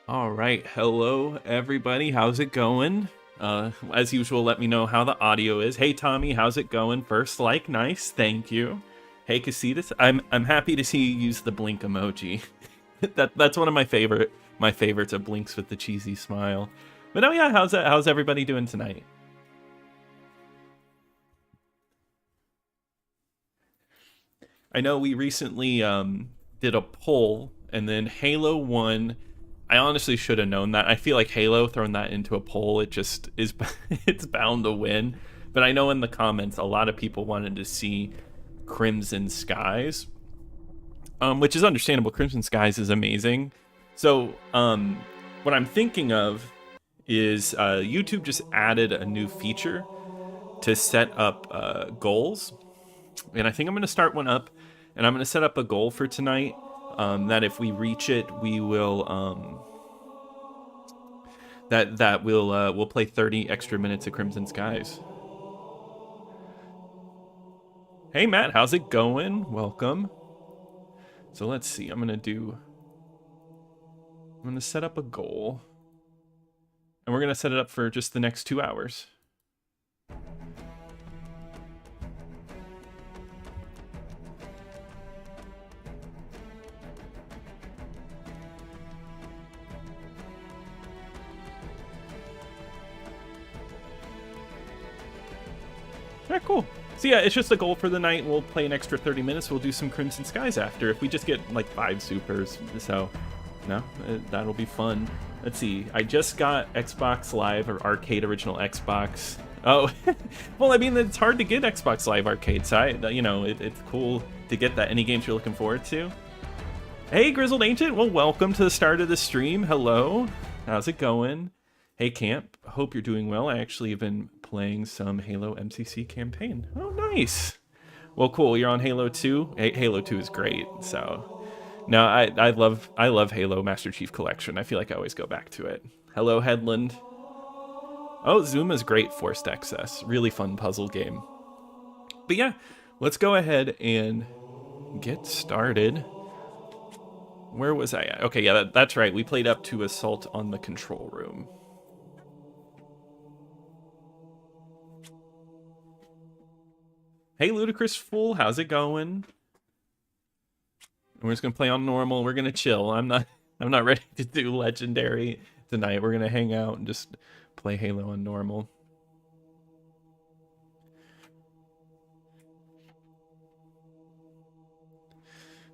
All right, hello everybody. How's it going? As usual, let me know how the audio is. Hey Tommy, how's it going? First like, nice, thank you. Hey Casitas, I'm happy to see you use the blink emoji. That's one of my favorites. Of blinks with the cheesy smile. But oh yeah, how's everybody doing tonight? I know we recently did a poll, and then Halo won. I honestly should have known that. I feel like Halo throwing that into a poll, it just is it's bound to win. But I know in the comments a lot of people wanted to see Crimson Skies, which is understandable. Crimson Skies is amazing. So what I'm thinking of is YouTube just added a new feature to set up goals, and I think I'm going to start one up, and I'm going to set up a goal for tonight. That if we reach it, we will we'll play 30 extra minutes of Crimson Skies. Hey Matt, how's it going? Welcome. So let's see. I'm gonna set up a goal, and we're gonna set it up for just the next 2 hours. All right, cool. So yeah, it's just a goal for the night. We'll play an extra 30 minutes. We'll do some Crimson Skies after if we just get like 5 supers. So, no, that'll be fun. Let's see. I just got Xbox Live or Arcade Original Xbox. Oh, well, I mean, it's hard to get Xbox Live Arcade, so it's cool to get that. Any games you're looking forward to? Hey, Grizzled Ancient. Well, welcome to the start of the stream. Hello. How's it going? Hey, Camp. Hope you're doing well. I actually have been playing some Halo MCC campaign. Oh, nice. Well, cool. You're on Halo 2. Halo 2 is great. So, no, I love Halo Master Chief Collection. I feel like I always go back to it. Hello, Headland. Oh, Zuma's great. Forced Access. Really fun puzzle game. But yeah, let's go ahead and get started. Where was I at? Okay, yeah, that's right. We played up to Assault on the Control Room. Hey, Ludicrous Fool, how's it going? We're just gonna play on normal. We're gonna chill. I'm not ready to do legendary tonight. We're gonna hang out and just play Halo on normal.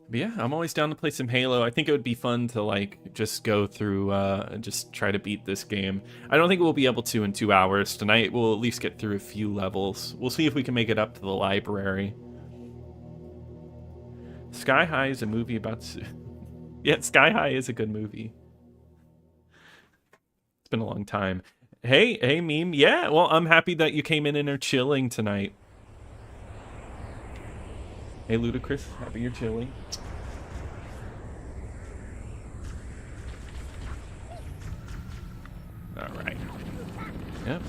But yeah, I'm always down to play some Halo. I think it would be fun to like just go through and just try to beat this game. I don't think we'll be able to in 2 hours. Tonight we'll at least get through a few levels. We'll see if we can make it up to the library. Sky High is a movie about... Yeah, Sky High is a good movie. It's been a long time. Hey, Meme. Yeah, well, I'm happy that you came in and are chilling tonight. Hey, Ludicrous. Happy you're chilling. All right. Yep.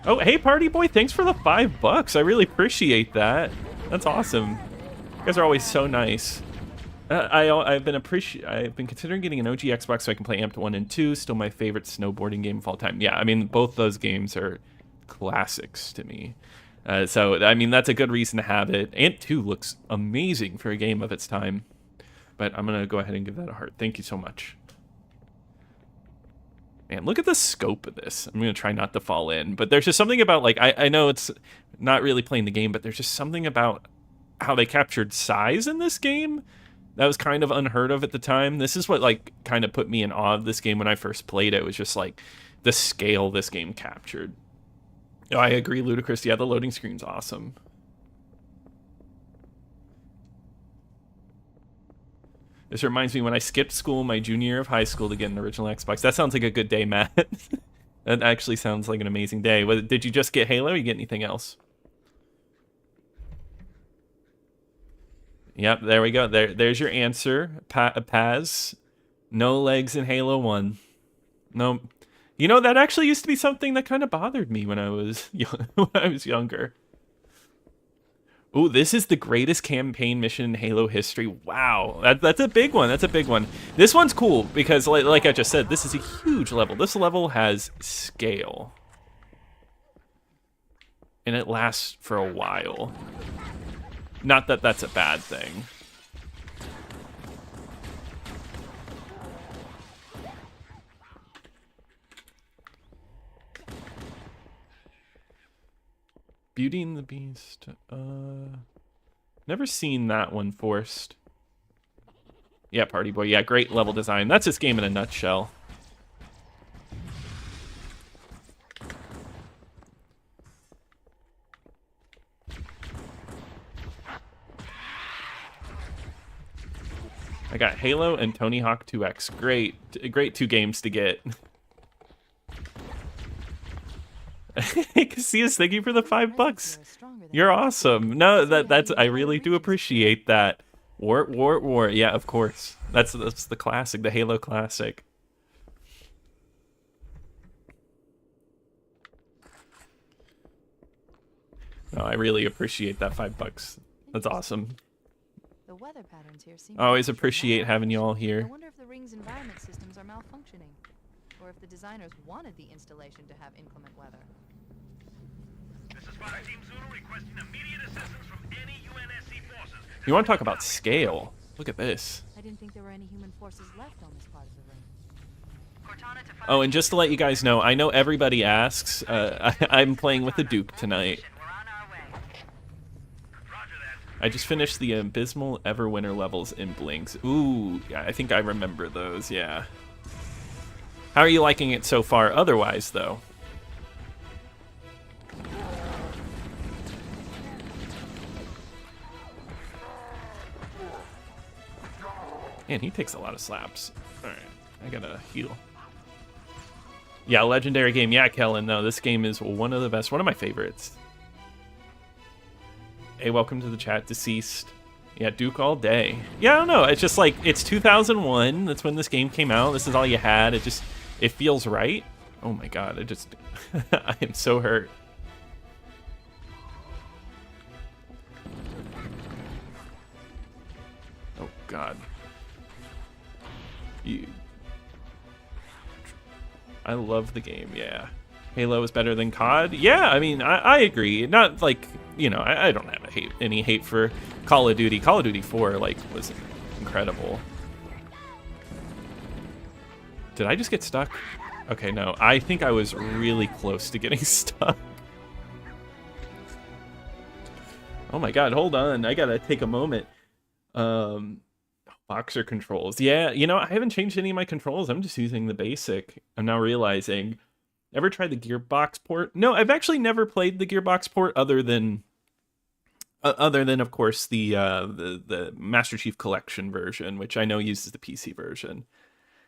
Oh, hey, Party Boy. Thanks for the $5. I really appreciate that. That's awesome. You guys are always so nice. I've been considering getting an OG Xbox so I can play Amped 1 and 2. Still my favorite snowboarding game of all time. Yeah, I mean, both those games are classics to me. So, I mean, that's a good reason to have it. Ant 2 looks amazing for a game of its time. But I'm going to go ahead and give that a heart. Thank you so much. Man, look at the scope of this. I'm going to try not to fall in. But there's just something about, like, I know it's not really playing the game, but there's just something about how they captured size in this game that was kind of unheard of at the time. This is what, like, kind of put me in awe of this game when I first played it. It was just, like, the scale this game captured. Oh, I agree, Ludicrous. Yeah, the loading screen's awesome. This reminds me when I skipped school my junior year of high school to get an original Xbox. That sounds like a good day, Matt. That actually sounds like an amazing day. Did you just get Halo or you get anything else? Yep, there we go. There's your answer, Paz. No legs in Halo 1. No. You know, that actually used to be something that kind of bothered me when I was when I was younger. Oh, this is the greatest campaign mission in Halo history. Wow, that's a big one. That's a big one. This one's cool because, like I just said, this is a huge level. This level has scale. And it lasts for a while. Not that that's a bad thing. Beauty and the Beast. Never seen that one forced. Yeah, Party Boy. Yeah, great level design. That's this game in a nutshell. I got Halo and Tony Hawk 2X. Great 2 games to get. Casillas, thank you for the $5. You're awesome. No, that's I really do appreciate that. War. Yeah, of course. That's the classic, the Halo classic. No, I really appreciate that $5. That's awesome. The weather patterns here seem Always appreciate having you all here. I wonder if the ring's environment systems are malfunctioning, or if the designers wanted the installation to have inclement weather. This is Fire Team Zulu requesting immediate assistance from any UNSC forces. You want to talk about scale? Look at this. I didn't think there were any human forces left on this part of the ring. Oh, and just to let you guys know, I know everybody asks. I'm playing with the Duke tonight. I just finished the Abysmal Everwinter levels in Blinks. Ooh, I think I remember those, yeah. How are you liking it so far otherwise, though? Man, he takes a lot of slaps. Alright, I gotta heal. Yeah, legendary game. Yeah, Kellen, no, this game is one of the best. One of my favorites. Hey, welcome to the chat, Deceased. Yeah, Duke all day. Yeah, I don't know. It's just like, it's 2001. That's when this game came out. This is all you had. It feels right. Oh my god, I am so hurt. Oh god. I love the game, yeah. Halo is better than COD? Yeah, I mean, I agree. Not like, you know, I don't have any hate for Call of Duty. Call of Duty 4, like, was incredible. Did I just get stuck? Okay, no. I think I was really close to getting stuck. Oh my god, hold on. I gotta take a moment. Boxer controls. Yeah, you know, I haven't changed any of my controls. I'm just using the basic. I'm now realizing. Ever tried the Gearbox port? No, I've actually never played the Gearbox port other than of course the Master Chief Collection version, which I know uses the PC version.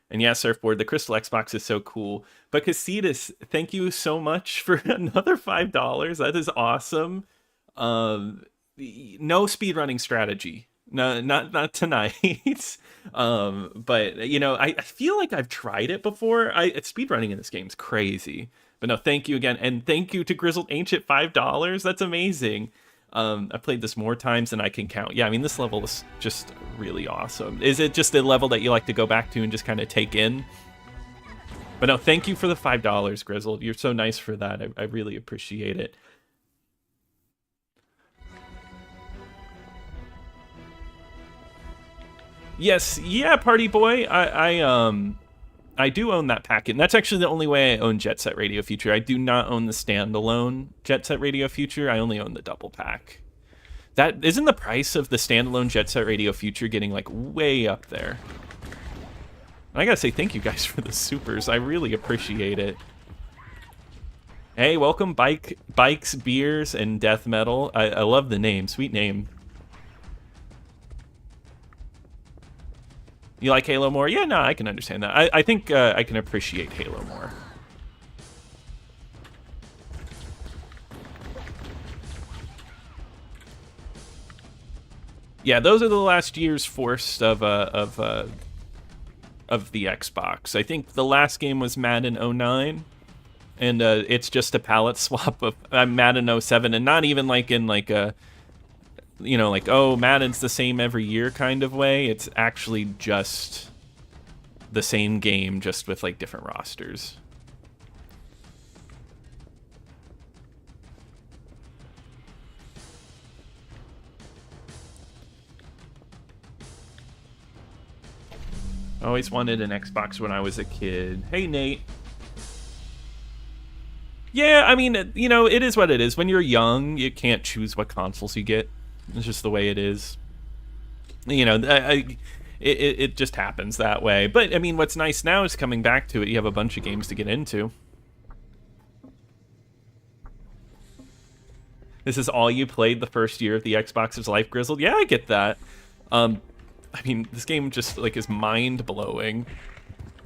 And yeah, Surfboard, the Crystal Xbox is so cool. But Casitas, thank you so much for another $5. That is awesome. No speedrunning strategy. No, not tonight. But you know, I feel like I've tried it before. Speedrunning in this game is crazy. But no, thank you again, and thank you to Grizzled Ancient, $5. That's amazing. I played this more times than I can count. Yeah, I mean, this level is just really awesome. Is it just a level that you like to go back to and just kind of take in? But no, thank you for the $5, Grizzled. You're so nice for that. I really appreciate it. Yes, yeah, Party Boy. I do own that packet. And that's actually the only way I own Jet Set Radio Future. I do not own the standalone Jet Set Radio Future. I only own the double pack. That isn't the price of the standalone Jet Set Radio Future getting like way up there. And I gotta say thank you guys for the supers. I really appreciate it. Hey, welcome Bikes, Beers, and Death Metal. I love the name. Sweet name. You like Halo more? Yeah, no, I can understand that. I think I can appreciate Halo more. Yeah, those are the last years forced of the Xbox. I think the last game was Madden 09, and it's just a palette swap of Madden 07, and not even like in like a you know, like, oh, Madden's the same every year kind of way. It's actually just the same game, just with like different rosters. Always wanted an Xbox when I was a kid. Hey, Nate. Yeah, I mean, you know, it is what it is. When you're young, you can't choose what consoles you get. It's just the way it is. You know, it just happens that way. But, I mean, what's nice now is coming back to it, you have a bunch of games to get into. This is all you played the first year of the Xbox's life, Grizzled? Yeah, I get that. I mean, this game just, like, is mind-blowing.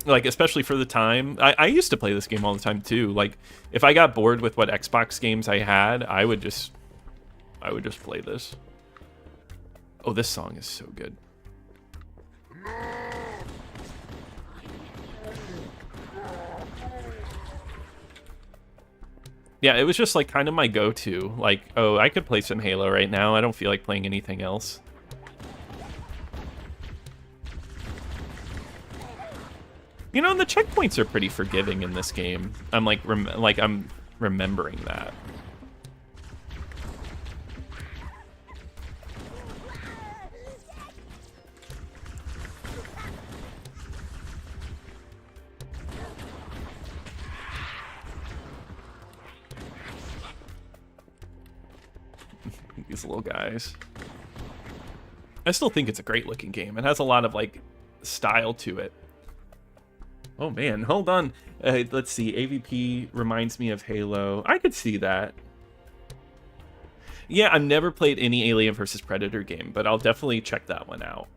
Like, especially for the time. I used to play this game all the time, too. Like, if I got bored with what Xbox games I had, I would just play this. Oh, this song is so good. Yeah, it was just, like, kind of my go-to. Like, oh, I could play some Halo right now. I don't feel like playing anything else. You know, the checkpoints are pretty forgiving in this game. I'm like, I'm remembering that. These little guys. I still think it's a great looking game. It has a lot of like style to it. Oh man, hold on. Let's see. AVP reminds me of Halo. I could see that. Yeah, I've never played any Alien vs. Predator game, but I'll definitely check that one out.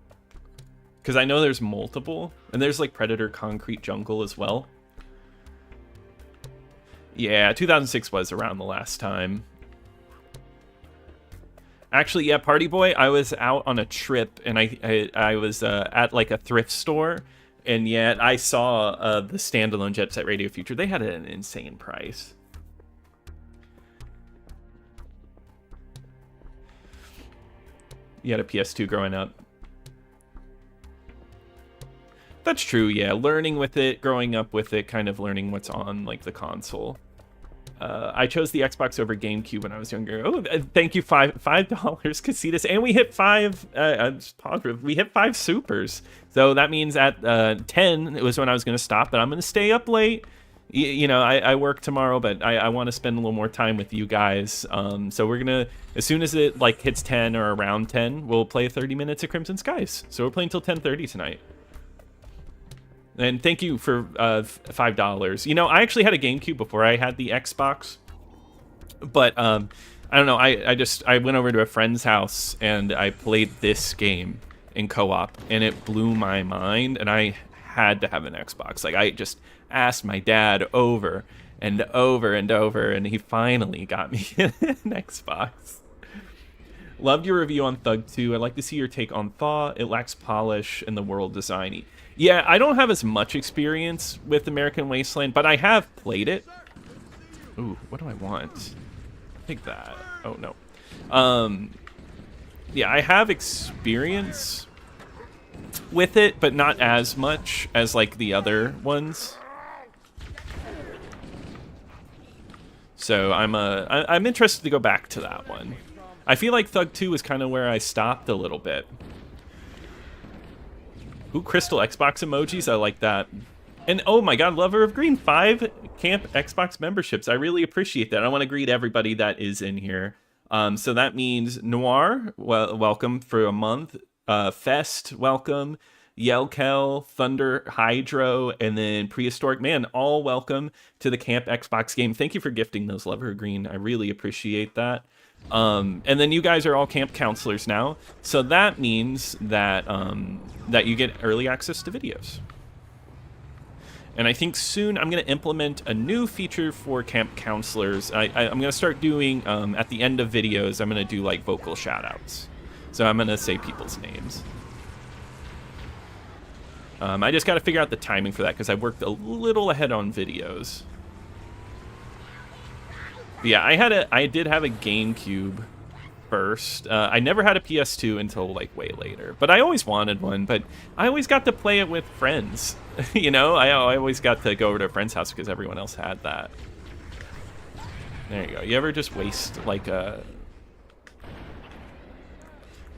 Because I know there's multiple, and there's like Predator Concrete Jungle as well. Yeah, 2006 was around the last time. Actually, yeah, Party Boy, I was out on a trip, and I was at like a thrift store. And yet, I saw the standalone Jet Set Radio Future. They had an insane price. You had a PS2 growing up. That's true, yeah. Learning with it, growing up with it, kind of learning what's on like the console. I chose the Xbox over GameCube when I was younger. Oh, thank you, $5, Casitas, and we hit 5. We hit 5 supers. So that means at 10 it was when I was going to stop, but I'm going to stay up late. You know, I work tomorrow, but I want to spend a little more time with you guys. So we're gonna, as soon as it like hits 10 or around 10, we'll play 30 minutes of Crimson Skies. So we're playing till 10:30 tonight. And thank you for $5. You know, I actually had a GameCube before I had the Xbox, but I don't know. I went over to a friend's house and I played this game in co-op, and it blew my mind. And I had to have an Xbox. Like, I just asked my dad over and over and over, and he finally got me an Xbox. Loved your review on Thug 2. I'd like to see your take on Thaw. It lacks polish and the world design-y. Yeah, I don't have as much experience with American Wasteland, but I have played it. Ooh, what do I want? Take that. Oh, no. Yeah, I have experience with it, but not as much as, like, the other ones. So I'm interested to go back to that one. I feel like Thug 2 is kind of where I stopped a little bit. Ooh, crystal Xbox emojis, I like that. And oh my god, Lover of Green, 5 Camp Xbox memberships. I really appreciate that. I want to greet everybody that is in here. So that means Noir, welcome for a month. Fest, welcome. Yelkel, Thunder, Hydro, and then Prehistoric Man, all welcome to the Camp Xbox game. Thank you for gifting those Lover of Green. I really appreciate that. And then you guys are all camp counselors now, so that means that that you get early access to videos. And I think soon I'm going to implement a new feature for camp counselors. I'm going to start doing at the end of videos, I'm going to do like vocal shout-outs. So I'm going to say people's names. I just got to figure out the timing for that because I worked a little ahead on videos. But yeah, I did have a GameCube first. I never had a PS2 until like way later, but I always wanted one. But I always got to play it with friends. You know, I always got to go over to a friend's house because everyone else had that. There you go. You ever just waste like a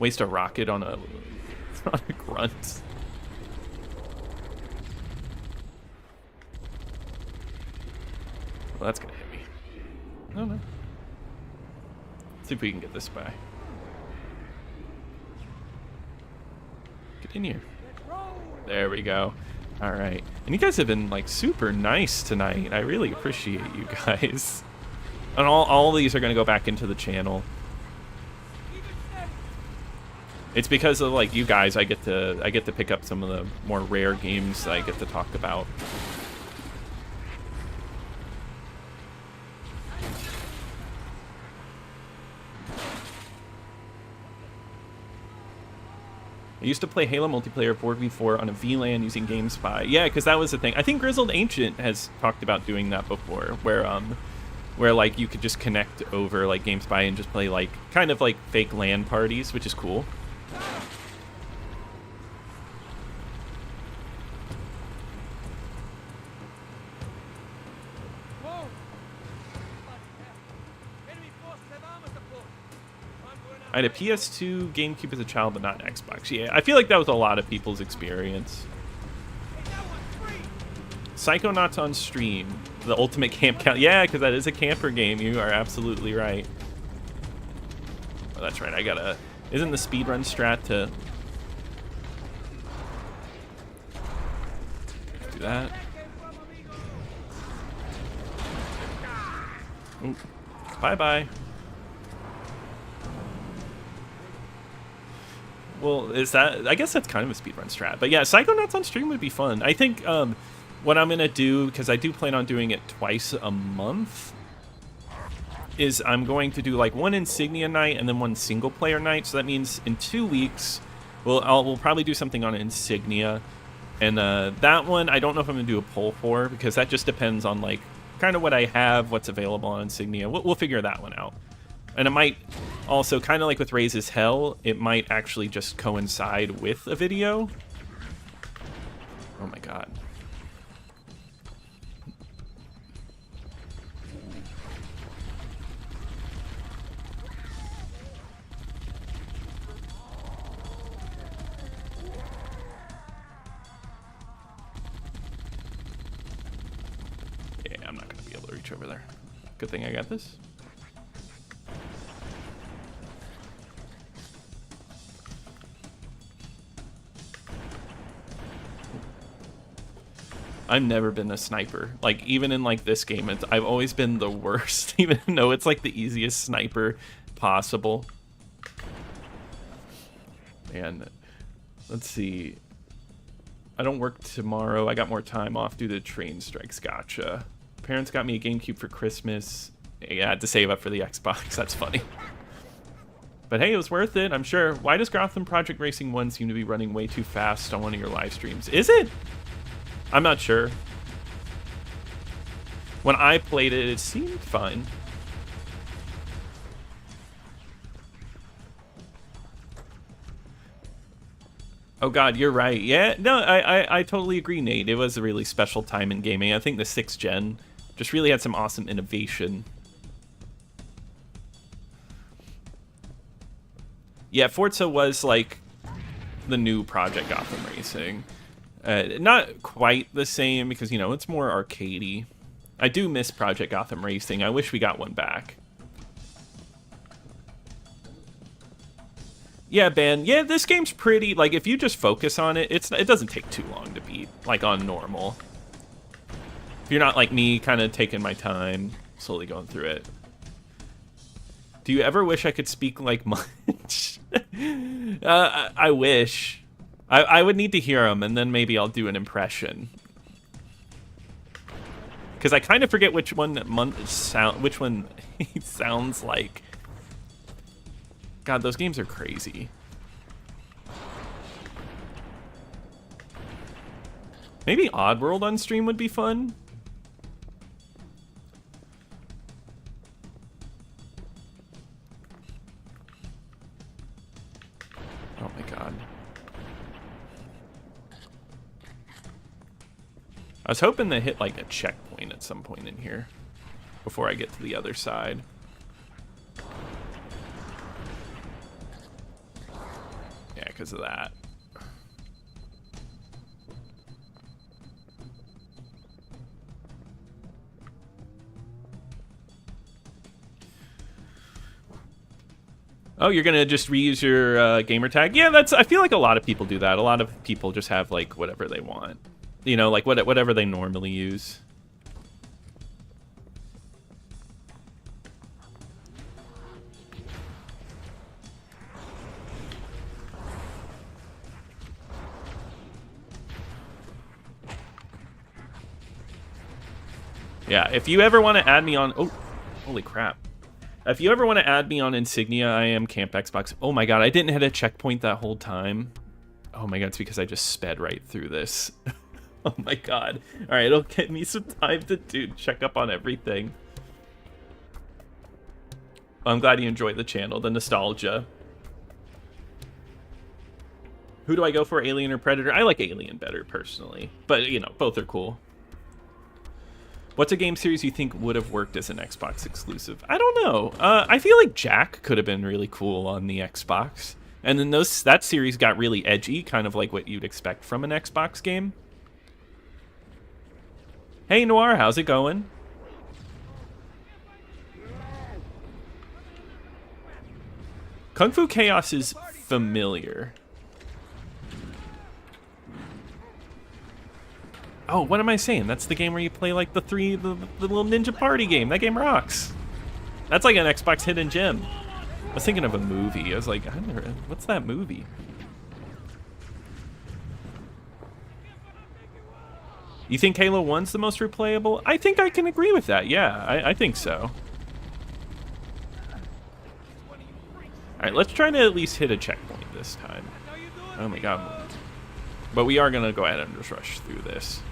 rocket on a on a grunt? Well, that's gonna hit me. I don't know. See if we can get this by. Get in here. There we go. All right. And you guys have been like super nice tonight. I really appreciate you guys. And all these are gonna go back into the channel. It's because of like you guys I get to pick up some of the more rare games I get to talk about. I used to play Halo multiplayer 4v4 on a VLAN using GameSpy. Yeah, because that was the thing. I think Grizzled Ancient has talked about doing that before, where like you could just connect over like GameSpy and just play like kind of like fake LAN parties, which is cool. I had a PS2, GameCube as a child, but not an Xbox. Yeah, I feel like that was a lot of people's experience. Psychonauts on stream, the ultimate camp count. Yeah, because that is a camper game. You are absolutely right. Oh, that's right. I gotta. Isn't the speedrun strat to do that? Ooh. Bye. Well, is that? I guess that's kind of a speedrun strat. But yeah, Psychonauts on stream would be fun. I think what I'm gonna do, because I do plan on doing it twice a month, is I'm going to do like one Insignia night and then one single player night. So that means in 2 weeks, we'll probably do something on Insignia, and that one I don't know if I'm gonna do a poll for, because that just depends on like kind of what I have, what's available on Insignia. We'll figure that one out. And it might also, kind of like with Raises Hell, it might actually just coincide with a video. Oh my god. Yeah, I'm not going to be able to reach over there. Good thing I got this. I've never been a sniper. Like, even in like this game, I've always been the worst, even though it's like the easiest sniper possible. And let's see. I don't work tomorrow. I got more time off due to train strikes. Gotcha. Parents got me a GameCube for Christmas. Yeah, I had to save up for the Xbox. That's funny. But hey, it was worth it, I'm sure. Why does Gotham Project Racing 1 seem to be running way too fast on one of your live streams? Is it? I'm not sure. When I played it, it seemed fine. Oh god, you're right. Yeah, no, I totally agree, Nate. It was a really special time in gaming. I think the 6th gen just really had some awesome innovation. Yeah, Forza was like the new Project Gotham Racing. Not quite the same because, you know, it's more arcadey. I do miss Project Gotham Racing. I wish we got one back. Yeah, Ben. Yeah, this game's pretty. Like, if you just focus on it, it doesn't take too long to beat, like on normal. If you're not like me, kind of taking my time, slowly going through it. Do you ever wish I could speak like Munch? I wish. I would need to hear him, and then maybe I'll do an impression. Because I kind of forget which one which one he sounds like. God, those games are crazy. Maybe Oddworld on stream would be fun. Oh my god. I was hoping to hit like a checkpoint at some point in here before I get to the other side. Yeah, because of that. Oh, you're gonna just reuse your gamer tag? Yeah, I feel like a lot of people do that. A lot of people just have like whatever they want. You know, like whatever they normally use. Yeah, if you ever want to add me on... Oh, holy crap. If you ever want to add me on Insignia, I am Camp Xbox. Oh my god, I didn't hit a checkpoint that whole time. Oh my god, it's because I just sped right through this. Oh my god. Alright, it'll get me some time to check up on everything. Well, I'm glad you enjoyed the channel, the nostalgia. Who do I go for, Alien or Predator? I like Alien better, personally. But, you know, both are cool. What's a game series you think would have worked as an Xbox exclusive? I don't know. I feel like Jack could have been really cool on the Xbox. And then that series got really edgy, kind of like what you'd expect from an Xbox game. Hey, Noir, how's it going? Kung Fu Chaos is familiar. Oh, what am I saying? That's the game where you play like the little ninja party game. That game rocks. That's like an Xbox hidden gem. I was thinking of a movie. I was like, what's that movie? You think Halo 1's the most replayable? I think I can agree with that. Yeah, I think so. Alright, let's try to at least hit a checkpoint this time. Oh my god. But we are going to go ahead and just rush through this.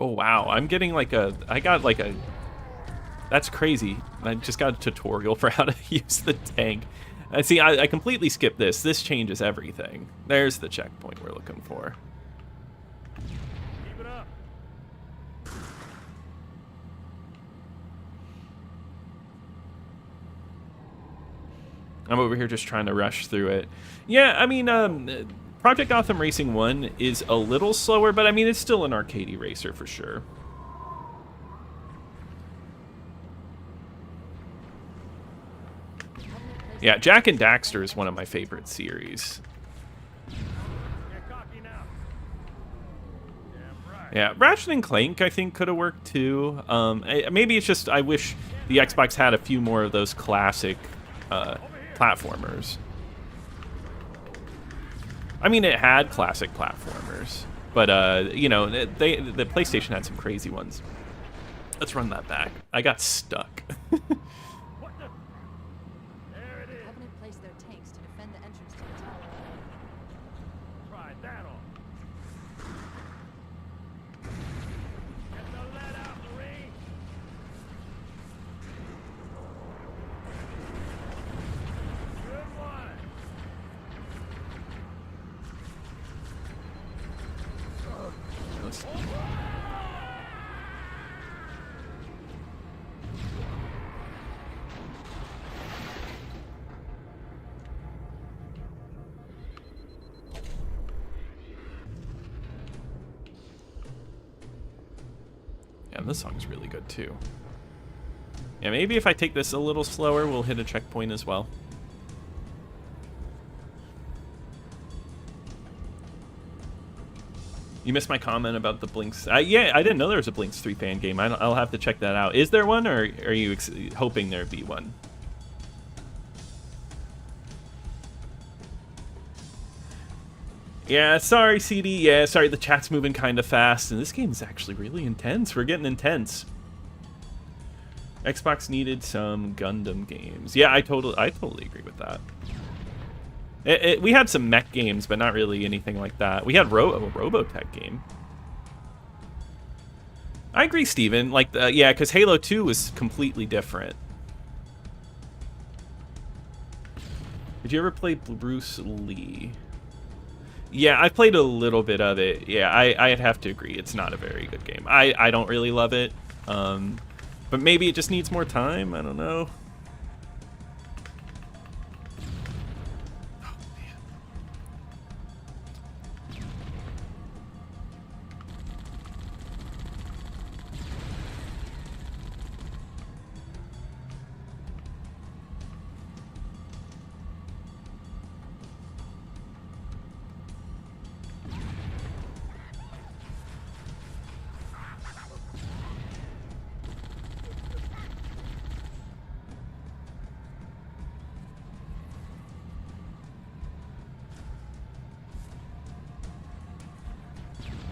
Oh wow, I'm getting like I got like a, that's crazy. I just got a tutorial for how to use the tank. See, I completely skipped this. This changes everything. There's the checkpoint we're looking for. Keep it up. I'm over here just trying to rush through it. Yeah, I mean, Project Gotham Racing 1 is a little slower, but I mean, it's still an arcadey racer for sure. Yeah, Jack and Daxter is one of my favorite series. Yeah, Ratchet and Clank, I think, could have worked too. Maybe it's just I wish the Xbox had a few more of those classic platformers. I mean, it had classic platformers, but you know, the PlayStation had some crazy ones. Let's run that back. I got stuck. Covenant placed their tanks to defend the entrance to the tower. Try that on. Get the lead out, Marine. Good one. Yeah, this song's really good too. Yeah, maybe if I take this a little slower, we'll hit a checkpoint as well. You missed my comment about the Blinks. Yeah, I didn't know there was a Blinks 3 fan game. I'll have to check that out. Is there one, or are you hoping there'd be one? Yeah, sorry, CD. Yeah, sorry, the chat's moving kind of fast, and this game is actually really intense. We're getting intense. Xbox needed some Gundam games. Yeah, I totally agree with that. We had some mech games, but not really anything like that. We had a Robotech game. I agree, Steven. Like, yeah, because Halo 2 was completely different. Did you ever play Bruce Lee? Yeah, I played a little bit of it. Yeah, I'd have to agree. It's not a very good game. I don't really love it. But maybe it just needs more time. I don't know.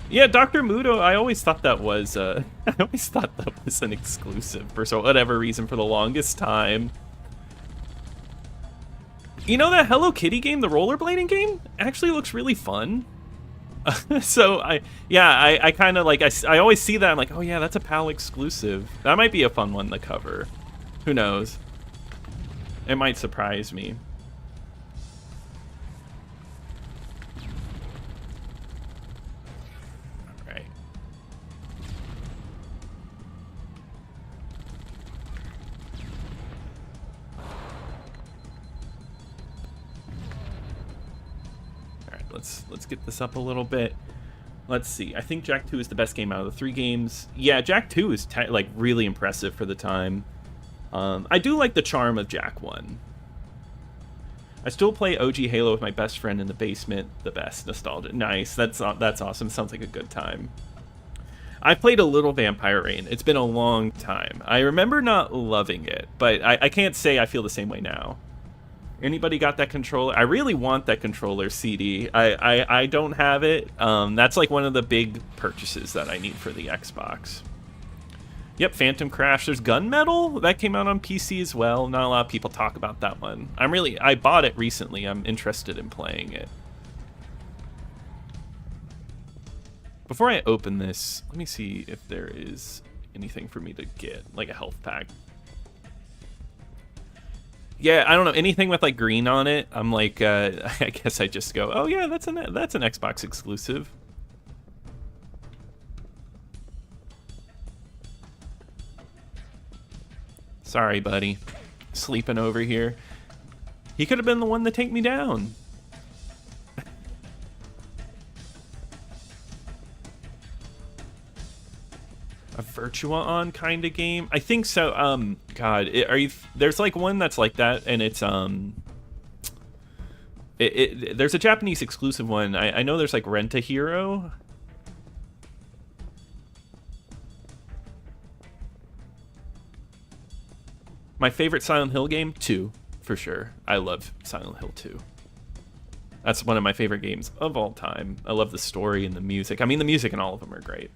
Yeah, Dr. Muto, I always thought that was I always thought that was an exclusive for whatever reason for the longest time. You know that Hello Kitty game, the rollerblading game, actually looks really fun. So I kind of like I always see that, I'm like, oh yeah, that's a PAL exclusive. That might be a fun one to cover. Who knows? It might surprise me. Let's get this up a little bit. Let's see. I think Jak 2 is the best game out of the 3 games. Yeah, Jak 2 is like really impressive for the time. I do like the charm of Jak 1. I still play OG Halo with my best friend in the basement. The best. Nostalgia. Nice. That's awesome. Sounds like a good time. I played a little Vampire Rain. It's been a long time. I remember not loving it, but I can't say I feel the same way now. Anybody got that controller? I really want that controller, CD. I don't have it. That's like one of the big purchases that I need for the Xbox. Yep, Phantom Crash. There's Gunmetal. That came out on PC as well. Not a lot of people talk about that one. I bought it recently. I'm interested in playing it. Before I open this, let me see if there is anything for me to get, like a health pack. Yeah, I don't know, anything with like green on it, I'm like, I guess I just go, oh yeah, that's an Xbox exclusive. Sorry, buddy. Sleeping over here. He could have been the one to take me down. A Virtua On kind of game? I think so. God, there's like one that's like that, and it's there's a Japanese exclusive one. I know there's like Rent a Hero. My favorite Silent Hill game? 2, for sure. I love Silent Hill 2. That's one of my favorite games of all time. I love the story and the music. I mean, the music in all of them are great.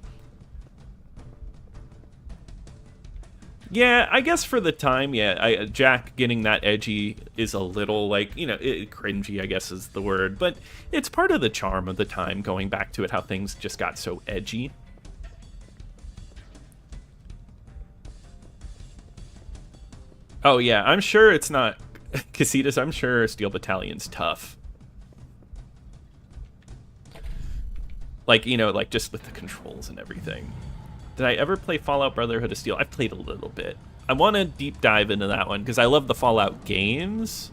Yeah, I guess for the time, yeah, Jak getting that edgy is a little, like, you know, cringy, I guess is the word. But it's part of the charm of the time, going back to it, how things just got so edgy. Oh, yeah, I'm sure it's not... Casitas, I'm sure Steel Battalion's tough. Like, you know, like, just with the controls and everything. Did I ever play Fallout Brotherhood of Steel? I've played a little bit. I want to deep dive into that one because I love the Fallout games.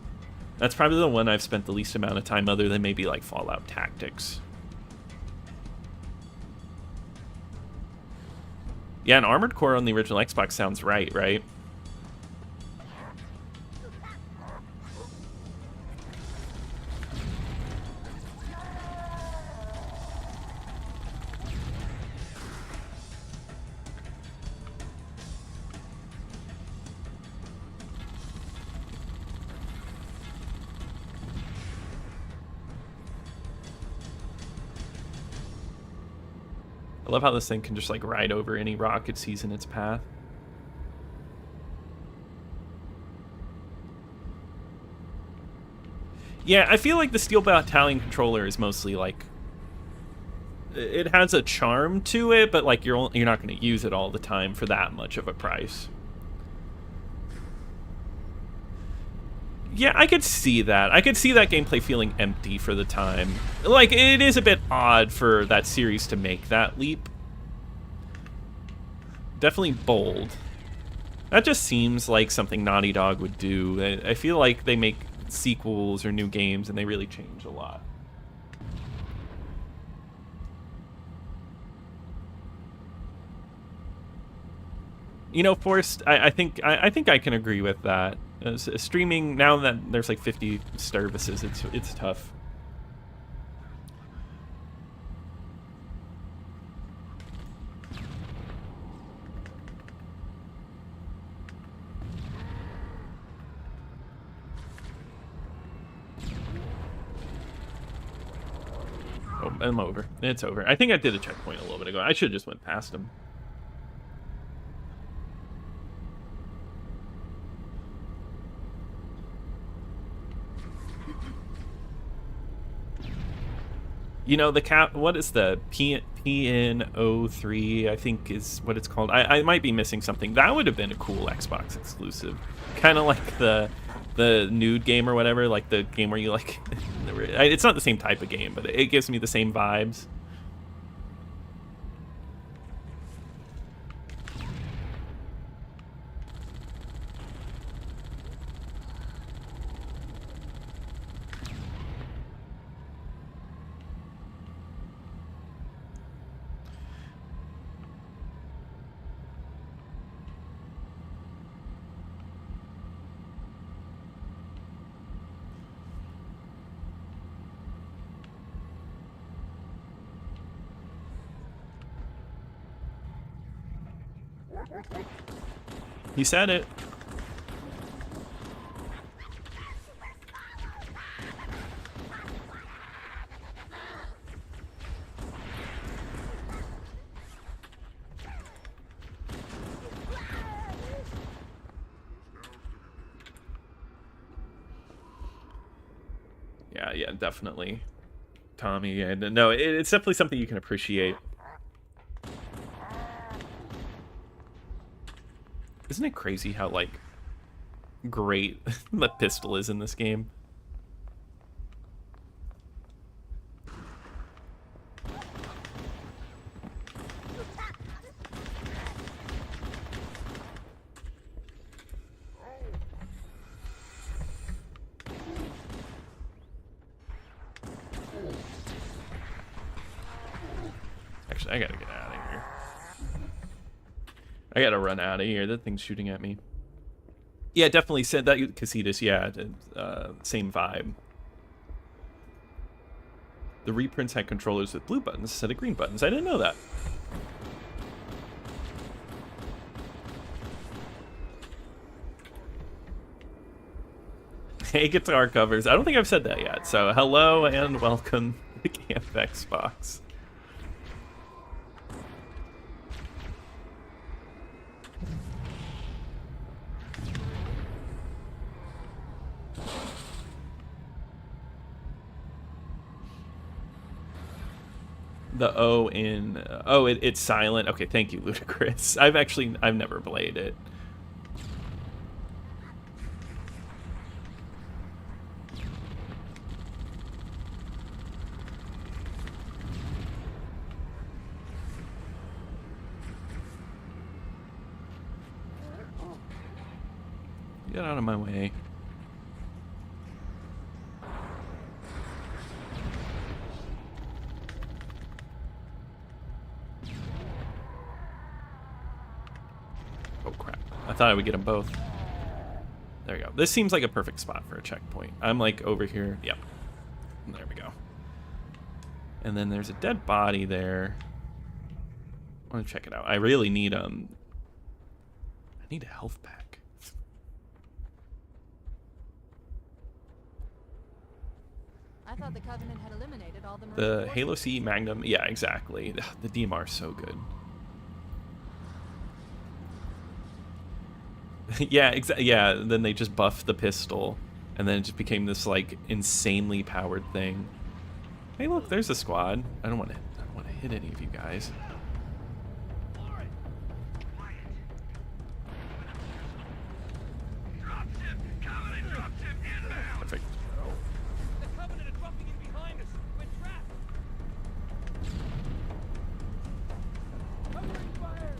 That's probably the one I've spent the least amount of time other than maybe like Fallout Tactics. Yeah, an Armored Core on the original Xbox sounds right? I love how this thing can just like ride over any rock it sees in its path. Yeah, I feel like the Steel Battalion controller is mostly like, it has a charm to it, but like you're not going to use it all the time for that much of a price. Yeah, I could see that. I could see that gameplay feeling empty for the time. Like, it is a bit odd for that series to make that leap. Definitely bold. That just seems like something Naughty Dog would do. I feel like they make sequels or new games and they really change a lot. You know, Forrest, I think I can agree with that. Streaming, now that there's like 50 services, it's tough. Oh, I'm over. It's over. I think I did a checkpoint a little bit ago. I should have just went past him. You know, the cap, what is the PN03, I think is what it's called. I might be missing something. That would have been a cool Xbox exclusive. Kind of like the nude game or whatever, like the game where you like, it's not the same type of game, but it gives me the same vibes. He said it. Yeah, definitely. Tommy, and no, it's definitely something you can appreciate. Isn't it crazy how, like, great the pistol is in this game? Actually, I gotta get out of here. I gotta run out of here. That thing's shooting at me. Yeah, definitely said that. Casitas, yeah, same vibe. The reprints had controllers with blue buttons instead of green buttons. I didn't know that. Hey, guitar covers. I don't think I've said that yet. So, hello and welcome to Camp Xbox. The O in it's silent. Okay, thank you, Ludicrous. I've never played it. Get out of my way. Oh crap. I thought I would get them both. There we go. This seems like a perfect spot for a checkpoint. I'm like over here. Yep. There we go. And then there's a dead body there. I want to check it out. I really need I need a health pack. I thought the Covenant had eliminated all the The Marine Halo forces. C Magnum, yeah, exactly. The DMR's so good. Yeah, yeah, then they just buffed the pistol, and then it just became this, like, insanely powered thing. Hey, look, there's a squad. I don't want to hit any of you guys. Perfect. The Covenant is bumping in behind us. We're trapped. Covering fire.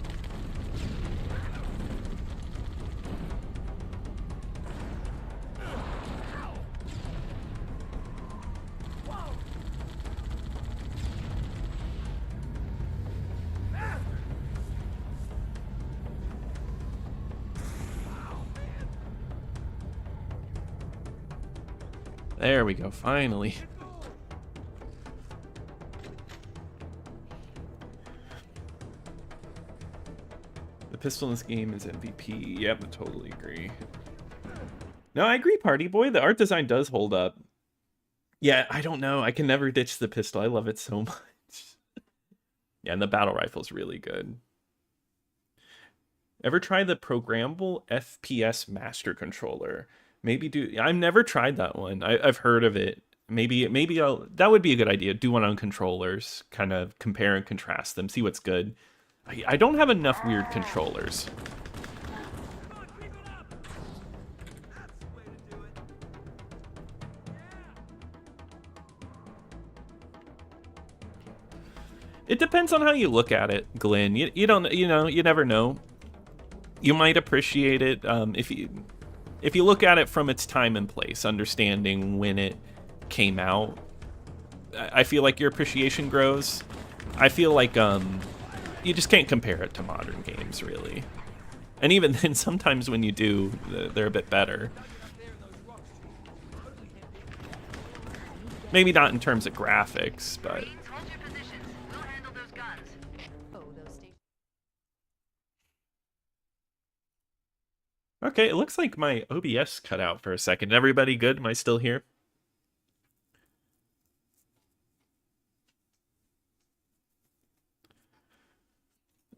There we go, finally. The pistol in this game is MVP. Yep, I totally agree. No, I agree, Party Boy. The art design does hold up. Yeah, I don't know. I can never ditch the pistol. I love it so much. Yeah, and the battle rifle's really good. Ever try the programmable FPS master controller? Maybe do. I've never tried that one. I've heard of it. Maybe I'll. That would be a good idea. Do one on controllers. Kind of compare and contrast them. See what's good. I don't have enough weird controllers. Come on, keep it up. That's the way to do it. It depends on how you look at it, Glenn. You don't. You never know. You might appreciate it if you look at it from its time and place, understanding when it came out. I feel like your appreciation grows. I feel like you just can't compare it to modern games, really. And even then, sometimes when you do, they're a bit better. Maybe not in terms of graphics, but... Marines, hold your positions. We'll handle those guns. Oh, those stations. Okay, it looks like my OBS cut out for a second. Everybody good? Am I still here?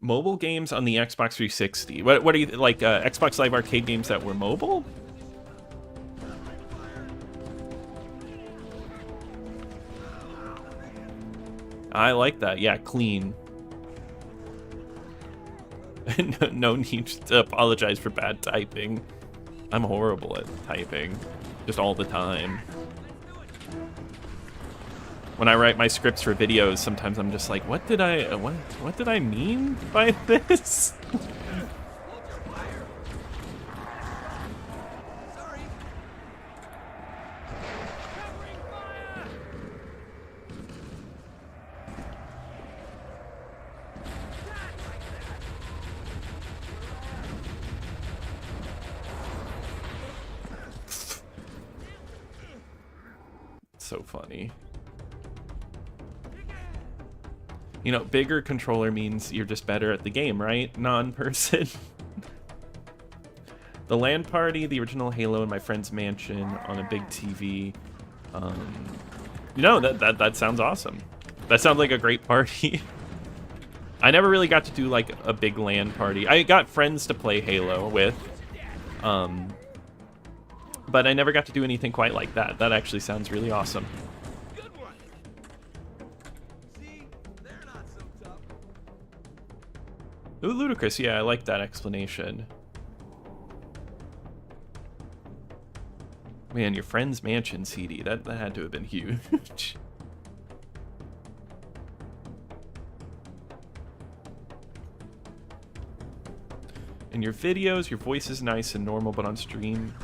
Mobile games on the Xbox 360. What do you like? Xbox Live Arcade games that were mobile? I like that. Yeah, clean. No need to apologize for bad typing. I'm horrible at typing, just all the time. When I write my scripts for videos, sometimes I'm just like, what did I mean by this? So funny. You know, bigger controller means you're just better at the game, right? Non-person. The LAN party, the original Halo in my friend's mansion on a big TV. You know, that sounds awesome. That sounds like a great party. I never really got to do like a big LAN party. I got friends to play Halo with. But I never got to do anything quite like that. That actually sounds really awesome. Good one. See, they're not so tough. Ooh, ludicrous. Yeah, I like that explanation. Man, your friend's mansion CD. That had to have been huge. In your videos, your voice is nice and normal, but on stream...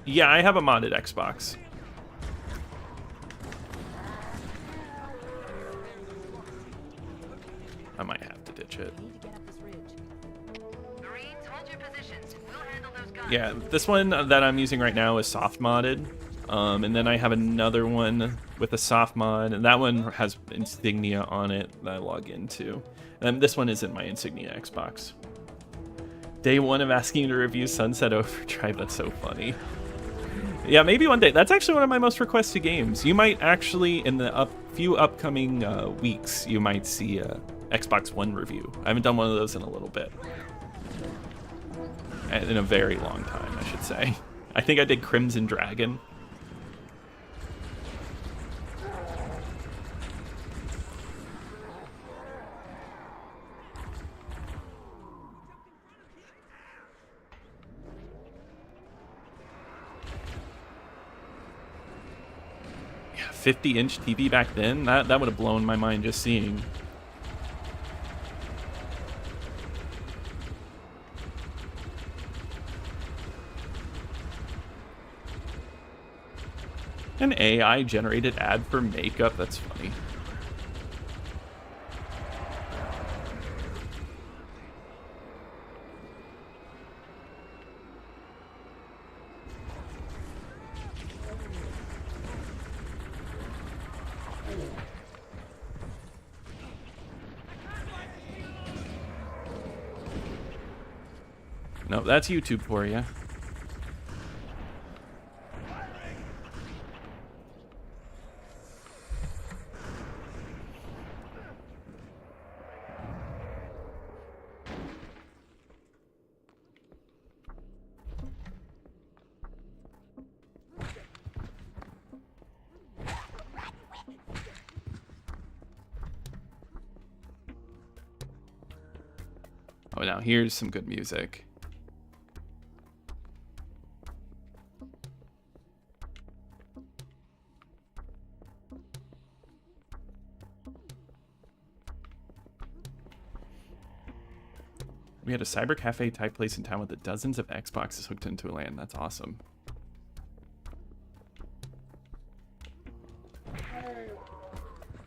Yeah, I have a modded Xbox. I might have to ditch it. Need to get up this ridge. Marines, hold your positions. We'll handle those guns. Yeah, this one that I'm using right now is soft modded. And then I have another one with a soft mod, and that one has Insignia on it that I log into. And this one isn't my Insignia Xbox. Day one of asking you to review Sunset Overdrive. That's so funny. Yeah, maybe one day. That's actually one of my most requested games. You might actually, in the few upcoming weeks, you might see a Xbox One review. I haven't done one of those in a little bit. In a very long time, I should say. I think I did Crimson Dragon. Yeah, 50-inch TV back then? That would have blown my mind just seeing. An AI-generated ad for makeup? That's funny. No, that's YouTube for you. Oh, now here's some good music. We had a cyber cafe type place in town with dozens of Xboxes hooked into a LAN. That's awesome.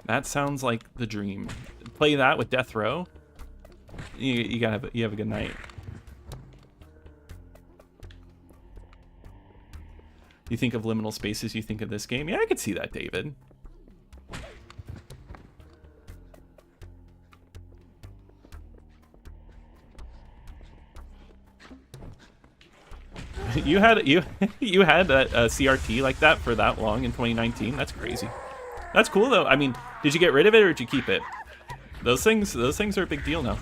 That sounds like the dream. Play that with Death Row. You have a good night. You think of liminal spaces, you think of this game? Yeah, I could see that, David. You had a CRT like that for that long in 2019. That's crazy. That's cool though. I mean, did you get rid of it or did you keep it? Those things are a big deal now.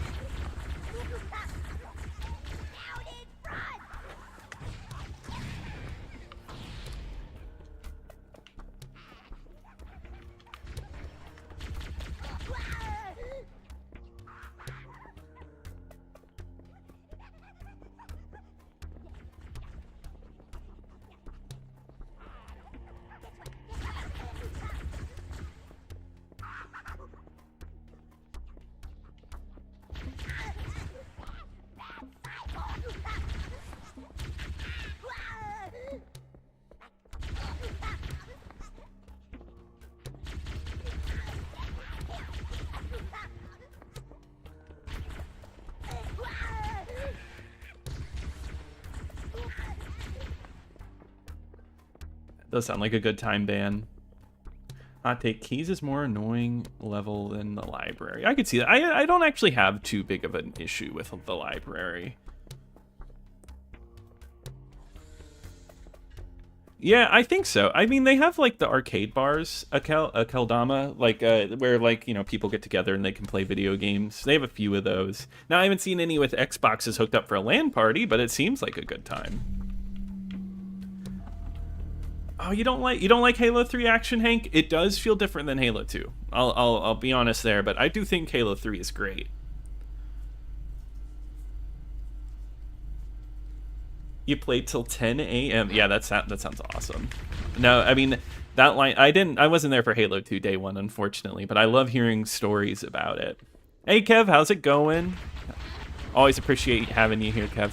Does sound like a good time ban. Hot take, Keys is more annoying level than the library. I could see that. I don't actually have too big of an issue with the library. Yeah, I think so. I mean, they have like the arcade bars, Akeldama, like where like, you know, people get together and they can play video games. They have a few of those. Now, I haven't seen any with Xboxes hooked up for a LAN party, but it seems like a good time. Oh, you don't like Halo 3 action, Hank? It does feel different than Halo 2. I'll be honest there, but I do think Halo 3 is great. You played till 10 a.m. Yeah, that sounds awesome. No, I mean that line. I wasn't there for Halo 2 day one, unfortunately, but I love hearing stories about it. Hey, Kev, how's it going? Always appreciate having you here, Kev.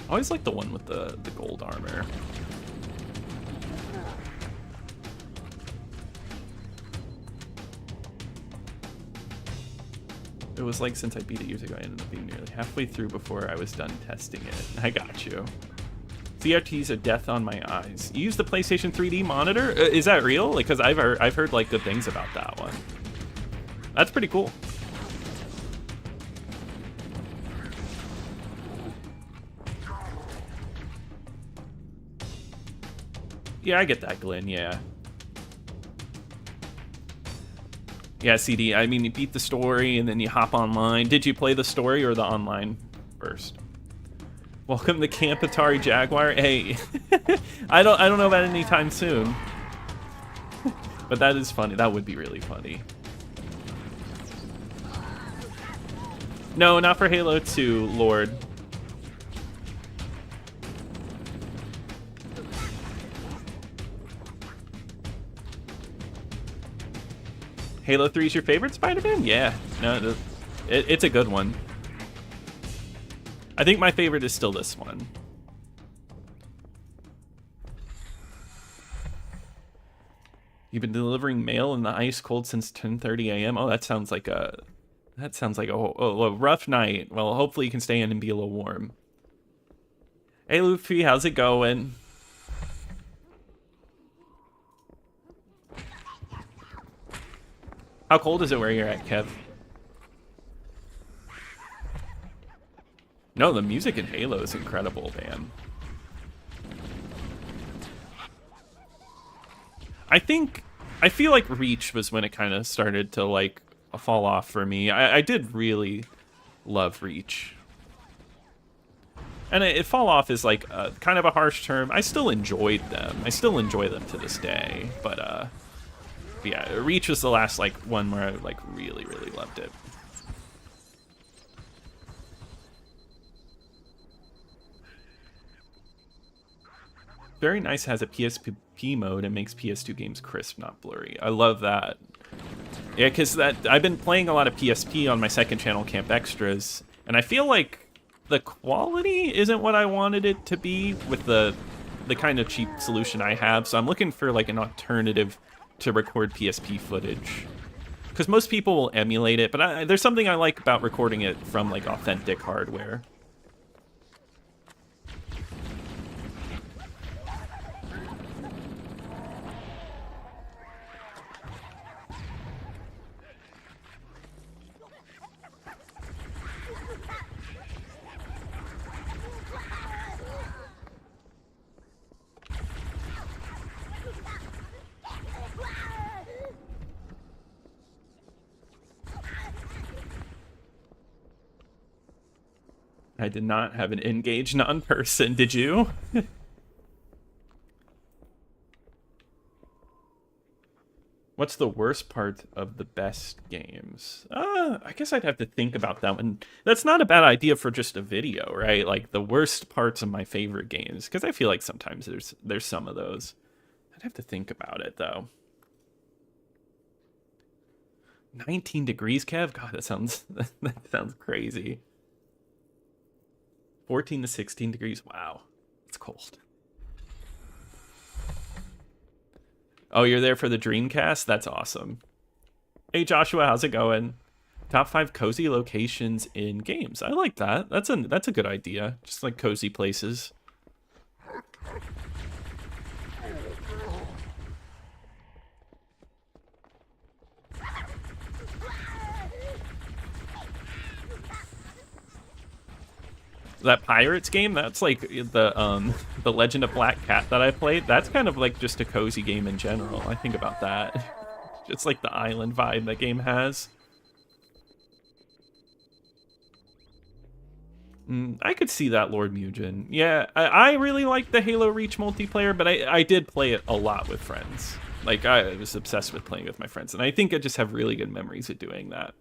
I always like the one with the gold armor. It was like since I beat it years ago, I ended up being nearly halfway through before I was done testing it. I got you. CRT's a death on my eyes. You use the PlayStation 3D monitor? Is that real? Like, cause I've heard like good things about that one. That's pretty cool. Yeah, I get that, Glenn. Yeah. Yeah, CD. I mean, you beat the story and then you hop online. Did you play the story or the online first? Welcome to Camp Atari Jaguar. Hey, I don't know about any time soon, but that is funny. That would be really funny. No, not for Halo 2, Lord. Halo 3 is your favorite Spider-Man? Yeah, no, it's a good one. I think my favorite is still this one. You've been delivering mail in the ice cold since 10:30 a.m. Oh, that sounds like a rough night. Well, hopefully you can stay in and be a little warm. Hey, Luffy, how's it going? How cold is it where you're at, Kev? No, the music in Halo is incredible, man. I feel like Reach was when it kind of started to like fall off for me. I did really love Reach. And it fall off is like kind of a harsh term. I still enjoyed them. I still enjoy them to this day. But yeah, Reach was the last like one where I like really loved it. Very nice, has a PSP mode and makes PS2 games crisp, not blurry. I love that. Yeah, because I've been playing a lot of PSP on my second channel, Camp Extras, and I feel like the quality isn't what I wanted it to be with the kind of cheap solution I have. So I'm looking for like an alternative to record PSP footage. Because most people will emulate it, but there's something I like about recording it from like authentic hardware. I did not have an engaged non-person, did you? What's the worst part of the best games? I guess I'd have to think about that one. That's not a bad idea for just a video, right? Like the worst parts of my favorite games, because I feel like sometimes there's some of those. I'd have to think about it though. 19 degrees, Kev? God, that sounds crazy. 14 to 16 degrees. Wow, it's cold. Oh, you're there for the Dreamcast? That's awesome. Hey, Joshua, how's it going? Top 5 cozy locations in games. I like that. That's a good idea. Just like cozy places. That Pirates game, that's like the Legend of Black Cat that I played. That's kind of like just a cozy game in general. I think about that. It's like the island vibe that game has. I could see that, Lord Mugen. Yeah, I really like the Halo Reach multiplayer, but I did play it a lot with friends. Like, I was obsessed with playing with my friends, and I think I just have really good memories of doing that.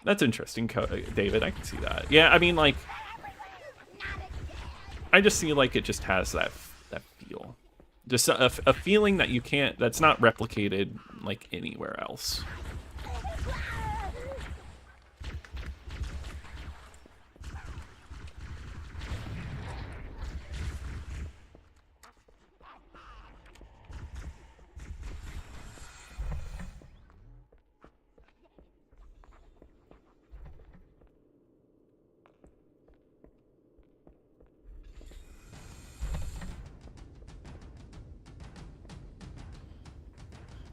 That's interesting, David. I can see that. Yeah, I mean, like, I just feel like it just has that feel. Just a feeling that you can't, that's not replicated like anywhere else.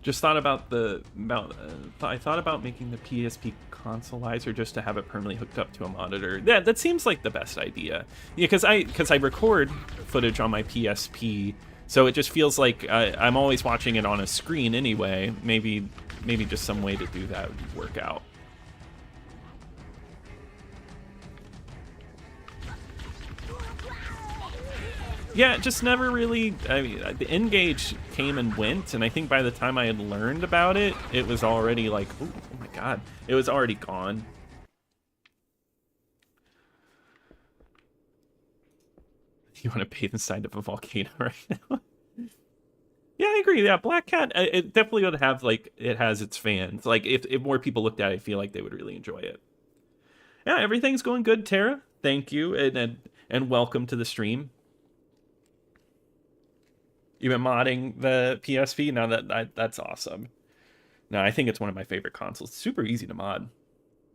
Just thought about I thought about making the PSP consolizer just to have it permanently hooked up to a monitor. Yeah, that seems like the best idea. Yeah, because I record footage on my PSP, so it just feels like I'm always watching it on a screen anyway. Maybe just some way to do that would work out. Yeah, it just never really, I mean, the N-Gage came and went, and I think by the time I had learned about it, it was already like, oh my god, it was already gone. You want to bathe inside of a volcano right now? Yeah, I agree. Yeah, Black Cat, it definitely would have, like, it has its fans. Like, if more people looked at it, I feel like they would really enjoy it. Yeah, everything's going good, Tara. Thank you, and welcome to the stream. You've been modding the PSP? No, that's awesome. No, I think it's one of my favorite consoles. It's super easy to mod.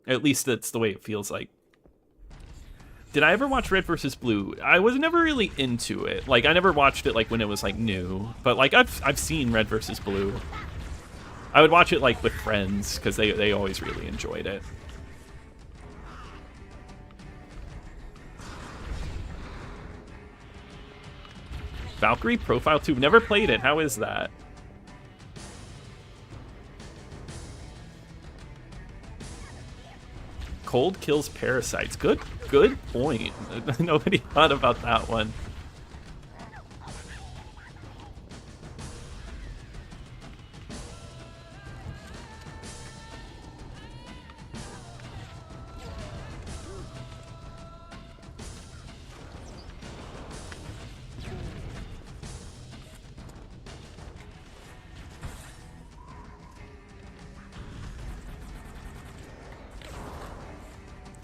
At least that's the way it feels like. Did I ever watch Red vs. Blue? I was never really into it. Like, I never watched it like when it was like new. But like I've seen Red vs. Blue. I would watch it like with friends because they always really enjoyed it. Valkyrie Profile 2. Never played it. How is that? Cold kills parasites. Good point. Nobody thought about that one.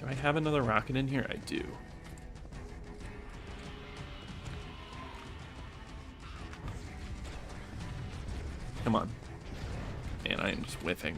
I have another rocket in here? I do. Come on. Man, I am just whiffing.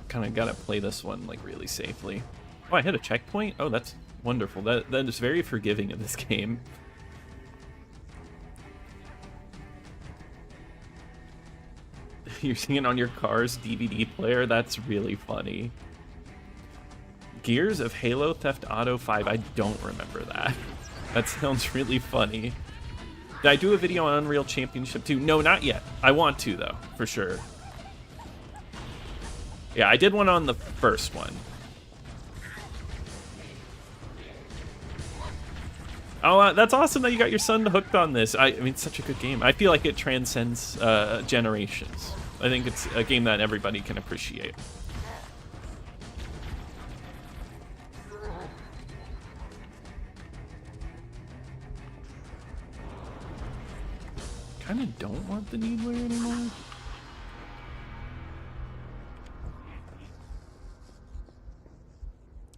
Kind of gotta play this one like really safely. Oh, I hit a checkpoint? Oh, that's wonderful. That is very forgiving of this game. You're seeing it on your car's DVD player? That's really funny. Gears of Halo Theft Auto 5. I don't remember that. That sounds really funny. Did I do a video on Unreal Championship 2? No, not yet. I want to, though, for sure. Yeah, I did one on the first one. Oh, that's awesome that you got your son hooked on this. I mean, it's such a good game. I feel like it transcends generations. I think it's a game that everybody can appreciate. Kind of don't want the Needler anymore.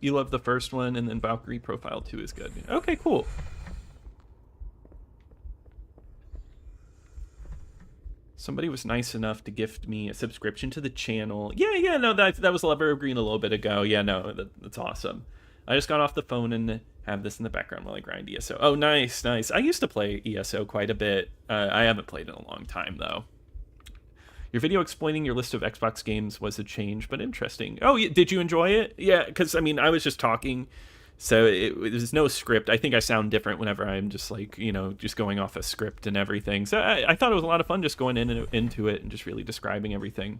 You love the first one, and then Valkyrie Profile 2 is good. Okay, cool. Somebody was nice enough to gift me a subscription to the channel. Yeah, no, that was Evergreen a little bit ago. Yeah, no, that's awesome. I just got off the phone and have this in the background while I grind ESO. Oh, nice. I used to play ESO quite a bit. I haven't played in a long time, though. Your video explaining your list of Xbox games was a change, but interesting. Oh, did you enjoy it? Yeah, because, I mean, I was just talking, so there's no script. I think I sound different whenever I'm just, like, you know, just going off a script and everything. So I thought it was a lot of fun just going into it and just really describing everything.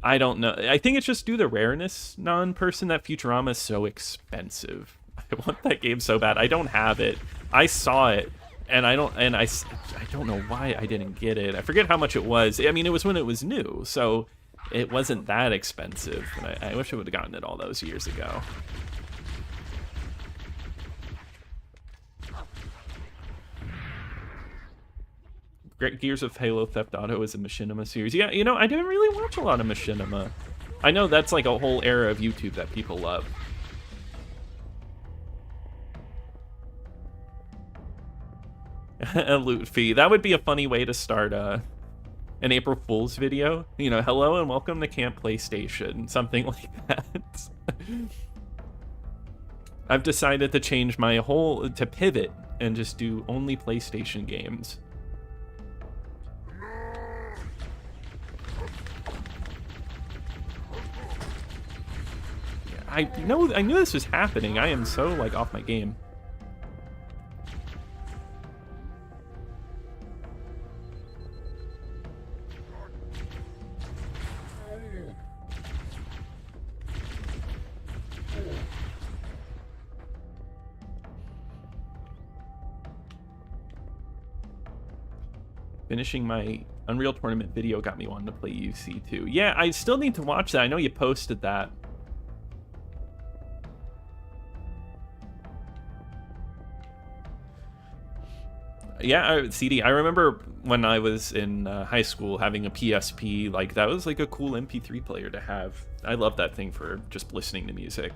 I don't know. I think it's just due to rareness, non-person, that Futurama is so expensive. I want that game so bad. I don't have it. I saw it, and I don't know why I didn't get it. I forget how much it was. I mean, it was when it was new, so it wasn't that expensive. And I wish I would have gotten it all those years ago. Great Gears of Halo Theft Auto is a Machinima series. Yeah, you know, I didn't really watch a lot of Machinima. I know that's like a whole era of YouTube that people love. A loot fee. That would be a funny way to start an April Fool's video. You know, hello and welcome to Camp PlayStation. Something like that. I've decided to change my to pivot and just do only PlayStation games. I knew this was happening. I am so like off my game. Finishing my Unreal Tournament video got me wanting to play UC2. Yeah, I still need to watch that. I know you posted that. Yeah, CD. I remember when I was in high school having a PSP. Like, that was like a cool MP3 player to have. I love that thing for just listening to music.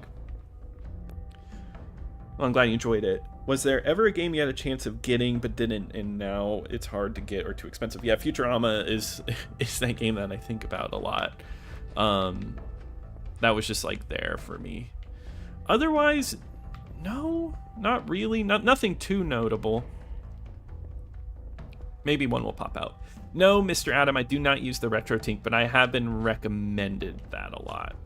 Well, I'm glad you enjoyed it. Was there ever a game you had a chance of getting but didn't, and now it's hard to get or too expensive? Yeah, Futurama is that game that I think about a lot. That was just like there for me. Otherwise, no, not really. Nothing too notable. Maybe one will pop out. No, Mr. Adam, I do not use the RetroTink, but I have been recommended that a lot.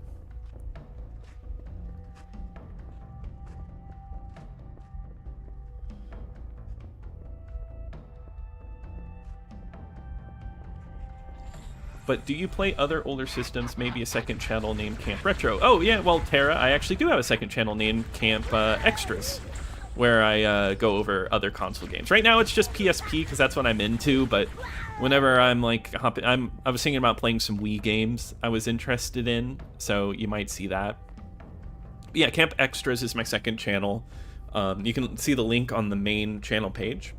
But do you play other older systems, maybe a second channel named Camp Retro? Oh, yeah, well, Tara, I actually do have a second channel named Camp Extras, where I go over other console games. Right now, it's just PSP, because that's what I'm into, but whenever I'm like, I was thinking about playing some Wii games I was interested in, so you might see that. But yeah, Camp Extras is my second channel. You can see the link on the main channel page.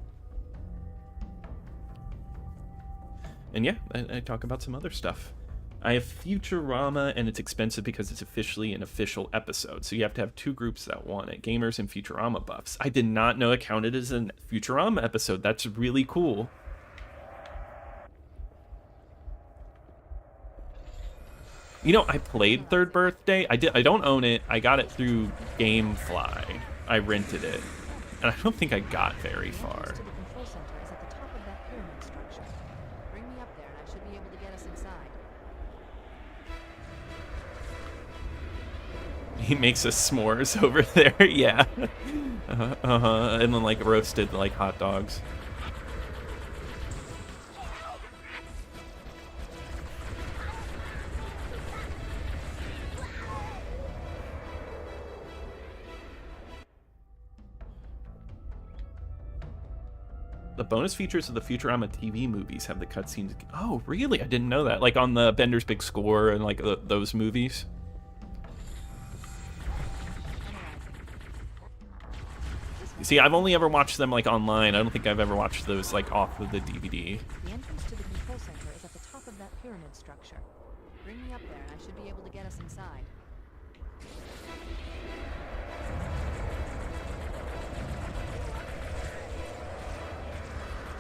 And yeah, I talk about some other stuff. I have Futurama, and it's expensive because it's officially an official episode. So you have to have two groups that want it, gamers and Futurama buffs. I did not know it counted as a Futurama episode. That's really cool. You know, I played Third Birthday. I don't own it. I got it through GameFly. I rented it. And I don't think I got very far. He makes us s'mores over there, yeah. And then like roasted like hot dogs. The bonus features of the Futurama TV movies have the cutscenes. Oh, really? I didn't know that. Like on the Bender's Big Score and like those movies. See, I've only ever watched them like online. I don't think I've ever watched those like off of the DVD. The entrance to the control center is at the top of that pyramid structure. Bring me up there and I should be able to get us inside.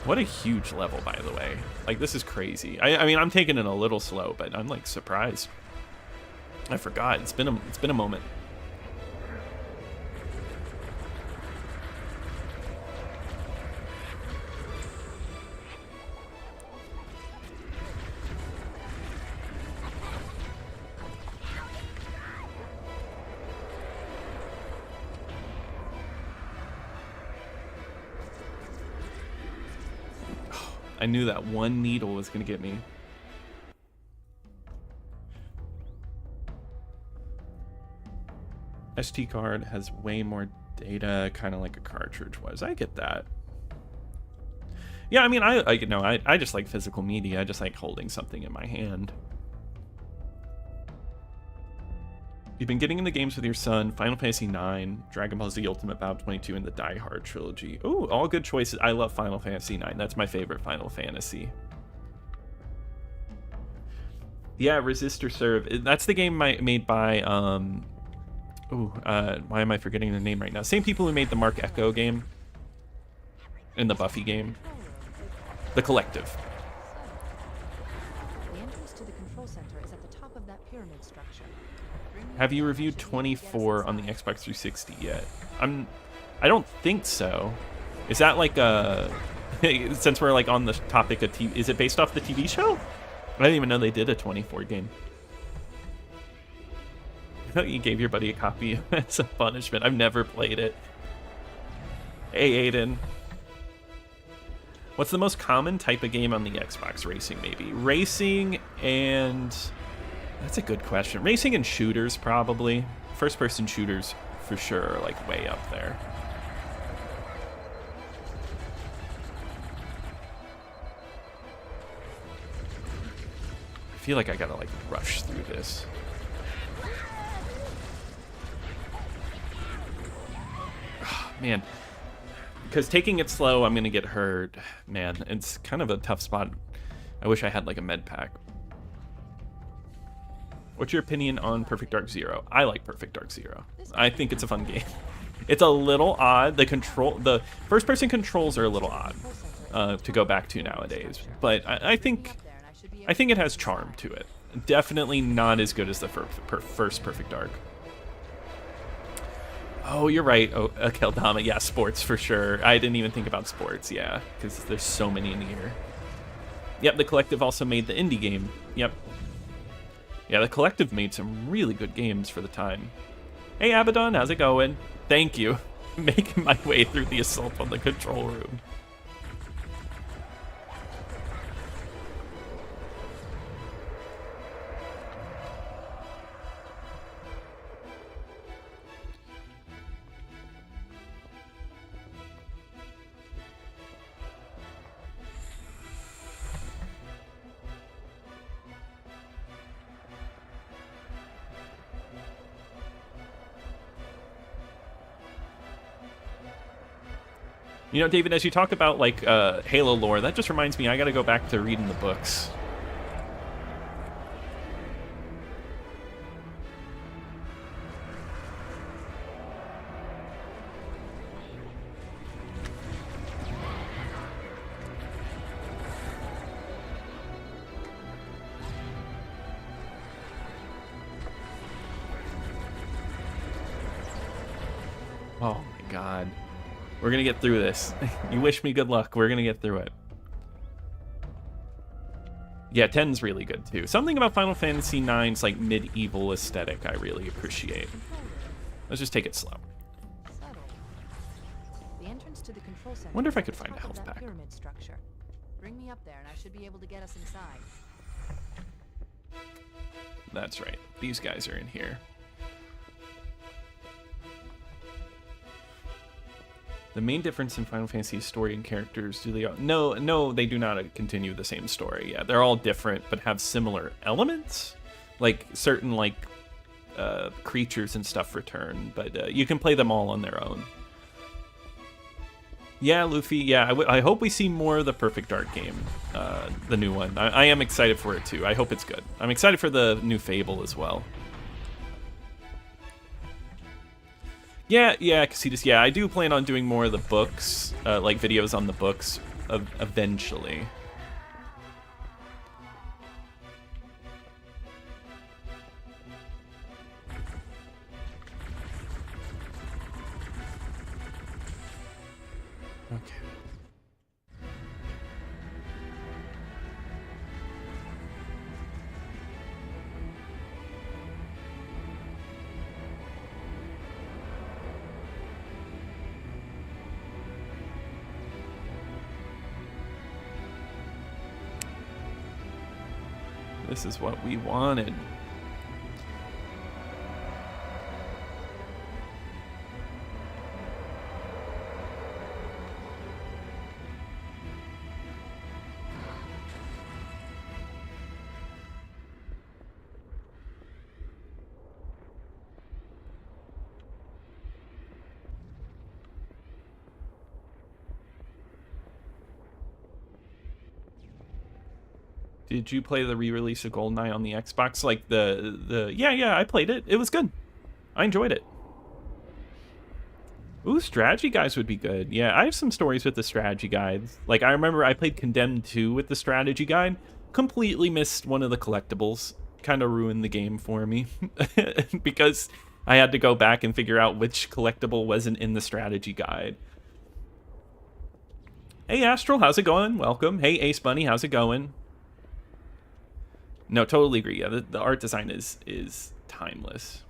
What a huge level, by the way. Like, this is crazy. I mean, I'm taking it a little slow, but I'm like surprised. I forgot. It's been a moment. I knew that one needle was going to get me. SD card has way more data, kind of like a cartridge was. I get that. Yeah, I mean, I just like physical media. I just like holding something in my hand. You've been getting into games with your son, Final Fantasy IX, Dragon Ball Z Ultimate Battle 22, and the Die Hard trilogy. Ooh, all good choices. I love Final Fantasy IX. That's my favorite Final Fantasy. Yeah, Resist or Serve. That's the game made by, why am I forgetting the name right now? Same people who made the Mark Echo game and the Buffy game. The Collective. The entrance to the control center is at the top of that pyramid structure. Have you reviewed 24 on the Xbox 360 yet? I don't think so. Is that like a... Since we're like on the topic of TV, is it based off the TV show? I didn't even know they did a 24 game. I thought you gave your buddy a copy as a punishment. I've never played it. Hey, Aiden. What's the most common type of game on the Xbox? Racing, maybe. Racing and... That's a good question. Racing and shooters, probably. First-person shooters, for sure, are like way up there. I feel like I gotta like rush through this. Oh, man, because taking it slow, I'm gonna get hurt. Man, it's kind of a tough spot. I wish I had like a med pack. What's your opinion on Perfect Dark Zero? I like Perfect Dark Zero. I think it's a fun game. It's a little odd. The first-person controls are a little odd to go back to nowadays, but I think it has charm to it. Definitely not as good as the first Perfect Dark. Oh, you're right. Oh, Keldama. Yeah, sports for sure. I didn't even think about sports. Yeah, because there's so many in here. Yep, the Collective also made the indie game. Yep. Yeah, the Collective made some really good games for the time. Hey, Abaddon, how's it going? Thank you. Making my way through the assault on the control room. You know, David, as you talk about, like, Halo lore, that just reminds me, I gotta go back to reading the books. Oh, my God. We're going to get through this. You wish me good luck. We're going to get through it. Yeah, 10's really good, too. Something about Final Fantasy IX's, like, medieval aesthetic I really appreciate. Let's just take it slow. The entrance to the control center. Wonder if I could find a health pack. Pyramid structure. Bring me up there and I should be able to get us inside. That's right. These guys are in here. The main difference in Final Fantasy's story and characters, do they all... No, they do not continue the same story. Yeah, they're all different, but have similar elements. Like, certain, like, creatures and stuff return, but you can play them all on their own. Yeah, Luffy, yeah, I hope we see more of the Perfect Dark game, the new one. I am excited for it, too. I hope it's good. I'm excited for the new Fable as well. Yeah, Casitas, yeah, I do plan on doing more of the books, like videos on the books, eventually. Okay. This is what we wanted. Did you play the re-release of GoldenEye on the Xbox? Like yeah, I played it. It was good. I enjoyed it. Ooh, strategy guides would be good. Yeah, I have some stories with the strategy guides. Like, I remember I played Condemned 2 with the strategy guide. Completely missed one of the collectibles. Kind of ruined the game for me. Because I had to go back and figure out which collectible wasn't in the strategy guide. Hey, Astral, how's it going? Welcome. Hey, Ace Bunny, how's it going? No, totally agree. Yeah, the art design is timeless.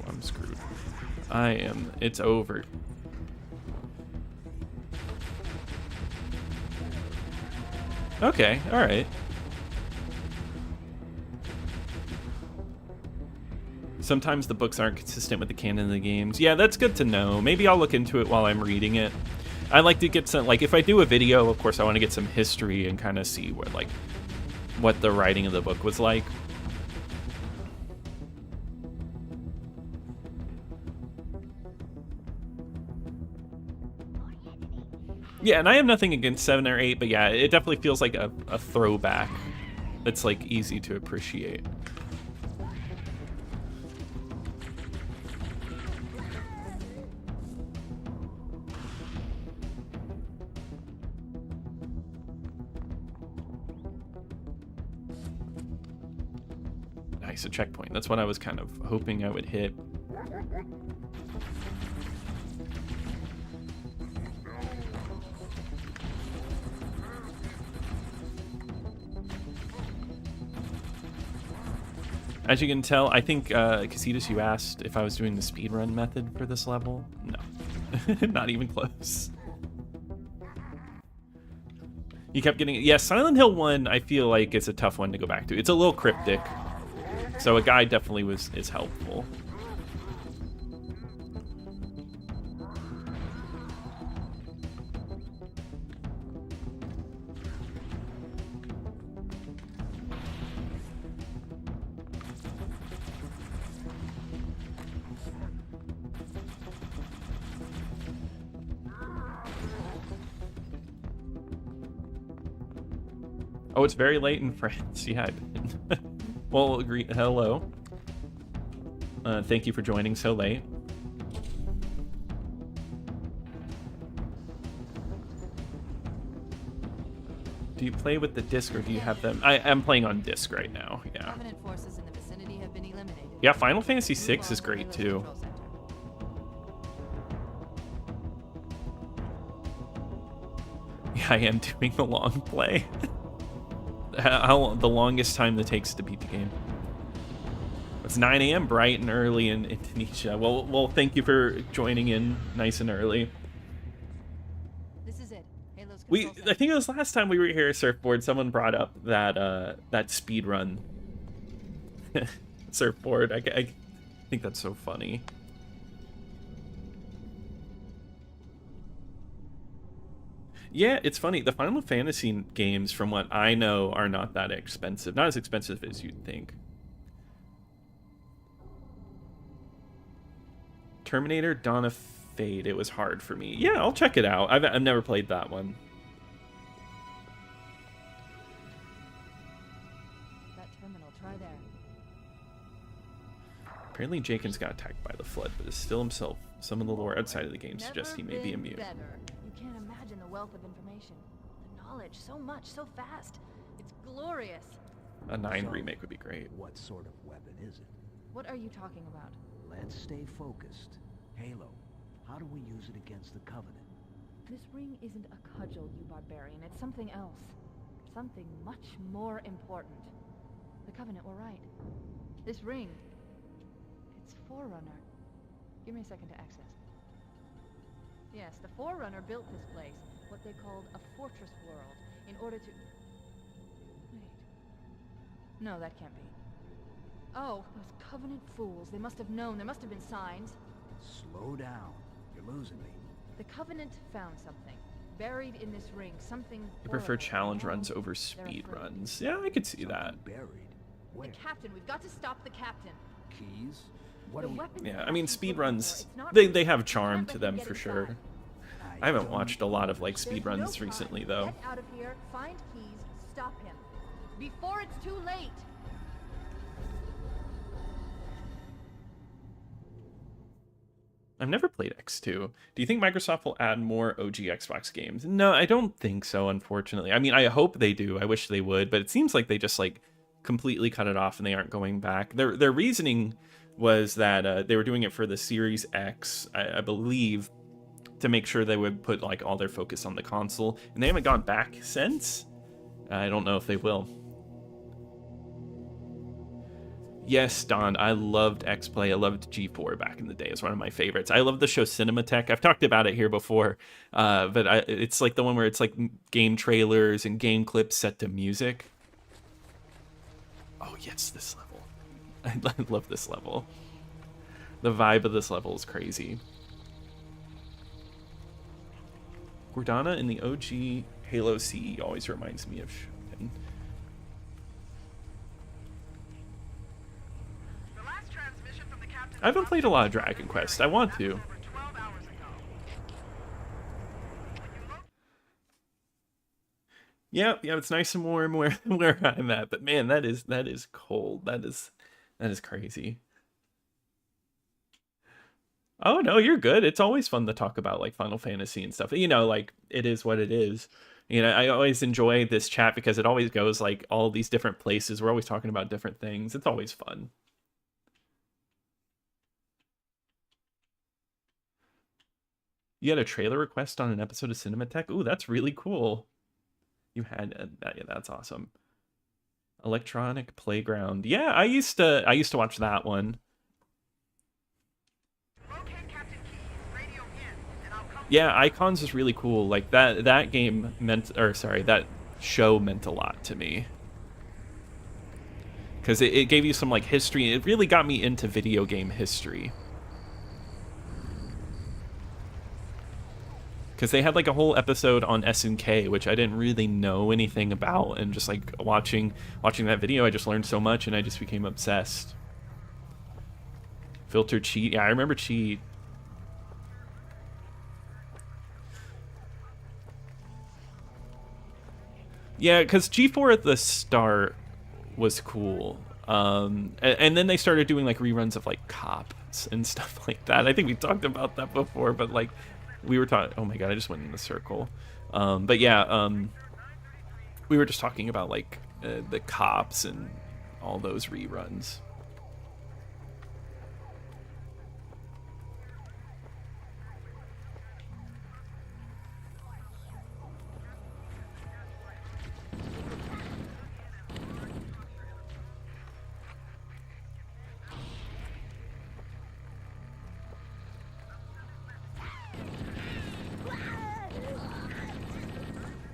I'm screwed. I am. It's over. Okay, alright. Sometimes the books aren't consistent with the canon of the games. Yeah, that's good to know. Maybe I'll look into it while I'm reading it. I like to get some, like, if I do a video, of course I want to get some history and kind of see what, like, what the writing of the book was like. Yeah, and I have nothing against 7 or 8, but yeah, it definitely feels like a throwback that's, like, easy to appreciate. Nice, a checkpoint. That's what I was kind of hoping I would hit. As you can tell, I think, Casitas, you asked if I was doing the speedrun method for this level. No, not even close. You kept getting, yeah, Silent Hill 1, I feel like it's a tough one to go back to. It's a little cryptic, so a guide definitely is helpful. Oh, it's very late in France. Yeah, well, agree. Hello. Thank you for joining so late. Do you play with the disc or do you have them? I am playing on disc right now. Yeah. Covenant forces in the vicinity have been eliminated. Yeah, Final Fantasy VI is great too. Yeah, I am doing the long play. The longest time that takes to beat the game. It's 9 a.m. bright and early in Indonesia. Well, thank you for joining in nice and early. This is it. Halo's I think it was last time we were here at Surfboard, someone brought up that that speed run Surfboard. I think that's so funny. Yeah, it's funny. The Final Fantasy games, from what I know, are not that expensive. Not as expensive as you'd think. Terminator Dawn of Fate. It was hard for me. Yeah, I'll check it out. I've never played that one. That terminal, try there. Apparently Jenkins got attacked by the Flood, but is still himself. Some of the lore outside of the game suggests he may be immune. Better. You can't imagine the wealth of information. The knowledge, so much, so fast. It's glorious. A 9 remake would be great. What sort of weapon is it? What are you talking about? Let's stay focused. Halo, how do we use it against the Covenant? This ring isn't a cudgel, you barbarian. It's something else. Something much more important. The Covenant were right. This ring, it's Forerunner. Give me a second to access. Yes, the Forerunner built this place, what they called a fortress world, in order to... Wait. No, that can't be. Oh, those Covenant fools. They must have known. There must have been signs. Slow down. You're losing me. The Covenant found something. Buried in this ring, something I prefer horrible. challenge runs over They're speed afraid. runs. Yeah, I could see that. Something buried. Where? The captain, we've got to stop the captain. Keys? What The do we... weapons Yeah, the I mean, captain's speed looking runs, for, it's not they real. have You charm can't to let them him get for sure. inside. I haven't watched a lot of like There's speed no runs time. recently though. Get out of here, find keys, stop him. Before it's too late. I've never played X2. Do you think Microsoft will add more OG Xbox games? No, I don't think so, unfortunately. I mean, I hope they do. I wish they would, but it seems like they just like completely cut it off and they aren't going back. Their reasoning was that they were doing it for the Series X, I believe, to make sure they would put like all their focus on the console, and they haven't gone back since. I don't know if they will. Yes, Don, I loved X-Play. I loved G4 back in the day. It was one of my favorites. I love the show Cinematech. I've talked about it here before, but it's like the one where it's like game trailers and game clips set to music. Oh, yes, this level. I love this level. The vibe of this level is crazy. Gordana in the OG Halo CE always reminds me of Shoten. The last transmission from the captain. I haven't played a lot of Dragon Quest. I want to. Over 12 hours ago. Yeah, it's nice and warm where I'm at, but man, that is cold. That is crazy. Oh no, you're good. It's always fun to talk about like Final Fantasy and stuff. You know, like it is what it is. You know, I always enjoy this chat because it always goes like all these different places. We're always talking about different things. It's always fun. You had a trailer request on an episode of Cinematech? Ooh, that's really cool. You had yeah, that's awesome. Electronic Playground. Yeah, I used to watch that one. Locate Captain Key, radio in, and I'll come. Yeah, Icons is really cool. Like that game meant, or sorry, that show meant a lot to me. Because it gave you some like history. It really got me into video game history. Because they had like a whole episode on SNK, which I didn't really know anything about, and just like watching that video, I just learned so much, and I just became obsessed. Filter Cheat, yeah, I remember Cheat. Yeah, because G4 at the start was cool, and then they started doing like reruns of like Cops and stuff like that. I think we talked about that before, but like. We were talking. Oh my god! I just went in a circle. But yeah, we were just talking about like the Cops and all those reruns.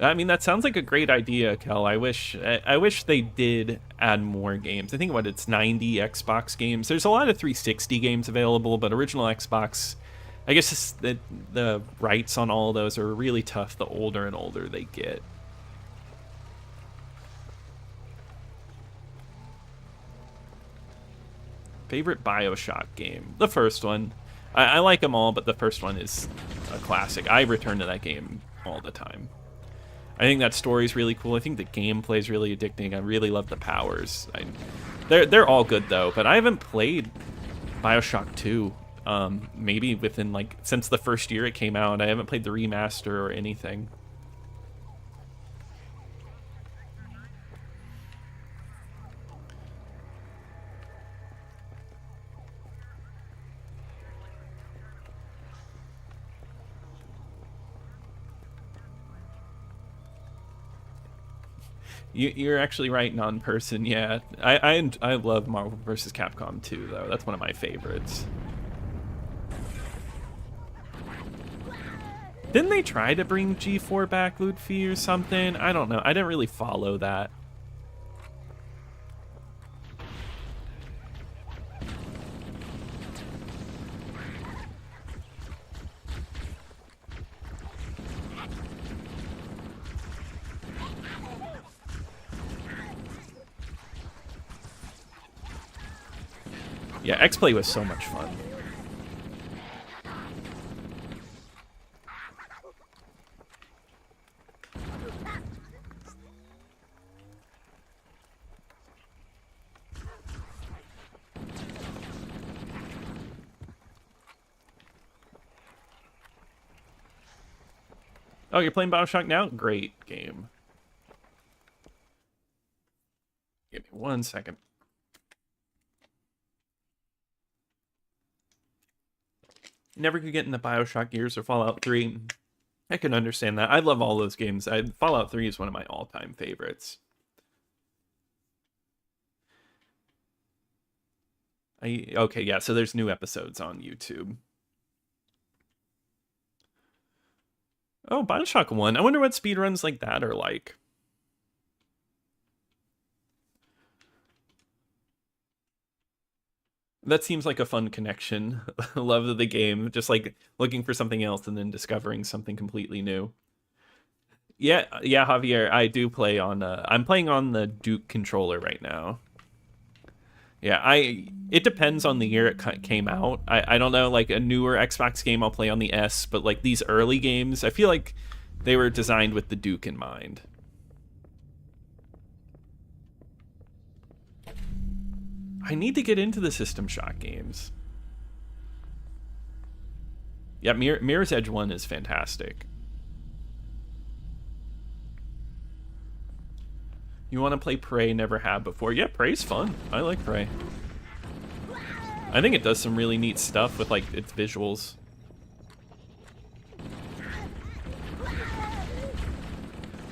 I mean, that sounds like a great idea, Kel. I wish they did add more games. I think what it's 90 Xbox games. There's a lot of 360 games available, but original Xbox, I guess it's the rights on all of those are really tough the older and older they get. Favorite BioShock game? The first one. I like them all, but the first one is a classic. I return to that game all the time. I think that story's really cool. I think the gameplay is really addicting. I really love the powers. They're all good though, but I haven't played BioShock 2. Maybe within like since the first year it came out. I haven't played the remaster or anything. You're actually right, non-person. Yeah, I love Marvel vs. Capcom 2 though. That's one of my favorites. Didn't they try to bring G4 back, Ludfi, or something? I don't know. I didn't really follow that. Yeah, X-Play was so much fun. Oh, you're playing BioShock now? Great game. Give me 1 second. Never could get into BioShock Gears or Fallout 3. I can understand that. I love all those games. Fallout 3 is one of my all-time favorites. Okay, yeah, so there's new episodes on YouTube. Oh, BioShock 1. I wonder what speedruns like that are like. That seems like a fun connection. Love of the game. Just like looking for something else and then discovering something completely new. Yeah, Javier, I do play on... I'm playing on the Duke controller right now. Yeah, it depends on the year it came out. I don't know, like a newer Xbox game I'll play on the S, but like these early games, I feel like they were designed with the Duke in mind. I need to get into the System Shock games. Yeah, Mirror's Edge 1 is fantastic. You want to play Prey, never have before? Yeah, Prey's fun. I like Prey. I think it does some really neat stuff with like its visuals.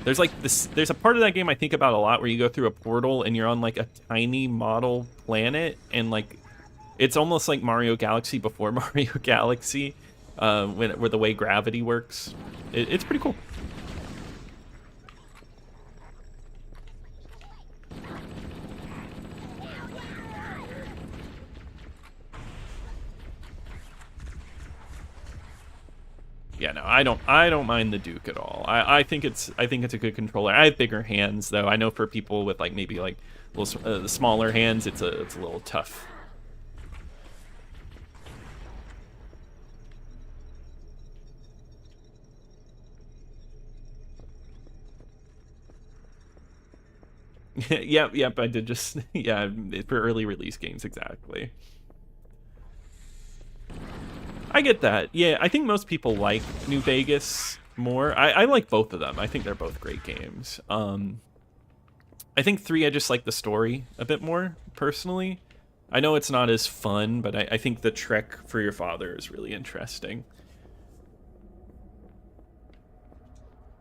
There's like this. There's a part of that game I think about a lot where you go through a portal and you're on like a tiny model planet, and like it's almost like Mario Galaxy before Mario Galaxy, where the way gravity works. It's pretty cool. Yeah, no, I don't mind the Duke at all. I think it's a good controller. I have bigger hands though. I know for people with like maybe like little smaller hands, it's a little tough. Yep, I did just yeah, for early release games exactly. I get that. Yeah, I think most people like New Vegas more. I like both of them. I think they're both great games. I think 3, I just like the story a bit more, personally. I know it's not as fun, but I think the trek for your father is really interesting.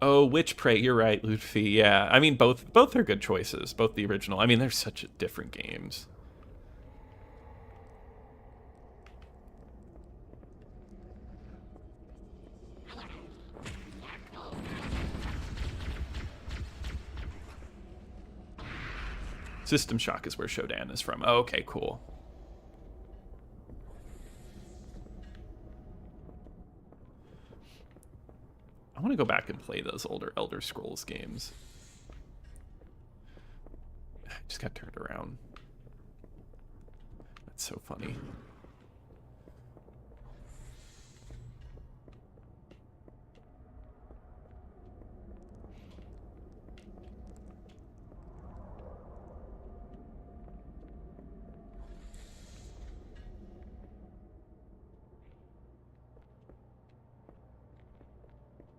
Oh, which Prey? You're right, Ludfi. Yeah, I mean, both are good choices. Both the original. I mean, they're such different games. System Shock is where Shodan is from. Oh, okay, cool. I want to go back and play those older Elder Scrolls games. I just got turned around. That's so funny.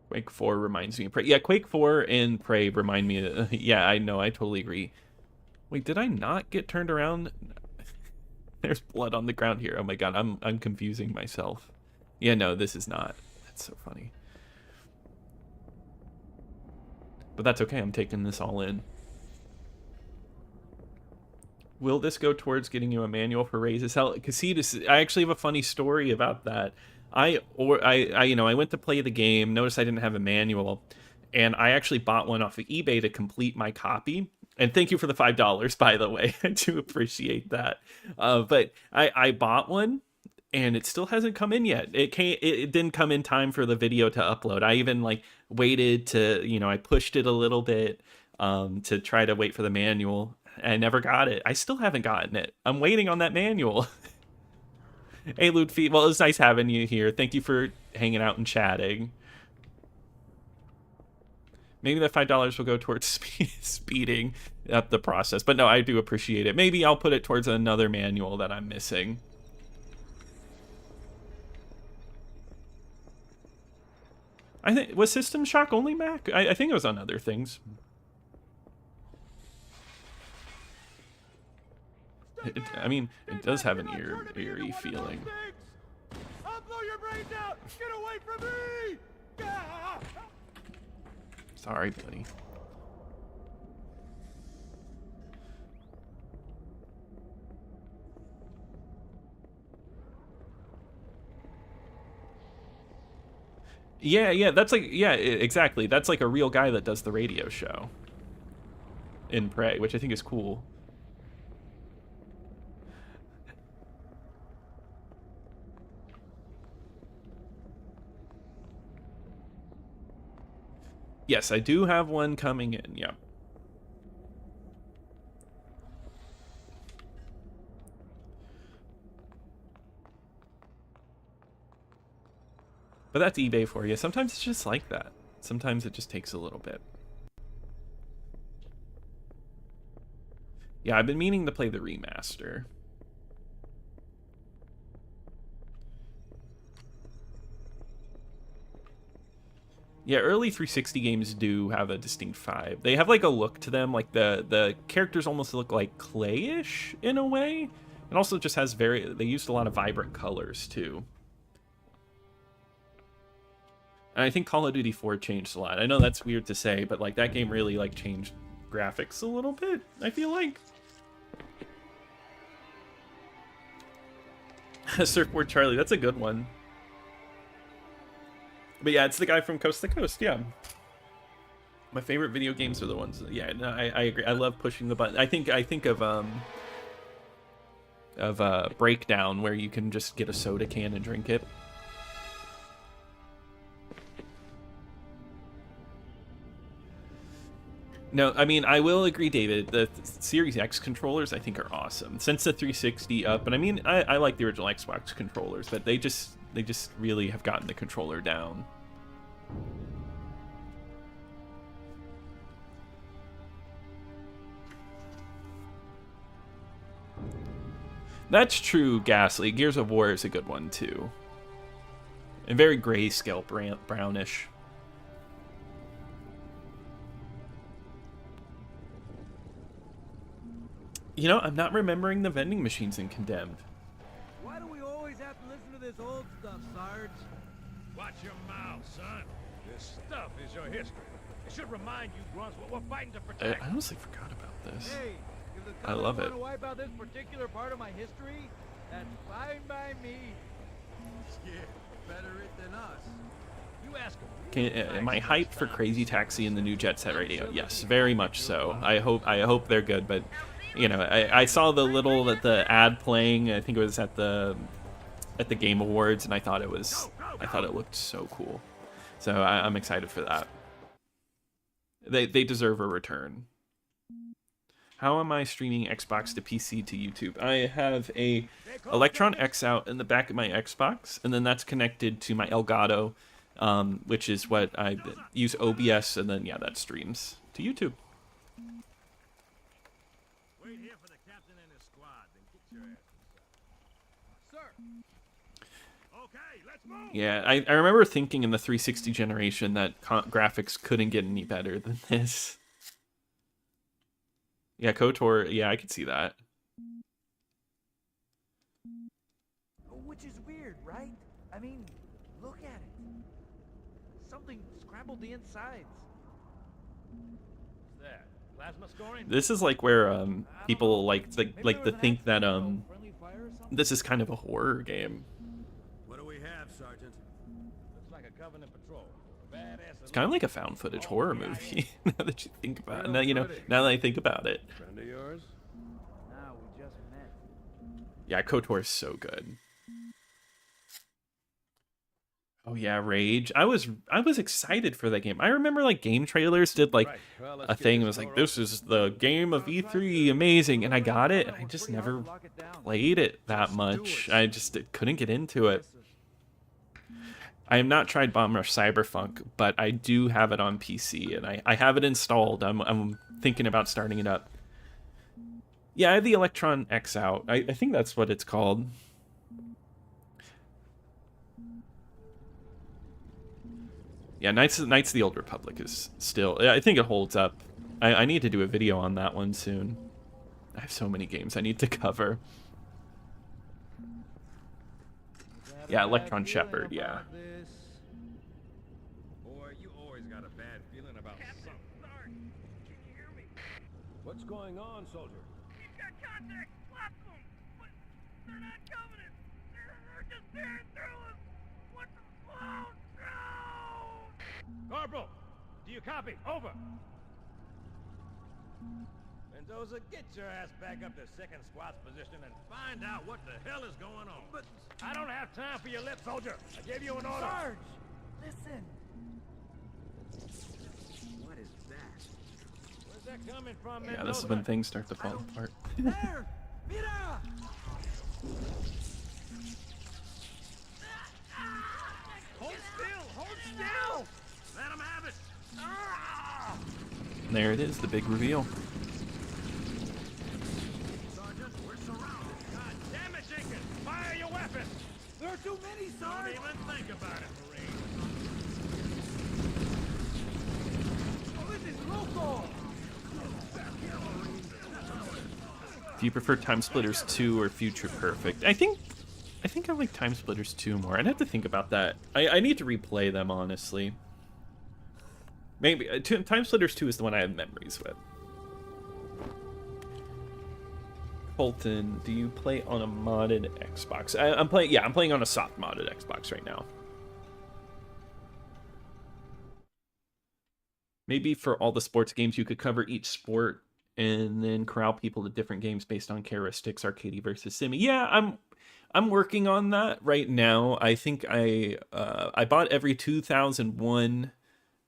Quake 4 reminds me of Prey. Yeah, Quake 4 and Prey remind me of, yeah, I know, I totally agree. Wait, did I not get turned around? There's blood on the ground here. Oh my god, I'm confusing myself. Yeah, no, this is not. That's so funny. But that's okay, I'm taking this all in. Will this go towards getting you a manual for raises? Hell, Casitas, I actually have a funny story about that. I went to play the game, noticed I didn't have a manual, and I actually bought one off of eBay to complete my copy. And thank you for the $5, by the way. I do appreciate that. But I bought one, and it still hasn't come in yet. It didn't come in time for the video to upload. I even like waited to, I pushed it a little bit to try to wait for the manual. I never got it. I still haven't gotten it. I'm waiting on that manual. Hey, Ludwig. Well, it was nice having you here. Thank you for hanging out and chatting. Maybe that $5 will go towards speeding up the process. But no, I do appreciate it. Maybe I'll put it towards another manual that I'm missing. I think, was System Shock only Mac? I think it was on other things. I mean, it does have an eerie feeling. I'll blow your brains out! Get away from me! Sorry, buddy. Yeah, that's like, yeah, exactly. That's like a real guy that does the radio show in Prey, which I think is cool. Yes, I do have one coming in, yeah. But that's eBay for you. Sometimes it's just like that. Sometimes it just takes a little bit. Yeah, I've been meaning to play the remaster. Yeah, early 360 games do have a distinct vibe. They have like a look to them, like the characters almost look like clayish in a way. It also just has they used a lot of vibrant colors too. And I think Call of Duty 4 changed a lot. I know that's weird to say, but like that game really like changed graphics a little bit, I feel like. Surfboard Charlie, that's a good one. But yeah, it's the guy from Coast to Coast, yeah. My favorite video games are the ones, yeah, no, I agree. I love pushing the button. I think of Breakdown, where you can just get a soda can and drink it. No, I mean, I will agree, David. The Series X controllers, I think, are awesome. Since the 360 up, and I mean, I like the original Xbox controllers, but they just really have gotten the controller down. That's true, Ghastly. Gears of War is a good one, too. And very grayscale, brownish. You know, I'm not remembering the vending machines in Condemned. Why do we always have to listen to this old stuff, Sarge? Watch your mouth, son. This stuff is your history. It should remind you, grunts, what we're fighting to protect. I honestly forgot about this. Hey, if the I love want it. to wipe out this particular part of my history, that's fine by me. Yeah, better it than us. You ask them. Am I hyped for Crazy Taxi and the new Jet Set Radio? Yes, very much so. I hope they're good, but you know, I saw the ad playing. I think it was at the Game Awards, and I thought it looked so cool. So I'm excited for that. They deserve a return. How am I streaming Xbox to PC to YouTube? I have a Electron X out in the back of my Xbox, and then that's connected to my Elgato, which is what I use OBS, and then yeah, that streams to YouTube. Wait here for the captain and his squad, then get your ass inside. Sir. Okay, let's move. Yeah, I remember thinking in the 360 generation that graphics couldn't get any better than this. Yeah, KOTOR, yeah, I could see that. Which is weird, right? I mean, look at it. Something scrambled the insides. What's that? Plasma scoring? This is like where people like to think that this is kind of a horror game. What do we have, Sergeant? Looks like a Covenant patrol. Badass. It's kind of like a found footage horror movie. Now that you think about it, now that I think about it. Friend of yours? No, we just met. Yeah, KOTOR is so good. Oh yeah, Rage. I was excited for that game. I remember like game trailers did like Right, well, let's a get thing. It this was like, door this is the game of E3, amazing, and I got it. And I just never played it that much. I just couldn't get into it. I have not tried Bomber Cyberpunk, but I do have it on PC, and I have it installed. I'm thinking about starting it up. Yeah, I have the Electron X out. I think that's what it's called. Yeah, Knights of the Old Republic is still... I think it holds up. I need to do a video on that one soon. I have so many games I need to cover. Yeah, Electron Shepherd, yeah. Boy, you always got a bad feeling about something. Sarge, can you hear me? What's going on, soldier? He's got contact. Lots of them. But they're not Covenant. They're just tearing through us. What's the slow? No! Corporal, do you copy? Over. Mendoza, get your ass back up to second squad's position and find out what the hell is going on. But I don't have time for your lip, soldier. I gave you an order. Sarge, listen. What is that? Where's that coming from, Yeah, Mendoza? this is when things start to fall apart. There! Mira! Hold still! Hold still! Let him have it! Ah! There it is, the big reveal. Sergeant, we're surrounded. God damn it, Jenkins! Fire your weapon! There are too many, Don't Sarge! even think about it, Marine. Oh, this is local! Do you prefer Time Splitters 2 or Future Perfect? I think I like Time Splitters 2 more. I'd have to think about that. I need to replay them, honestly. Maybe Time Splitters 2 is the one I have memories with. Colton, do you play on a modded Xbox? I'm playing on a soft modded Xbox right now. Maybe for all the sports games, you could cover each sport and then corral people to different games based on characteristics, arcade versus simi. Yeah, I'm working on that right now. I think I bought every 2001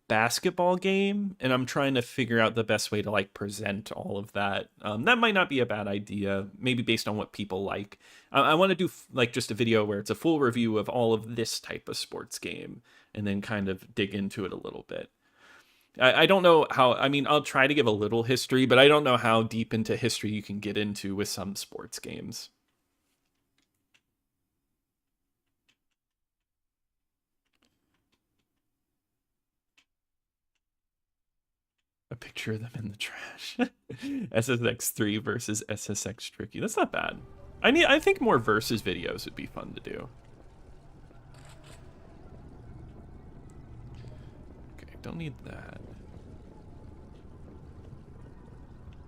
basketball game, and I'm trying to figure out the best way to like present all of that. That might not be a bad idea, maybe based on what people like. I want to do like just a video where it's a full review of all of this type of sports game, and then kind of dig into it a little bit. I don't know how, I mean, I'll try to give a little history, but I don't know how deep into history you can get into with some sports games. A picture of them in the trash. SSX3 versus SSX Tricky. That's not bad. I think more versus videos would be fun to do. Okay, don't need that.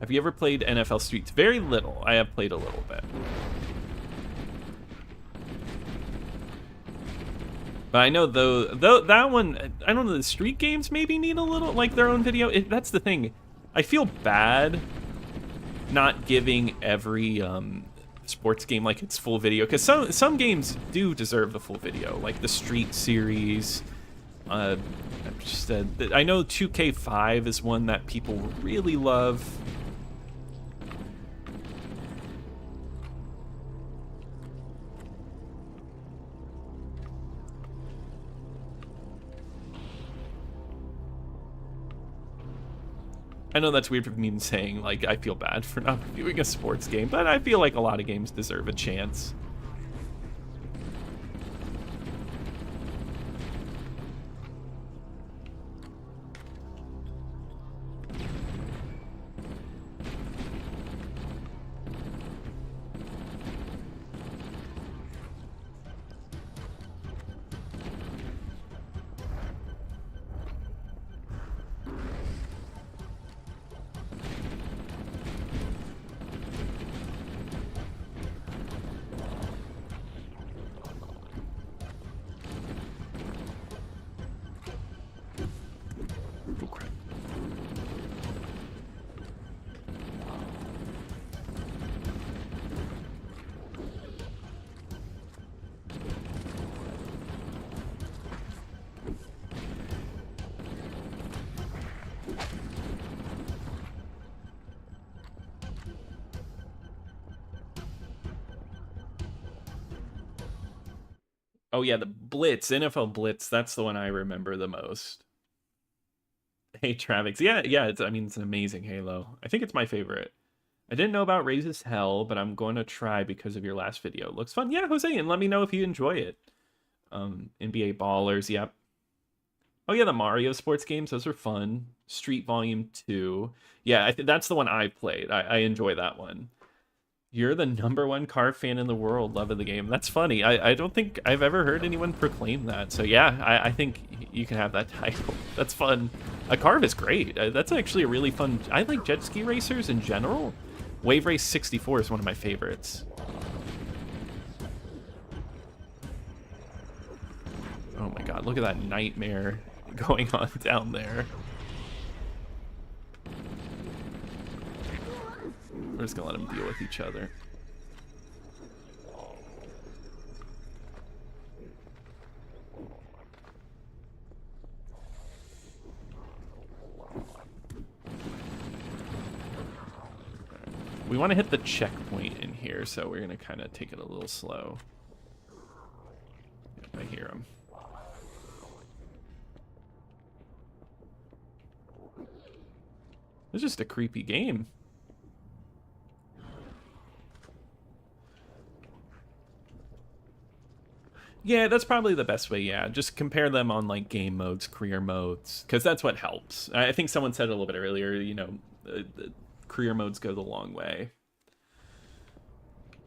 Have you ever played NFL Streets? Very little. I have played a little bit. But I know though that one, I don't know, the street games maybe need a little, like, their own video. That's the thing. I feel bad not giving every sports game like its full video, because some games do deserve the full video, like the Street series. I know 2K5 is one that people really love. I know that's weird for me saying, like, I feel bad for not reviewing a sports game, but I feel like a lot of games deserve a chance. Oh yeah, the Blitz, NFL Blitz. That's the one I remember the most. Hey, Travix. Yeah, yeah. I mean, it's an amazing Halo. I think it's my favorite. I didn't know about Raises Hell, but I'm going to try because of your last video. Looks fun. Yeah, Jose, and let me know if you enjoy it. NBA Ballers. Yep. Oh yeah, the Mario sports games. Those are fun. Street Volume 2. Yeah, that's the one I played. I enjoy that one. You're the #1 car fan in the world. Love of the game. That's funny. I don't think I've ever heard anyone proclaim that. So yeah, I think you can have that title. That's fun. A Carve is great. That's actually a really fun... I like jet ski racers in general. Wave Race 64 is one of my favorites. Oh my god, look at that nightmare going on down there. We're just gonna let them deal with each other. We want to hit the checkpoint in here, so we're gonna kind of take it a little slow. Yep, I hear him. It's just a creepy game. Yeah, that's probably the best way, yeah. Just compare them on, like, game modes, career modes, because that's what helps. I think someone said a little bit earlier, you know, the career modes go the long way.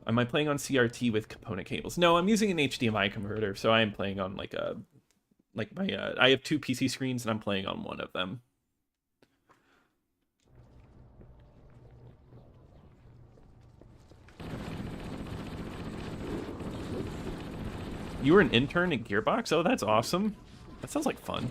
Am I playing on CRT with component cables? No, I'm using an HDMI converter, so I am playing on, like, I have 2 PC screens, and I'm playing on one of them. You were an intern at Gearbox? Oh, that's awesome. That sounds like fun.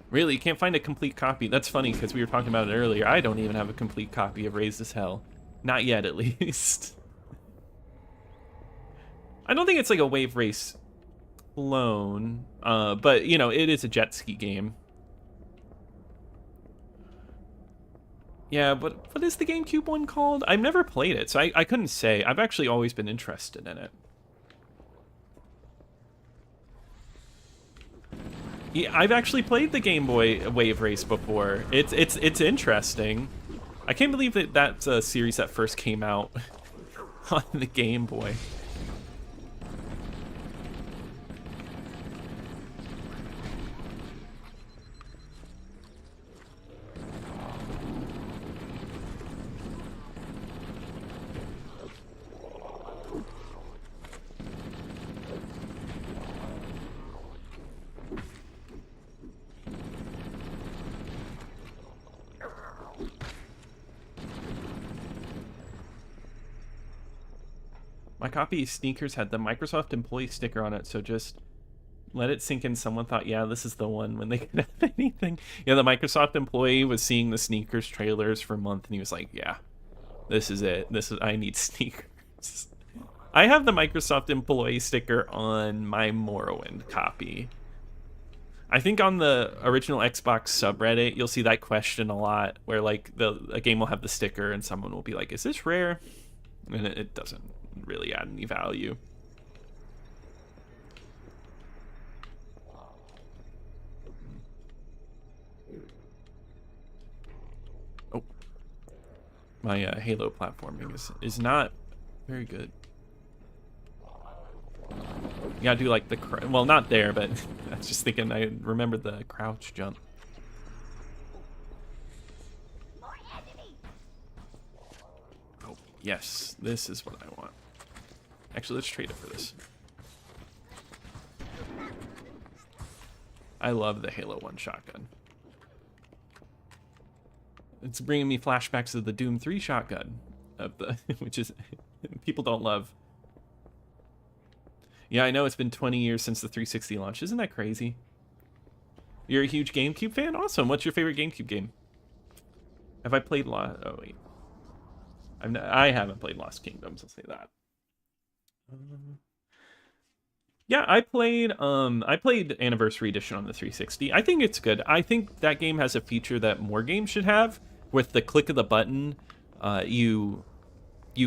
Really? You can't find a complete copy? That's funny, because we were talking about it earlier. I don't even have a complete copy of Raised as Hell. Not yet, at least. I don't think it's like a Wave Race clone, but, you know, it is a jet ski game. Yeah, but what is the GameCube one called? I've never played it, so I couldn't say. I've actually always been interested in it. Yeah, I've actually played the Game Boy Wave Race before. It's interesting. I can't believe that that's a series that first came out on the Game Boy. My copy of Sneakers had the Microsoft employee sticker on it, so just let it sink in. Someone thought, yeah, this is the one when they could have anything. Yeah, the Microsoft employee was seeing the Sneakers trailers for a month, and he was like, yeah, this is it. I need Sneakers. I have the Microsoft employee sticker on my Morrowind copy. I think on the original Xbox subreddit, you'll see that question a lot, where like a game will have the sticker, and someone will be like, is this rare? And it doesn't really add any value. Oh, my Halo platforming is not very good. You gotta do like the well, not there, but I was just thinking I remembered the crouch jump. Oh yes, this is what I want. Actually, let's trade it for this. I love the Halo 1 shotgun. It's bringing me flashbacks of the Doom 3 shotgun, which is people don't love. Yeah, I know it's been 20 years since the 360 launch. Isn't that crazy? You're a huge GameCube fan? Awesome. What's your favorite GameCube game? Have I played Oh wait, I haven't played Lost Kingdoms. I'll say that. Yeah, I played Anniversary Edition on the 360. I think it's good. I think that game has a feature that more games should have, with the click of the button, you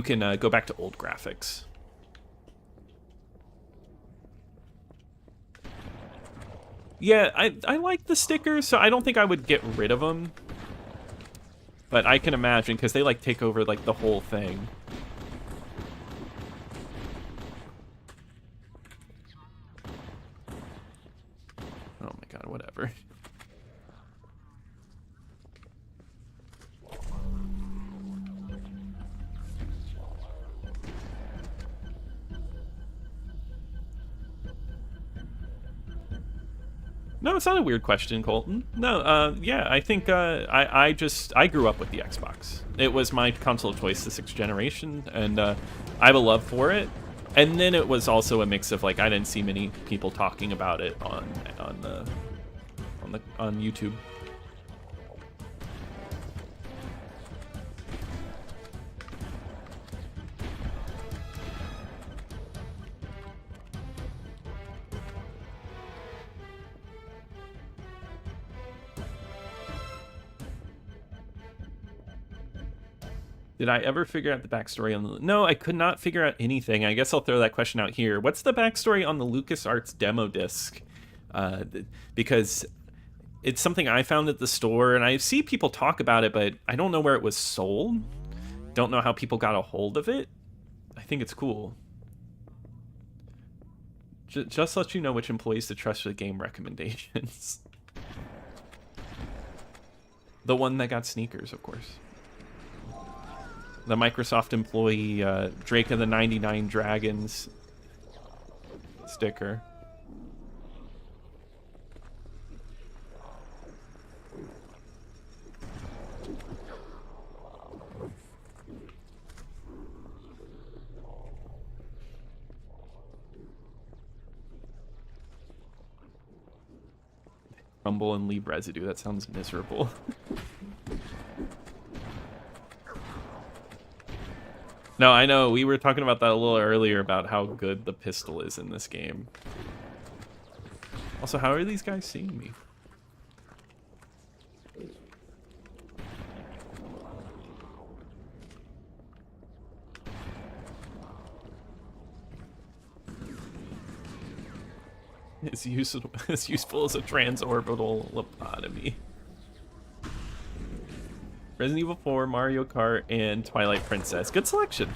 can go back to old graphics. Yeah, I like the stickers, so I don't think I would get rid of them. But I can imagine, because they like take over like the whole thing. Oh my god, whatever. No, it's not a weird question, Colton. No, yeah, I think I grew up with the Xbox. It was my console of choice, the 6th generation, and I have a love for it. And then it was also a mix of like I didn't see many people talking about it on YouTube. Did I ever figure out the backstory on the... No, I could not figure out anything. I guess I'll throw that question out here. What's the backstory on the LucasArts demo disc? Because it's something I found at the store, and I see people talk about it, but I don't know where it was sold. Don't know how people got a hold of it. I think it's cool. Just let you know which employees to trust with game recommendations. The one that got sneakers, of course. The Microsoft employee, Drake of the 99 Dragons sticker. Crumble and leave residue. That sounds miserable. No, I know. We were talking about that a little earlier about how good the pistol is in this game. Also, how are these guys seeing me? It's useful as a transorbital lobotomy. Resident Evil 4, Mario Kart, and Twilight Princess. Good selection.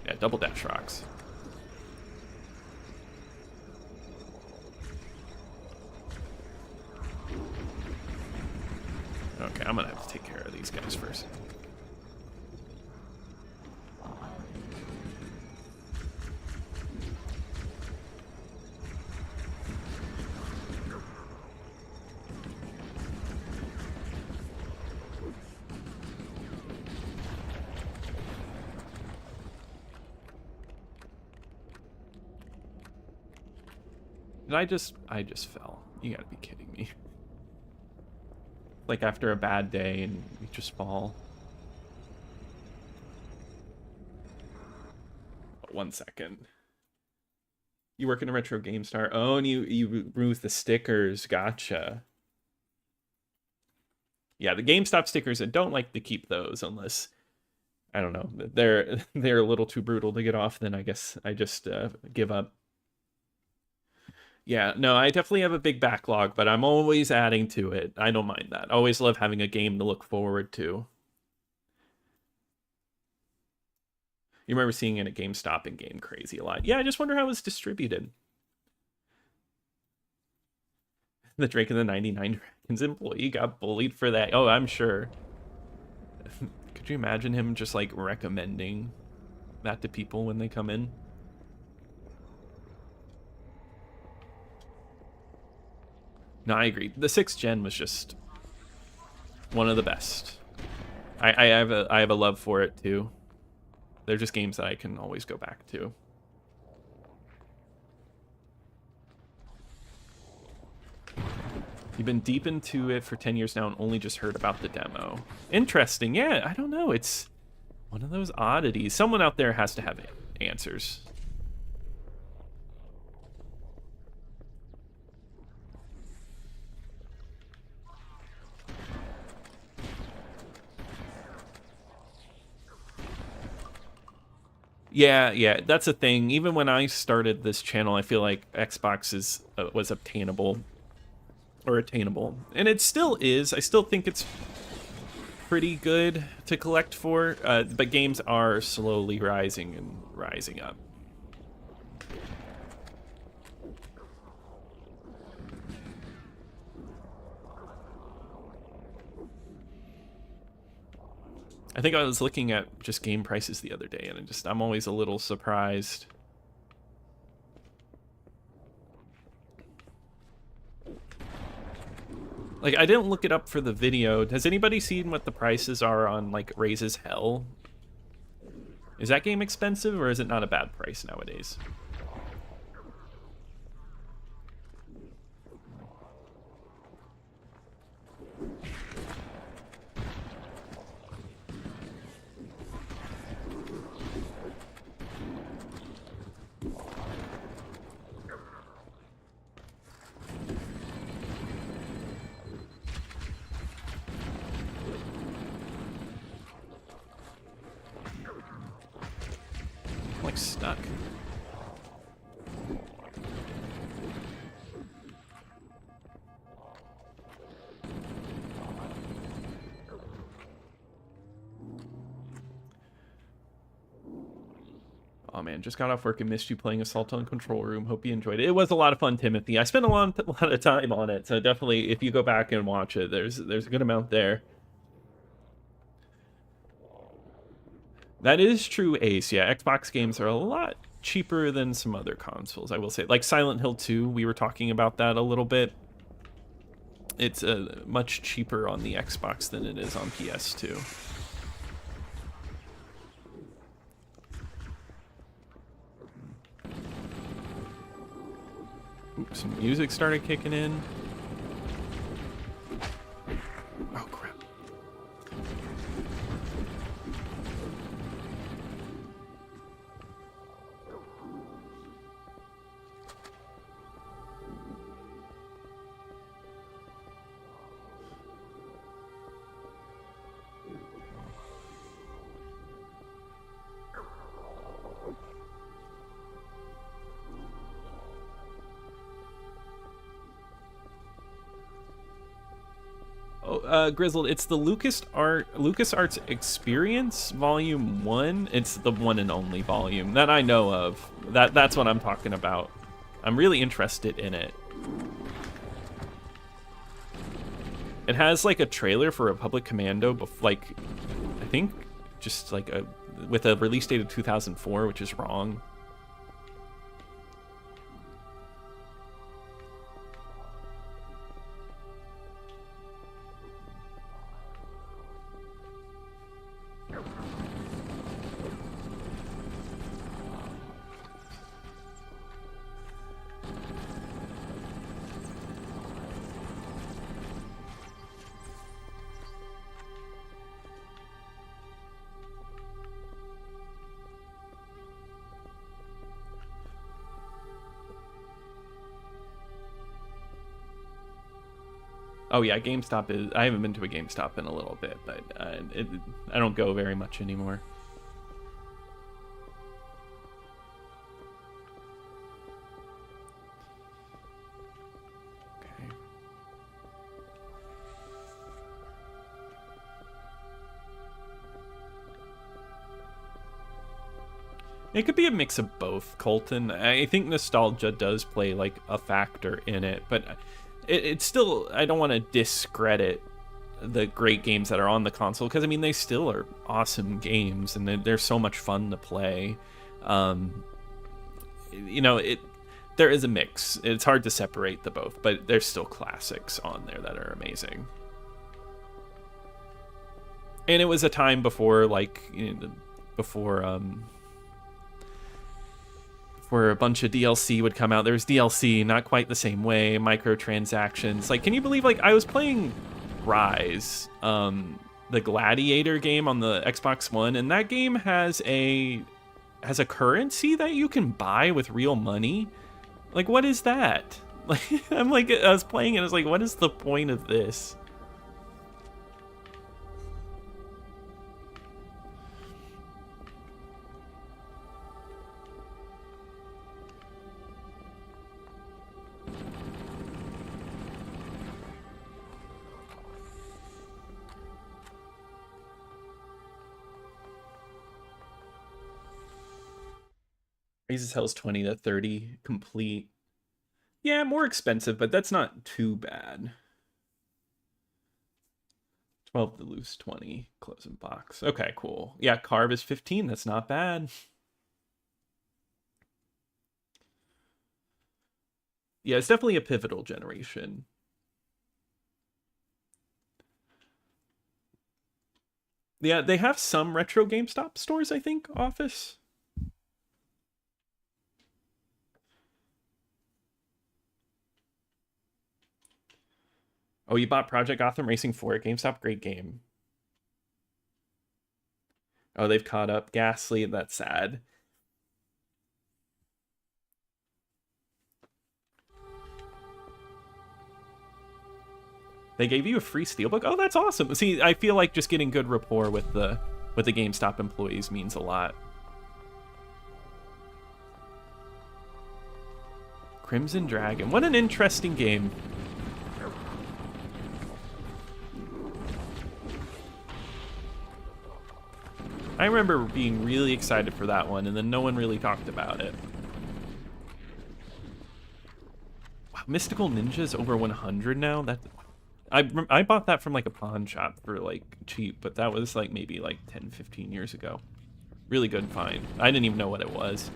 Yeah, double dash rocks. Okay, I'm gonna have to take care of these guys first. I just fell. You gotta be kidding me. Like after a bad day and you just fall. 1 second. You work in a Retro Game Star. Oh, and you remove the stickers. Gotcha. Yeah, the GameStop stickers, I don't like to keep those unless, I don't know, they're a little too brutal to get off. Then I guess I just give up. Yeah, no, I definitely have a big backlog, but I'm always adding to it. I don't mind that. I always love having a game to look forward to. You remember seeing it at GameStop and Game Crazy a lot. Yeah, I just wonder how it was distributed. The Drake of the 99 Dragons employee got bullied for that. Oh, I'm sure. Could you imagine him just like recommending that to people when they come in? No, I agree. The 6th gen was just one of the best. I have a love for it too. They're just games that I can always go back to. You've been deep into it for 10 years now and only just heard about the demo. Interesting. Yeah, I don't know. It's one of those oddities. Someone out there has to have answers. Yeah, that's a thing. Even when I started this channel, I feel like Xbox was obtainable or attainable, and it still is. I still think it's pretty good to collect for, but games are slowly rising and rising up. I think I was looking at just game prices the other day, and I'm always a little surprised. Like, I didn't look it up for the video. Has anybody seen what the prices are on, like, Raises Hell? Is that game expensive, or is it not a bad price nowadays? I'm, like, stuck. Oh man, just got off work and missed you playing Assault on Control Room. Hope you enjoyed it. It was a lot of fun, Timothy. I spent a lot of time on it, so definitely, if you go back and watch it, there's a good amount there. That is true, Ace. Yeah, Xbox games are a lot cheaper than some other consoles, I will say. Like Silent Hill 2, we were talking about that a little bit. It's much cheaper on the Xbox than it is on PS2. Oops, some music started kicking in. Oh, crap. Grizzled, it's the LucasArts Experience Volume 1. It's the one and only volume that I know of. That's what I'm talking about. I'm really interested in it. It has like a trailer for Republic Commando, like I think just like with a release date of 2004, which is wrong. Oh yeah, GameStop is... I haven't been to a GameStop in a little bit, but I don't go very much anymore. Okay. It could be a mix of both, Colton. I think nostalgia does play like a factor in it, but it's still, I don't want to discredit the great games that are on the console, because I mean, they still are awesome games and they're so much fun to play. You know, there is a mix. It's hard to separate the both, but there's still classics on there that are amazing. And it was a time before, like, you know, before where a bunch of DLC would come out. There was DLC, not quite the same way, microtransactions. Like, can you believe, like, I was playing Rise, the Gladiator game on the Xbox One, and that game has a currency that you can buy with real money? Like, what is that? Like, I was playing it, I was like, what is the point of this? Raises Hell's 20 to 30 complete. Yeah, more expensive, but that's not too bad. 12 to lose 20. Closing box. Okay, cool. Yeah, Carve is 15. That's not bad. Yeah, it's definitely a pivotal generation. Yeah, they have some retro GameStop stores, I think, Office. Oh, you bought Project Gotham Racing 4 at GameStop? Great game. Oh, they've caught up. Ghastly, that's sad. They gave you a free steelbook? Oh, that's awesome. See, I feel like just getting good rapport with the GameStop employees means a lot. Crimson Dragon. What an interesting game. I remember being really excited for that one, and then no one really talked about it. Wow, Mystical Ninja's over 100 now? I bought that from like a pawn shop for like cheap, but that was like maybe like 10, 15 years ago. Really good find. I didn't even know what it was.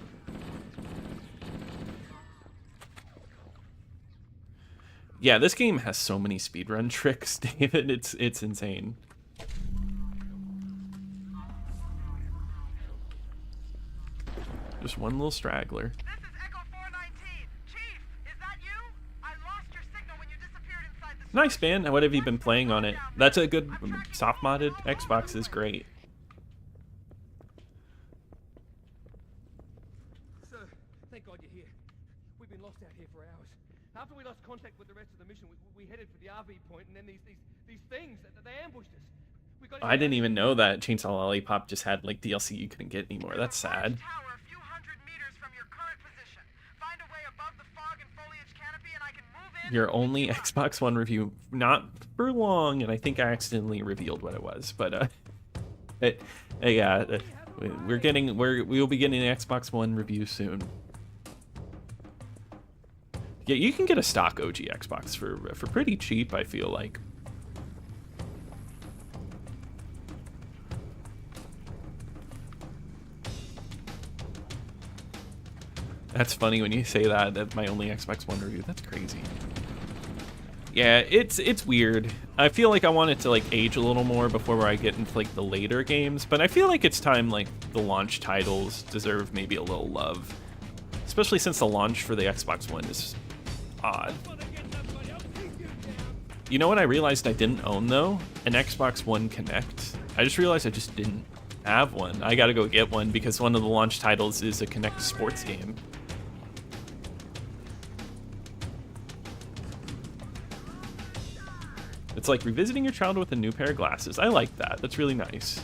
Yeah, this game has so many speedrun tricks, David. It's insane. Just one little straggler. This is Echo 419. Chief, is that you? I lost your signal when you disappeared inside the... Nice, man. What have you been playing on it? That's a good soft modded Xbox is great. Sir, thank God you're here. We've been lost out here for hours. After we lost contact with the rest of the mission, we headed for the RV point, and then these things, they ambushed us. I didn't even know that Chainsaw Lollipop just had like DLC you couldn't get anymore. That's sad. Your only Xbox One review, not for long, and I think I accidentally revealed what it was, but yeah, we'll be getting an Xbox One review soon. Yeah, you can get a stock OG Xbox for pretty cheap, I feel like. That's funny when you say that. That's my only Xbox One review. That's crazy. Yeah, it's weird. I feel like I want it to like age a little more before I get into like the later games, but I feel like it's time like the launch titles deserve maybe a little love, especially since the launch for the Xbox One is odd. You know what I realized I didn't own though? An Xbox One Connect. I just realized I just didn't have one. I gotta go get one because one of the launch titles is a Connect sports game. It's like revisiting your childhood with a new pair of glasses. I like that. That's really nice.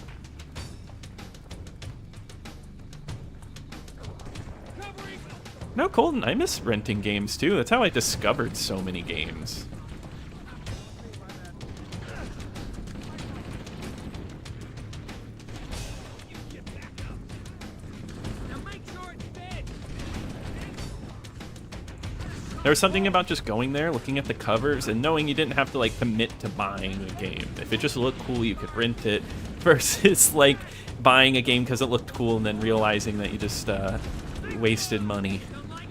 No, Colton, I miss renting games too. That's how I discovered so many games. There was something about just going there, looking at the covers, and knowing you didn't have to like commit to buying a game. If it just looked cool, you could rent it, versus like buying a game because it looked cool and then realizing that you just wasted money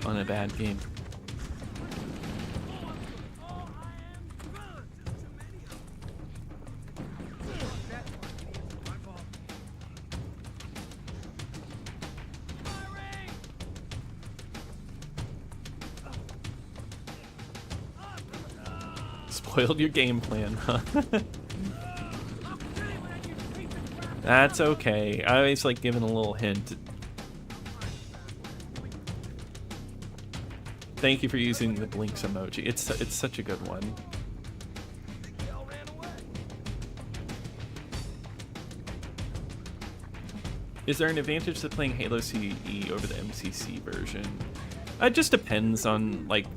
on a bad game. Spoiled your game plan, huh? That's okay. I always like giving a little hint. Thank you for using the blinks emoji. It's such a good one. Is there an advantage to playing Halo CE over the MCC version? It just depends on like,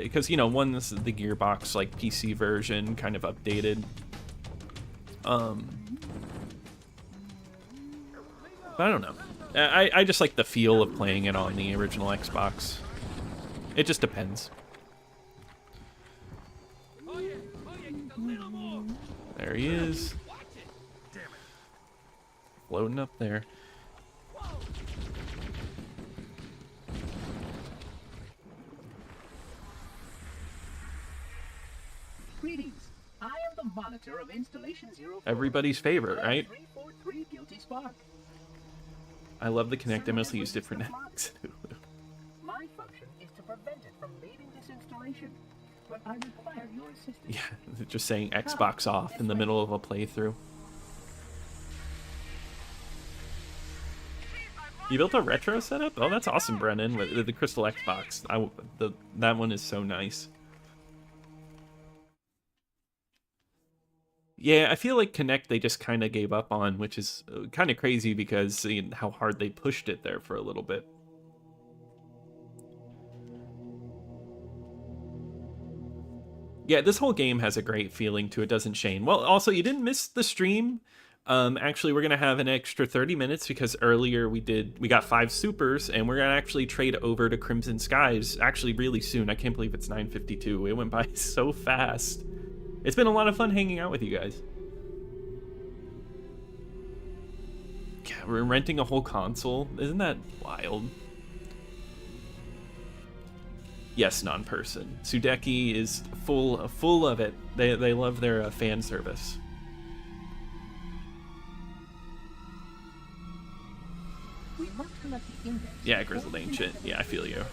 because you know, one's the Gearbox like PC version, kind of updated. But I don't know. I just like the feel of playing it on the original Xbox. It just depends. Oh yeah, just a little more. There he is. Watch it. Damn it. Floating up there. Whoa. Greetings. I am the monitor of Installation 04. Everybody's favorite, right? 343 Guilty Spark. I love the Kinect. I mostly use different Netflix. My function is to prevent it from leaving this installation, but I require your assistance. Yeah, just saying Xbox off in the middle of a playthrough. You built a retro setup? Oh, that's awesome, Brennan, with the Crystal Xbox. That one is so nice. Yeah, I feel like Kinect they just kind of gave up on, which is kind of crazy because seeing how hard they pushed it there for a little bit. Yeah, this whole game has a great feeling to it, doesn't Shane? Well, also, you didn't miss the stream. Actually, we're going to have an extra 30 minutes because earlier we got 5 supers, and we're going to actually trade over to Crimson Skies actually really soon. I can't believe it's 9:52. It went by so fast. It's been a lot of fun hanging out with you guys. Yeah, we're renting a whole console. Isn't that wild? Yes, non-person. Sudeki is full of it. They love their fan service. We must collect the index. Yeah, Grizzled Ancient. Yeah, I feel you.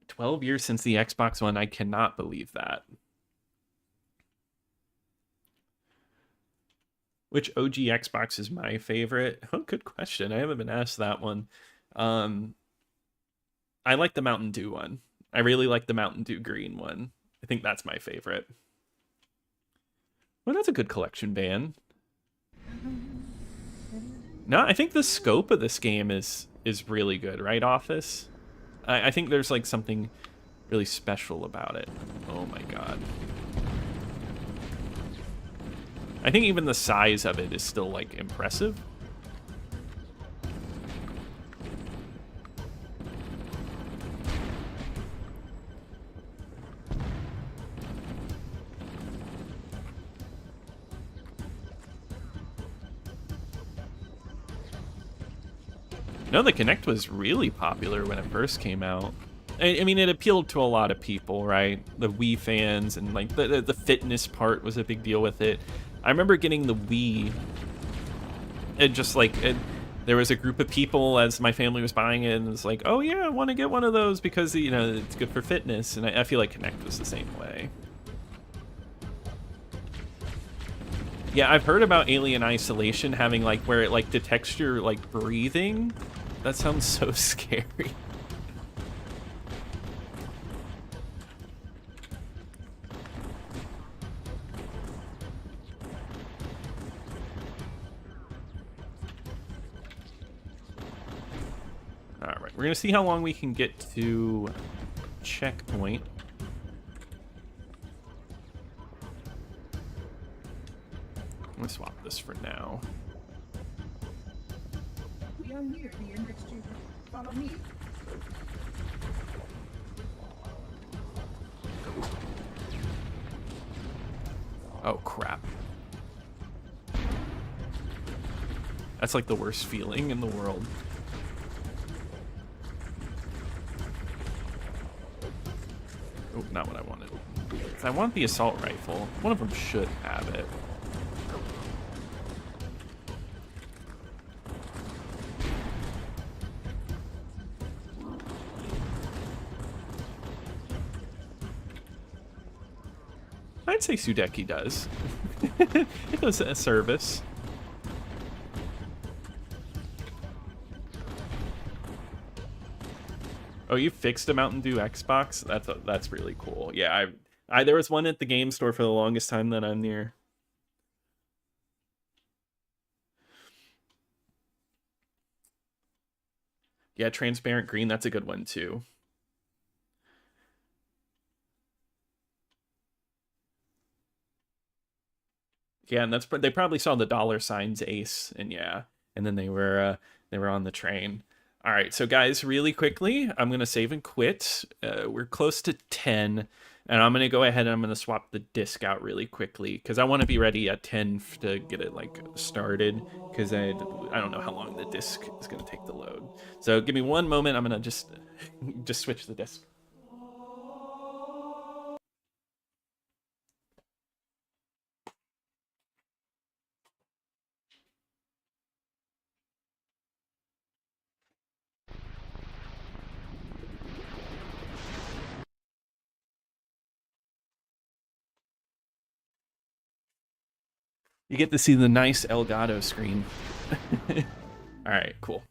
12 years since the Xbox One. I cannot believe that. Which OG Xbox is my favorite? Oh, good question. I haven't been asked that one. I like the Mountain Dew one. I really like the Mountain Dew green one. I think that's my favorite. Well, that's a good collection band. No, I think the scope of this game is really good, right, Office? I think there's like something really special about it. Oh my god. I think even the size of it is still like impressive. No, the Kinect was really popular when it first came out. I mean, it appealed to a lot of people, right? The Wii fans, and like the fitness part was a big deal with it. I remember getting the Wii. It just like there was a group of people as my family was buying it, and it's like, oh yeah, I want to get one of those because it's good for fitness. And I feel like Kinect was the same way. Yeah, I've heard about Alien Isolation having like where it like detects your like breathing. That sounds so scary. All right, we're gonna see how long we can get to checkpoint. I'm gonna swap this for now. We are near the index chamber. Follow me. Oh crap. That's like the worst feeling in the world. Oh, not what I wanted. I want the assault rifle. One of them should have it. I'd say Sudeki does. It does a service. Oh, you fixed a Mountain Dew Xbox? That's really cool. Yeah, there was one at the game store for the longest time that I'm near. Yeah, transparent green, that's a good one too. Yeah, and they probably saw the dollar signs Ace, and yeah, and then they were on the train. All right, so guys, really quickly, I'm gonna save and quit. We're close to 10, and I'm gonna go ahead and I'm gonna swap the disc out really quickly because I want to be ready at 10 to get it like started. Because I don't know how long the disc is gonna take to load. So give me one moment. I'm gonna just switch the disc. You get to see the nice Elgato screen. All right, cool.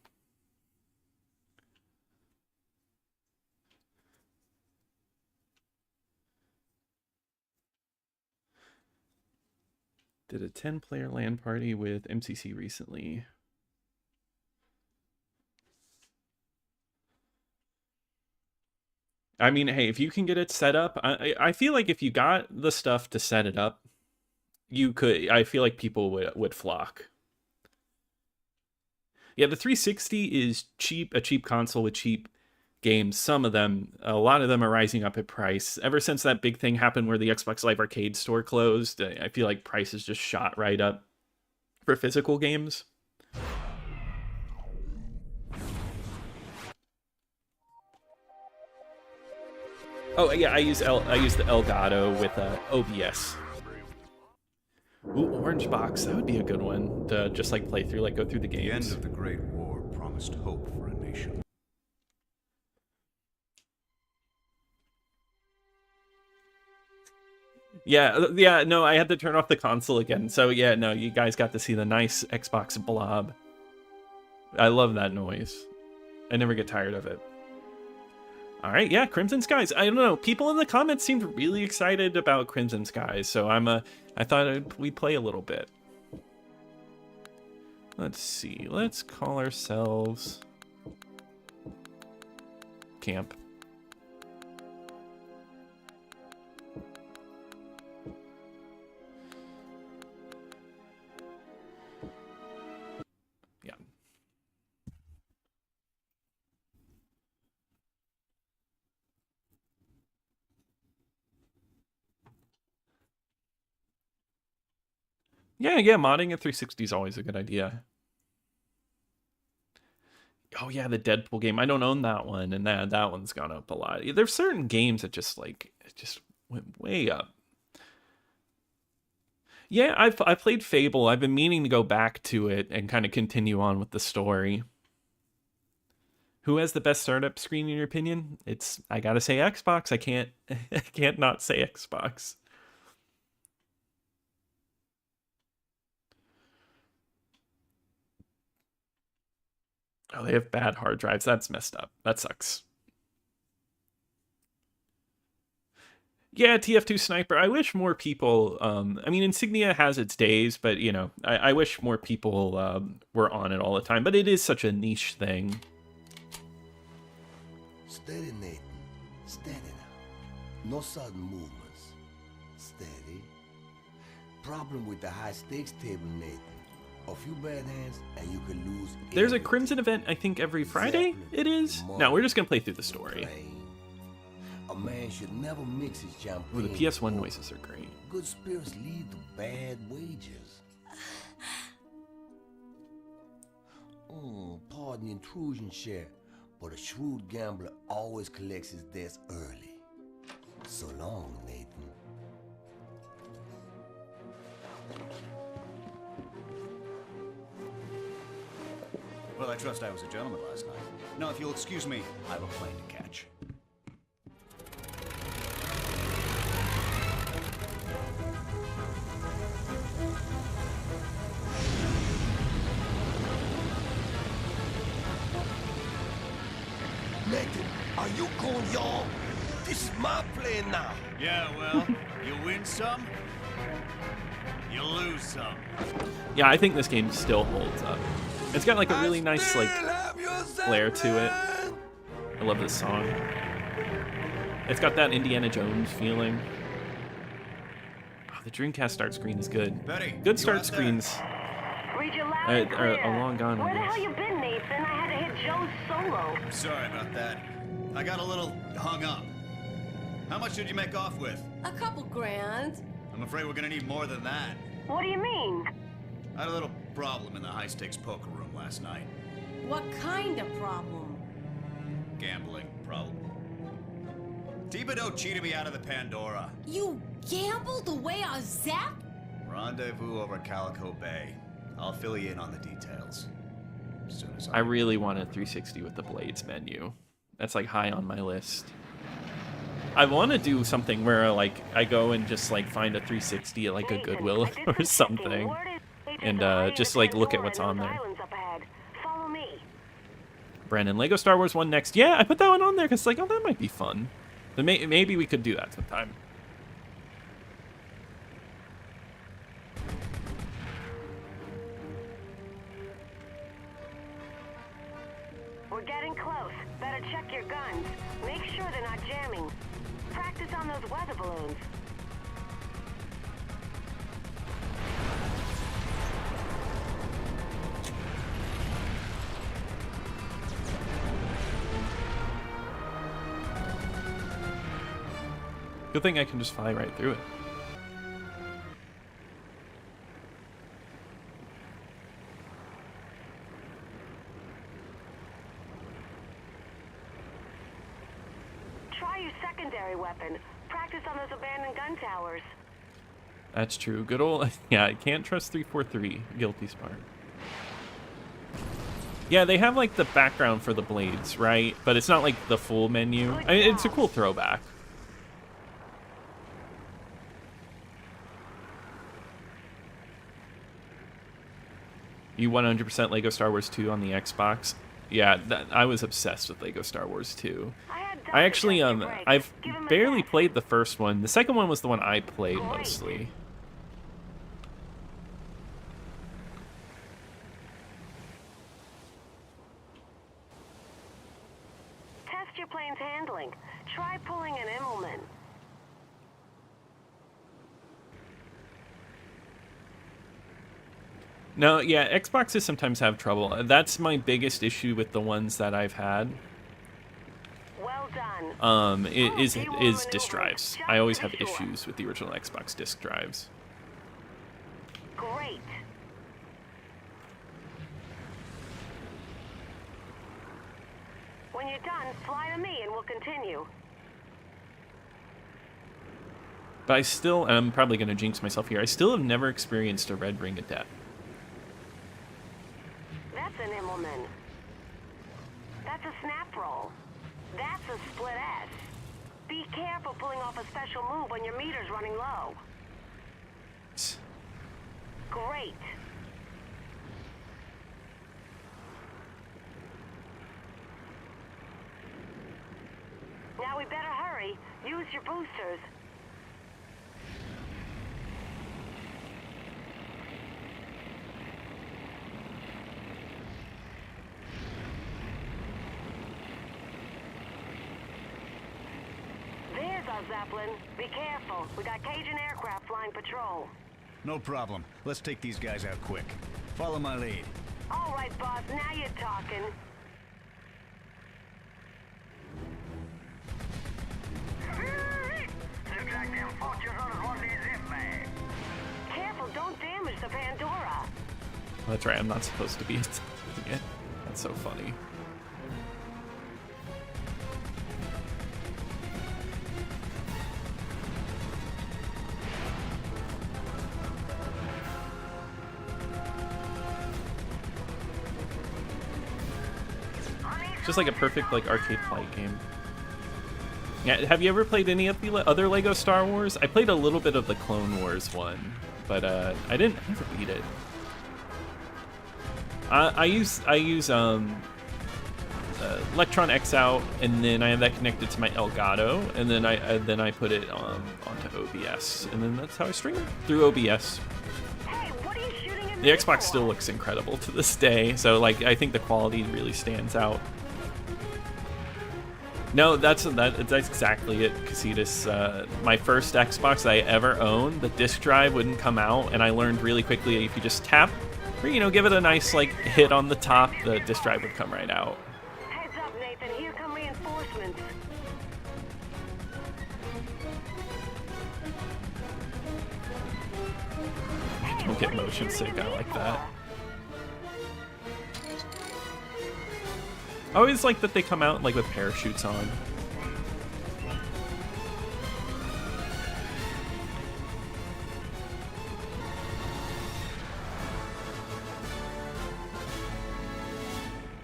Did a 10-player LAN party with MCC recently. I mean, hey, if you can get it set up, I feel like if you got the stuff to set it up, you could. I feel like people would flock. Yeah, the 360 is cheap, a cheap console with cheap games. Some of them, a lot of them are rising up in price. Ever since that big thing happened where the Xbox Live Arcade store closed, I feel like prices just shot right up for physical games. Oh yeah, I use the Elgato with OBS. Ooh, Orange Box, that would be a good one to just like play through, like go through the games. The end of the Great War promised hope for a nation. Yeah, no, I had to turn off the console again. So yeah, no, you guys got to see the nice Xbox blob. I love that noise. I never get tired of it. All right, yeah, Crimson Skies. I don't know. People in the comments seemed really excited about Crimson Skies, so I thought we'd play a little bit. Let's see. Let's call ourselves Camp. Yeah, modding at 360 is always a good idea. Oh yeah, the Deadpool game. I don't own that one, and that one's gone up a lot. There's certain games that just went way up. Yeah, I played Fable. I've been meaning to go back to it and kind of continue on with the story. Who has the best startup screen in your opinion? I gotta say Xbox. I can't not say Xbox. Oh, they have bad hard drives. That's messed up. That sucks. Yeah, TF2 Sniper. I wish more people. I mean, Insignia has its days, but you know, I wish more people were on it all the time. But it is such a niche thing. Steady, Nathan. Steady now. No sudden movements. Steady. Problem with the high stakes table, Nathan. A few bad hands and you could lose. There's a Crimson event, I think, every Friday. It is. No, we're just gonna play through the story. A man should never mix his champagne. Ooh, the PS1 noises are great. Good spirits lead to bad wages. Pardon the intrusion, Sheriff, but a shrewd gambler always collects his debts early. So long, Nathan. Well, I trust I was a gentleman last night. Now, if you'll excuse me, I have a plane to catch. Nathan, are you going, y'all? This is my plane now. Yeah, well, you win some, you lose some. Yeah, I think this game still holds up. It's got like a really nice like flair to it. I love this song. It's got that Indiana Jones feeling. Oh, The Dreamcast start screen is good. Betty, Good you start out there? screens Read you loud and are clear. long gone. Where I the guess. hell you been, Nathan? I had to hit Joe's solo. Sorry about that. I got a little hung up. How much did you make off with? A couple grand. I'm afraid we're gonna need more than that. What do you mean? I had a little problem in the high-stakes poker room last night. What kind of problem? Gambling problem. Thibodeau cheated me out of the Pandora. You gambled away our Zap? Rendezvous over Calico Bay. I'll fill you in on the details. As soon as I really want a 360 with the Blades menu. That's like high on my list. I want to do something where like I go and just like find a 360 at like a Goodwill or something, and just like look at what's on there. Follow me. Brandon, Lego Star Wars 1 next. Yeah, I put that one on there because like, oh, that might be fun. Then maybe we could do that sometime. We're getting close. Better check your guns. Make sure they're not jamming. Practice on those weather balloons. Good thing I can just fly right through it. Try your secondary weapon. Practice on those abandoned gun towers. That's true. Good old... Yeah, I can't trust 343. Guilty Spark. Yeah, they have, like, the background for the blades, right? But it's not, like, the full menu. I mean, it's a cool throwback. You 100% Lego Star Wars 2 on the Xbox? Yeah, I was obsessed with Lego Star Wars 2. I actually, I've barely played the first one. The second one was the one I played mostly. Test your plane's handling. Try pulling an Immelman. No, yeah, Xboxes sometimes have trouble. That's my biggest issue with the ones that I've had. Well done. Is disk drives. I always have issues with the original Xbox disk drives. Great. When you're done, fly to me and we'll continue. But I still, and I'm probably going to jinx myself here, I still have never experienced a red ring of death. That's an Immelman. That's a snap roll. That's a split S. Be careful pulling off a special move when your meter's running low. Great. Now we better hurry. Use your boosters. There's our Zeppelin. Be careful. We got Cajun aircraft flying patrol. No problem. Let's take these guys out quick. Follow my lead. All right, boss. Now you're talking. Looks like them fortune hunters want these zip bags. Careful, don't damage the Pandora. Oh, that's right, I'm not supposed to be attacking it. That's so funny. Just like a perfect like arcade flight game. Yeah, have you ever played any of the other Lego Star Wars? I played a little bit of the Clone Wars one, but I never beat it. I use Electron X out, and then I have that connected to my Elgato, and then I put it onto OBS, and then that's how I stream it through OBS. Hey, what are you shooting at The Xbox still looks incredible to this day, so like I think the quality really stands out. No, that's exactly it, Casitas. My first Xbox I ever owned, the disc drive wouldn't come out, and I learned really quickly if you just tap, or give it a nice like hit on the top, the disc drive would come right out. Heads up, Nathan. Here come reinforcements. Don't get motion sick. I like that. I always like that they come out like with parachutes on.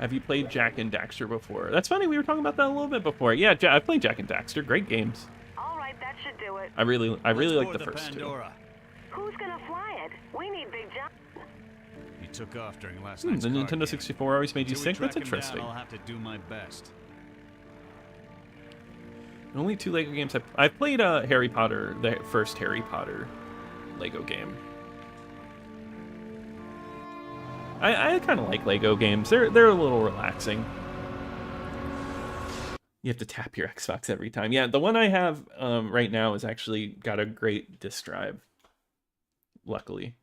Have you played Jak and Daxter before? That's funny, we were talking about that a little bit before. Yeah, I've played Jak and Daxter. Great games. All right, that should do it. I really like the first two. Who's gonna fly it? We need Big John. He took off during last night's The card Nintendo game. 64 always made you Till we sick? That's track him down, interesting. I'll have to do my best. Only 2 Lego games. I've played Harry Potter, the first Harry Potter Lego game. I kind of like Lego games. They're a little relaxing. You have to tap your Xbox every time. Yeah, the one I have right now has actually got a great disc drive. Luckily.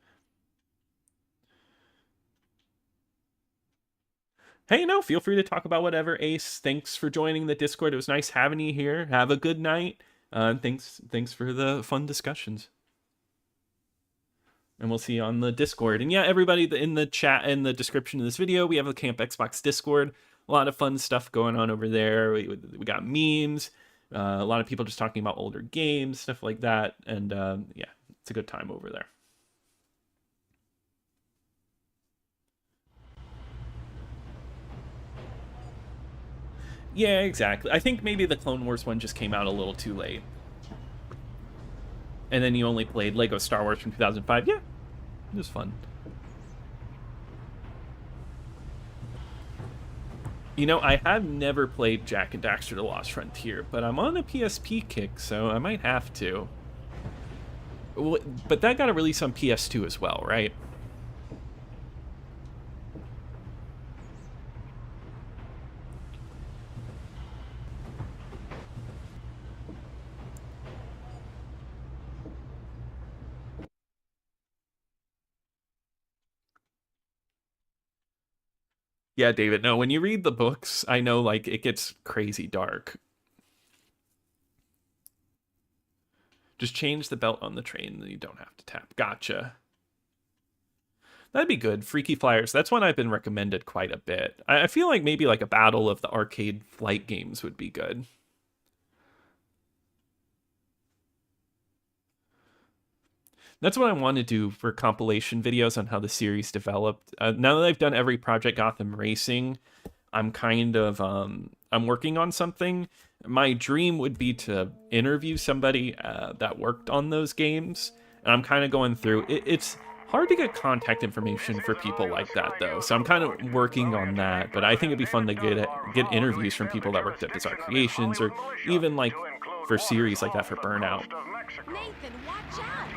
Hey, no, feel free to talk about whatever, Ace. Thanks for joining the Discord. It was nice having you here. Have a good night. Thanks for the fun discussions. And we'll see you on the Discord. And yeah, everybody in the chat, in the description of this video, we have a Camp Xbox Discord. A lot of fun stuff going on over there. We got memes. A lot of people just talking about older games, stuff like that. And yeah, it's a good time over there. Yeah, exactly. I think maybe the Clone Wars one just came out a little too late. And then you only played Lego Star Wars from 2005. Yeah, it was fun. I have never played Jak and Daxter: The Lost Frontier, but I'm on a PSP kick, so I might have to. But that got a release on PS2 as well, right? Yeah, David, no, when you read the books, I know, like, it gets crazy dark. Just change the belt on the train, then you don't have to tap. Gotcha. That'd be good. Freaky Flyers, that's one I've been recommended quite a bit. I feel like maybe like a battle of the arcade flight games would be good. That's what I want to do for compilation videos on how the series developed. Now that I've done every Project Gotham Racing, I'm kind of, I'm working on something. My dream would be to interview somebody that worked on those games. And I'm kind of going through, it's hard to get contact information for people like that, though. So I'm kind of working on that. But I think it'd be fun to get interviews from people that worked at Bizarre Creations, or even like for series like that for Burnout. Nathan, watch out!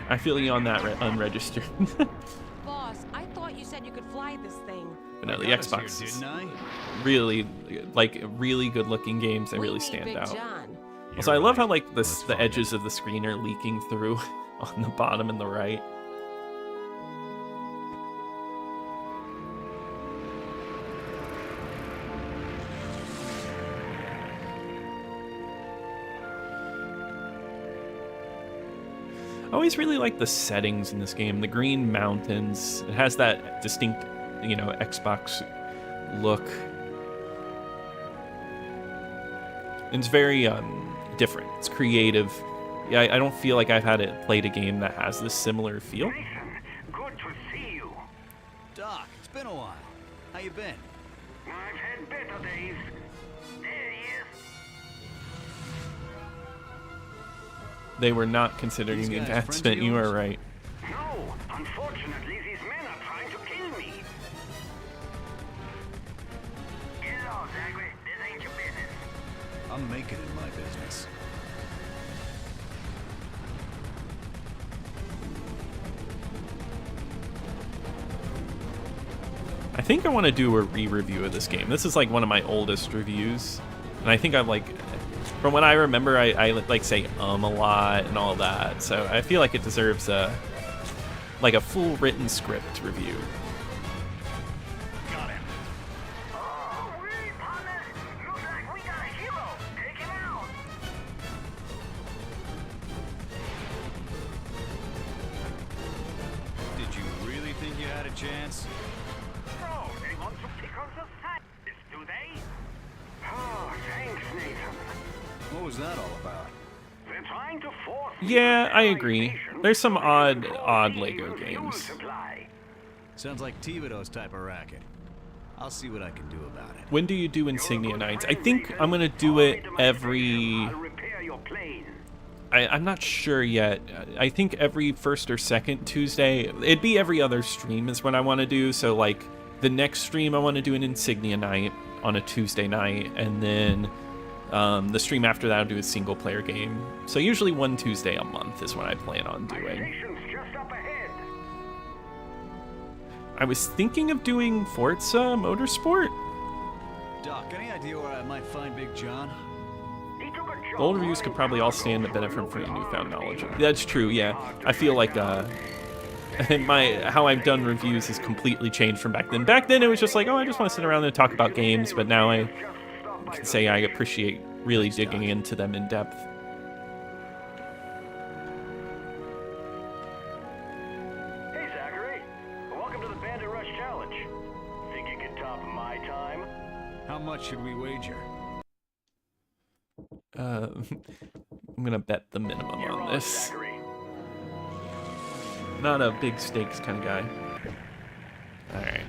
I feel you on that, unregistered. Boss, I thought you said you could fly this thing. But no, the Xbox is really, like, really good-looking games. They really stand out. Also, I love how, like, the edges of the screen are leaking through on the bottom and the right. I always really like the settings in this game. The green mountains. It has that distinct, Xbox look. And it's very different. It's creative. Yeah, I don't feel like I've played a game that has this similar feel. Good to see you. Doc, it's been a while. How you been? I've had better days. There he is. They were not considering the advancement. You are right. No, unfortunately, these men are trying to kill me. Hello, Zachary. This ain't your business. I'm making it my business. I think I want to do a re-review of this game. This is like one of my oldest reviews, and I think I'm like, from what I remember, I like say a lot and all that. So I feel like it deserves a full written script review. Got him. Oh, wait, partner. Looks like we got a hero. Take him out. Did you really think you had a chance? Oh, they want to pick on the scientists, do they? Oh, thanks, Nathan. What was that all about? They're trying to force Yeah, I agree. There's some odd Lego fuel games. supply. Sounds like Thibodeau's type of racket. I'll see what I can do about it. When do you do Insignia nights? I think I'm gonna do it every. I'll repair your plane. I'm not sure yet. I think every first or second Tuesday. It'd be every other stream is what I want to do. So like the next stream I want to do an Insignia night on a Tuesday night, and then the stream after that I'll do a single player game. So usually one Tuesday a month is what I plan on doing. Station's just up ahead. I was thinking of doing Forza Motorsport. Doc, any idea where I might find Big John? The old reviews could probably all stand to benefit from your newfound knowledge. That's true, yeah. I feel like how I've done reviews has completely changed from back then. Back then it was just like, oh, I just want to sit around and talk about games, but now I can say I appreciate really digging into them in depth. Hey, Zachary. Welcome to the Bandit Rush Challenge. Think you can top my time? How much should we wager? I'm gonna bet the minimum on this. Not a big stakes kind of guy. Alright.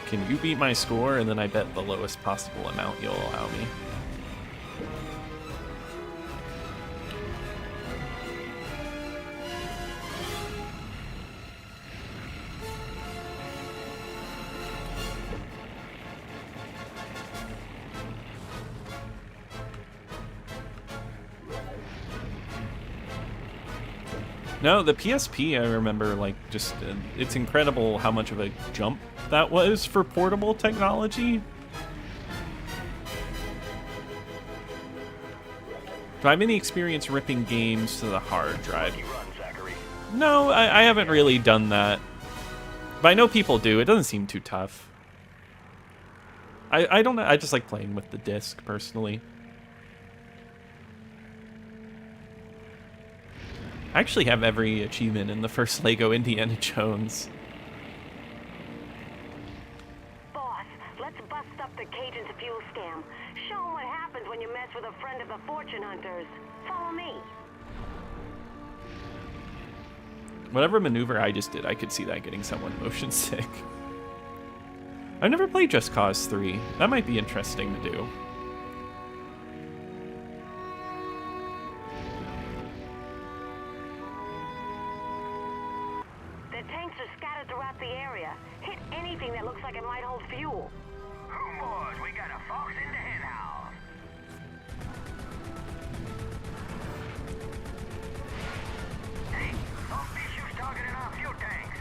Can you beat my score, and then I bet the lowest possible amount you'll allow me. No, the PSP, I remember, like, just, it's incredible how much of a jump that was for portable technology. Do I have any experience ripping games to the hard drive? No, I haven't really done that. But I know people do. It doesn't seem too tough. I don't know. I just like playing with the disc, personally. I actually have every achievement in the first Lego Indiana Jones. Boss, let's bust up the Cajun's fuel scam. Show them what happens when you mess with a friend of the fortune hunters. Follow me. Whatever maneuver I just did, I could see that getting someone motion sick. I've never played Just Cause 3. That might be interesting to do. The tanks are scattered throughout the area. Hit anything that looks like it might hold fuel. Boys, we got a fox in the henhouse. Hey, those issues targeting our fuel tanks.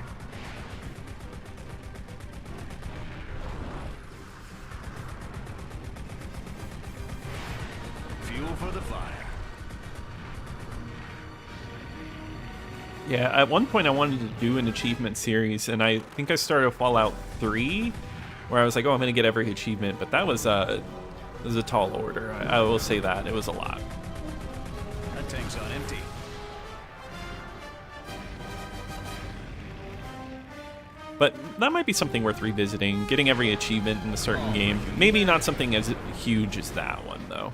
Fuel for the fire. Yeah, at one point I wanted to do an achievement series, and I think I started Fallout 3, where I was like, oh, I'm going to get every achievement, but that was a tall order. I will say that. It was a lot. That tank's on empty. But that might be something worth revisiting, getting every achievement in a certain game. Maybe not something as huge as that one, though.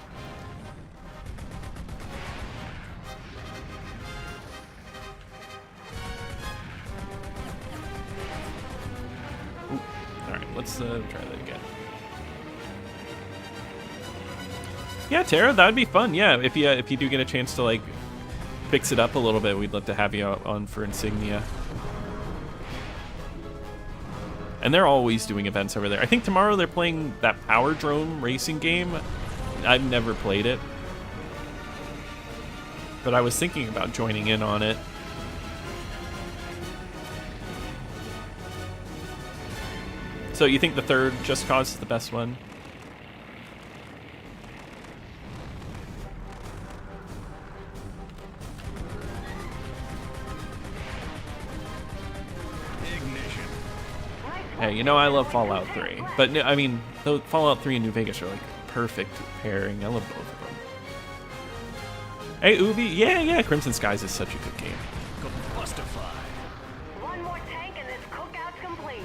Let's try that again. Yeah, Tara, that'd be fun. Yeah, if you do get a chance to like fix it up a little bit, we'd love to have you on for Insignia. And they're always doing events over there. I think tomorrow they're playing that Power Drone racing game. I've never played it. But I was thinking about joining in on it. So you think the third Just Cause is the best one? Hey, you know I love Fallout 3, but I mean, the Fallout 3 and New Vegas are like perfect pairing. I love both of them. Hey, Ubi, yeah, Crimson Skies is such a good game. One more tank and this cookout's complete.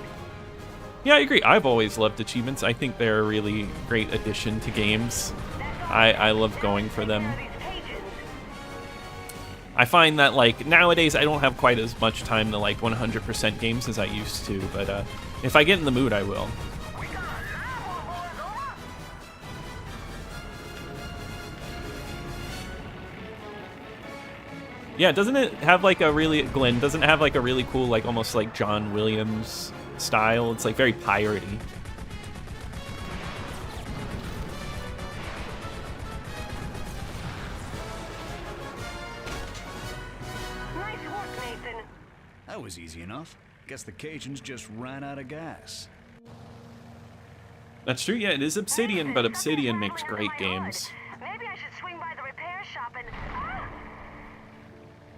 Yeah, I agree. I've always loved achievements. I think they're a really great addition to games. I love going for them. I find that like nowadays I don't have quite as much time to like 100% games as I used to, but if I get in the mood, I will. Yeah, doesn't it have like a really, Glenn, doesn't it have like a really cool, like almost like John Williams style? It's like very piratey. Nice work, Nathan. That was easy enough. Guess the Cajuns just ran out of gas. That's true, yeah, it is Obsidian, but Obsidian makes great games. Maybe I should swing by the repair shop and...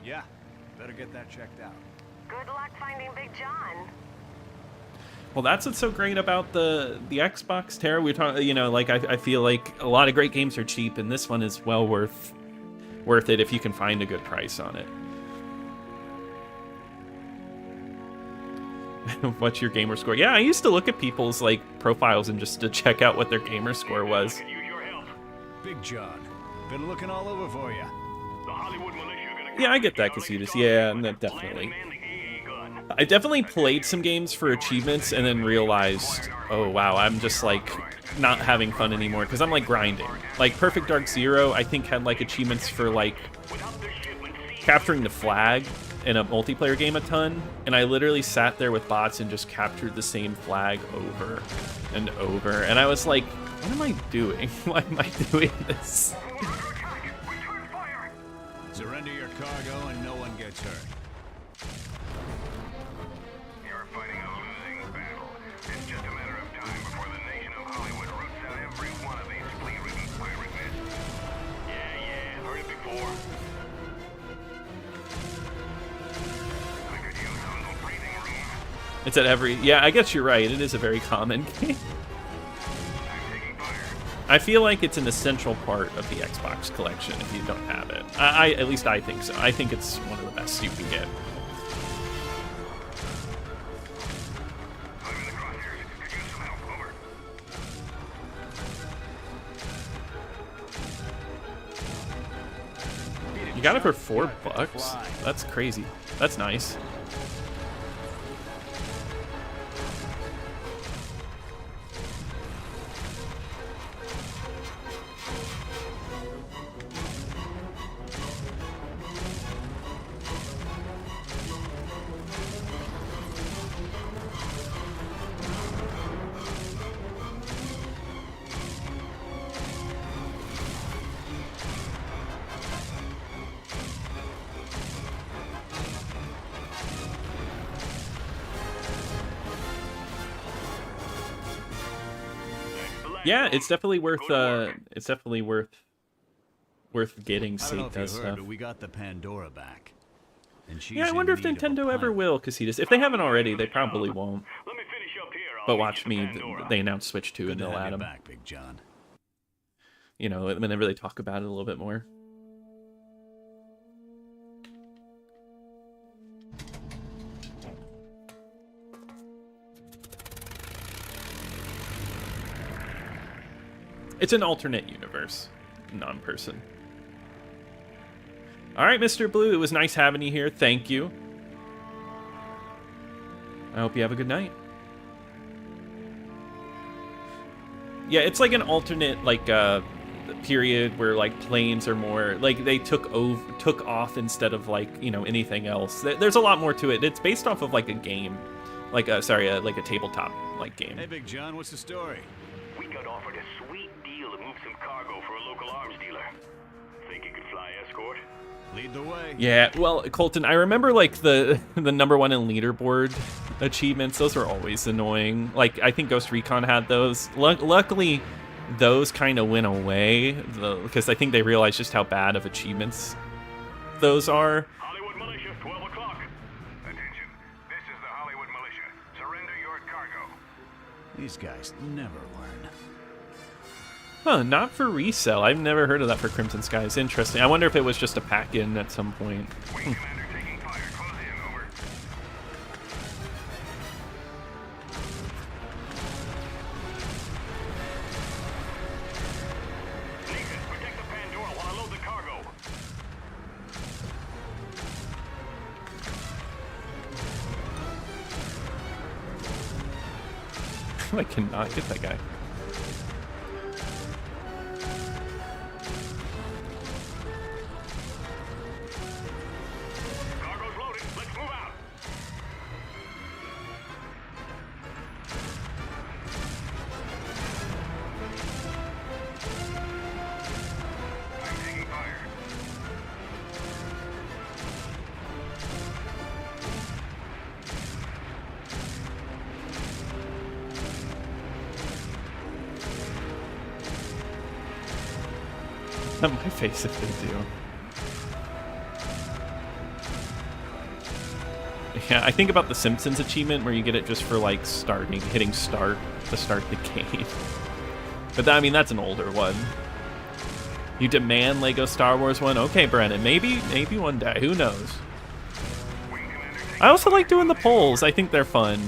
Yeah, better get that checked out. Good luck finding Big John. Well, that's what's so great about the Xbox, Tara. We talk, you know, like I feel like a lot of great games are cheap, and this one is well worth it if you can find a good price on it. What's your gamer score? Yeah, I used to look at people's like profiles and just to check out what their gamer score was. Big John, been looking all over for you. Yeah, I get that, Casitas. Yeah, no, definitely. I definitely played some games for achievements and then realized, oh wow, I'm just like not having fun anymore because I'm like grinding. Like Perfect Dark Zero, I think had like achievements for like capturing the flag in a multiplayer game a ton, and I literally sat there with bots and just captured the same flag over and over, and I was like, what am I doing? Why am I doing this? Surrender your cargo and no one gets hurt. You're fighting a losing battle. It's just a matter of time before the nation of Hollywood roots out every one of these flea-ridden pirate nests. Yeah, heard it before. It's at every... Yeah, I guess you're right. It is a very common game. I feel like it's an essential part of the Xbox collection if you don't have it. At least I think so. I think it's one of the best you can get. You got it for $4? That's crazy. That's nice. Yeah, it's definitely worth. It's definitely worth getting Sate does stuff. We got the Pandora back. And she's yeah, I wonder if Nintendo ever will, Casitas. If they haven't already, they probably won't. But watch me, they announce Switch 2 and they'll add them. Back, Big John. You know, whenever they talk about it a little bit more. It's an alternate universe, non-person. All right, Mr. Blue, it was nice having you here. Thank you. I hope you have a good night. Yeah, it's like an alternate, like, period where, like, planes are more, like, they took off instead of, like, you know, anything else. There's a lot more to it. It's based off of, like, a game like a tabletop like game. Hey, Big John, what's the story? We got offered a sweet deal to move some cargo for a local arms dealer. Think you could fly escort? Lead the way. Yeah, well, Colton, I remember like the number 1 in leaderboard achievements. Those were always annoying. Like I think Ghost Recon had those. Luckily, those kind of went away because I think they realized just how bad of achievements those are. Hollywood Militia, 12 o'clock. Attention, this is the Hollywood Militia. Surrender your cargo. These guys never learn. Huh, not for resale. I've never heard of that for Crimson Skies. Interesting. I wonder if it was just a pack-in at some point. Wing commander taking fire. Close in, over. Nathan, protect the Pandora while I load the cargo. I cannot get that guy. Cargo's loaded. Let's move out. I'm taking fire. My face if they do. Yeah, I think about the Simpsons achievement where you get it just for like hitting start to start the game. But that, I mean, that's an older one. You demand Lego Star Wars one? Okay, Brennan, maybe one day. Who knows? I also like doing the polls. I think they're fun.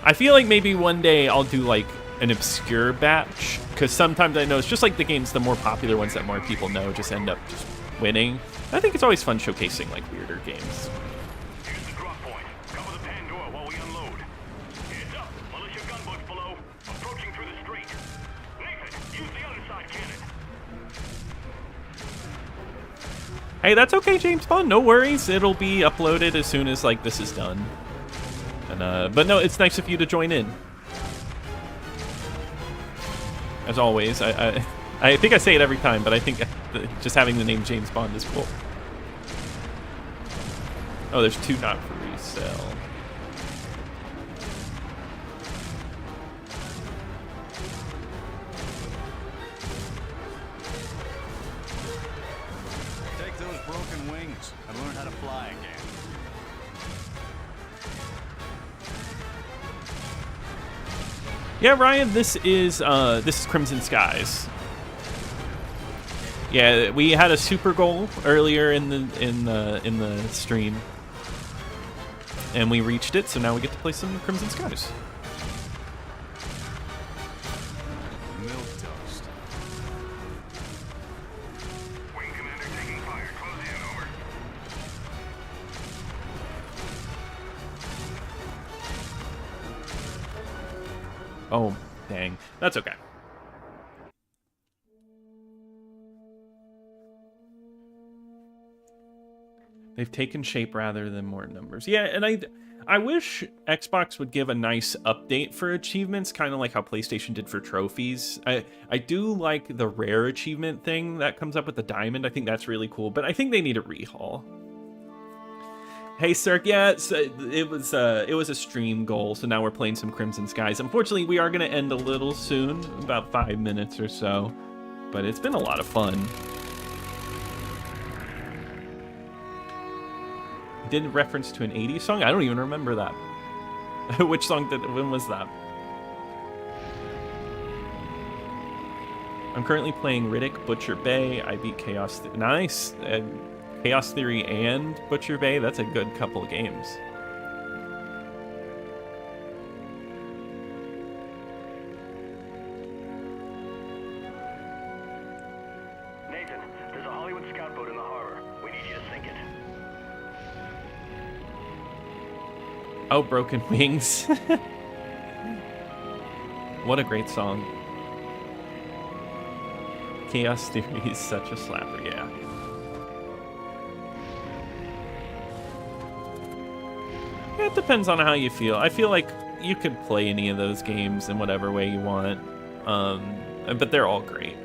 I feel like maybe one day I'll do like an obscure batch, because sometimes I know it's just like the games, the more popular ones that more people know just end up just winning. I think it's always fun showcasing like weirder games. Here's the drop point. Cover the Pandora while we unload. Heads up. Militia gunboats below. Approaching through the street. Nathan, use the other side cannon. Hey, that's okay, James Bond. No worries. It'll be uploaded as soon as like this is done. And but no, it's nice of you to join in. As always, I think I say it every time, but I think just having the name James Bond is cool. Oh, there's 2 not for resale. Take those broken wings and learn how to fly again. Yeah, Ryan, this is Crimson Skies. Yeah, we had a super goal earlier in the stream, and we reached it. So now we get to play some Crimson Skies. Milk toast. Wing commander taking fire. Close in, over. Oh, dang. That's okay. They've taken shape rather than more numbers. Yeah, and I wish Xbox would give a nice update for achievements, kind of like how PlayStation did for trophies. I do like the rare achievement thing that comes up with the diamond. I think that's really cool, but I think they need a rehaul. Hey, Cirque, yeah, it was a stream goal, so now we're playing some Crimson Skies. Unfortunately, we are going to end a little soon, about 5 minutes or so, but it's been a lot of fun. Did reference to an 80s song? I don't even remember that. Which song when was that? I'm currently playing Riddick, Butcher Bay. I beat Chaos. Nice. Chaos Theory and Butcher Bay. That's a good couple of games. Nathan, there's a Hollywood scout boat in the harbor. We need you to sink it. Oh, Broken Wings. What a great song. Chaos Theory is such a slapper, yeah. Yeah, it depends on how you feel. I feel like you could play any of those games in whatever way you want, but they're all great.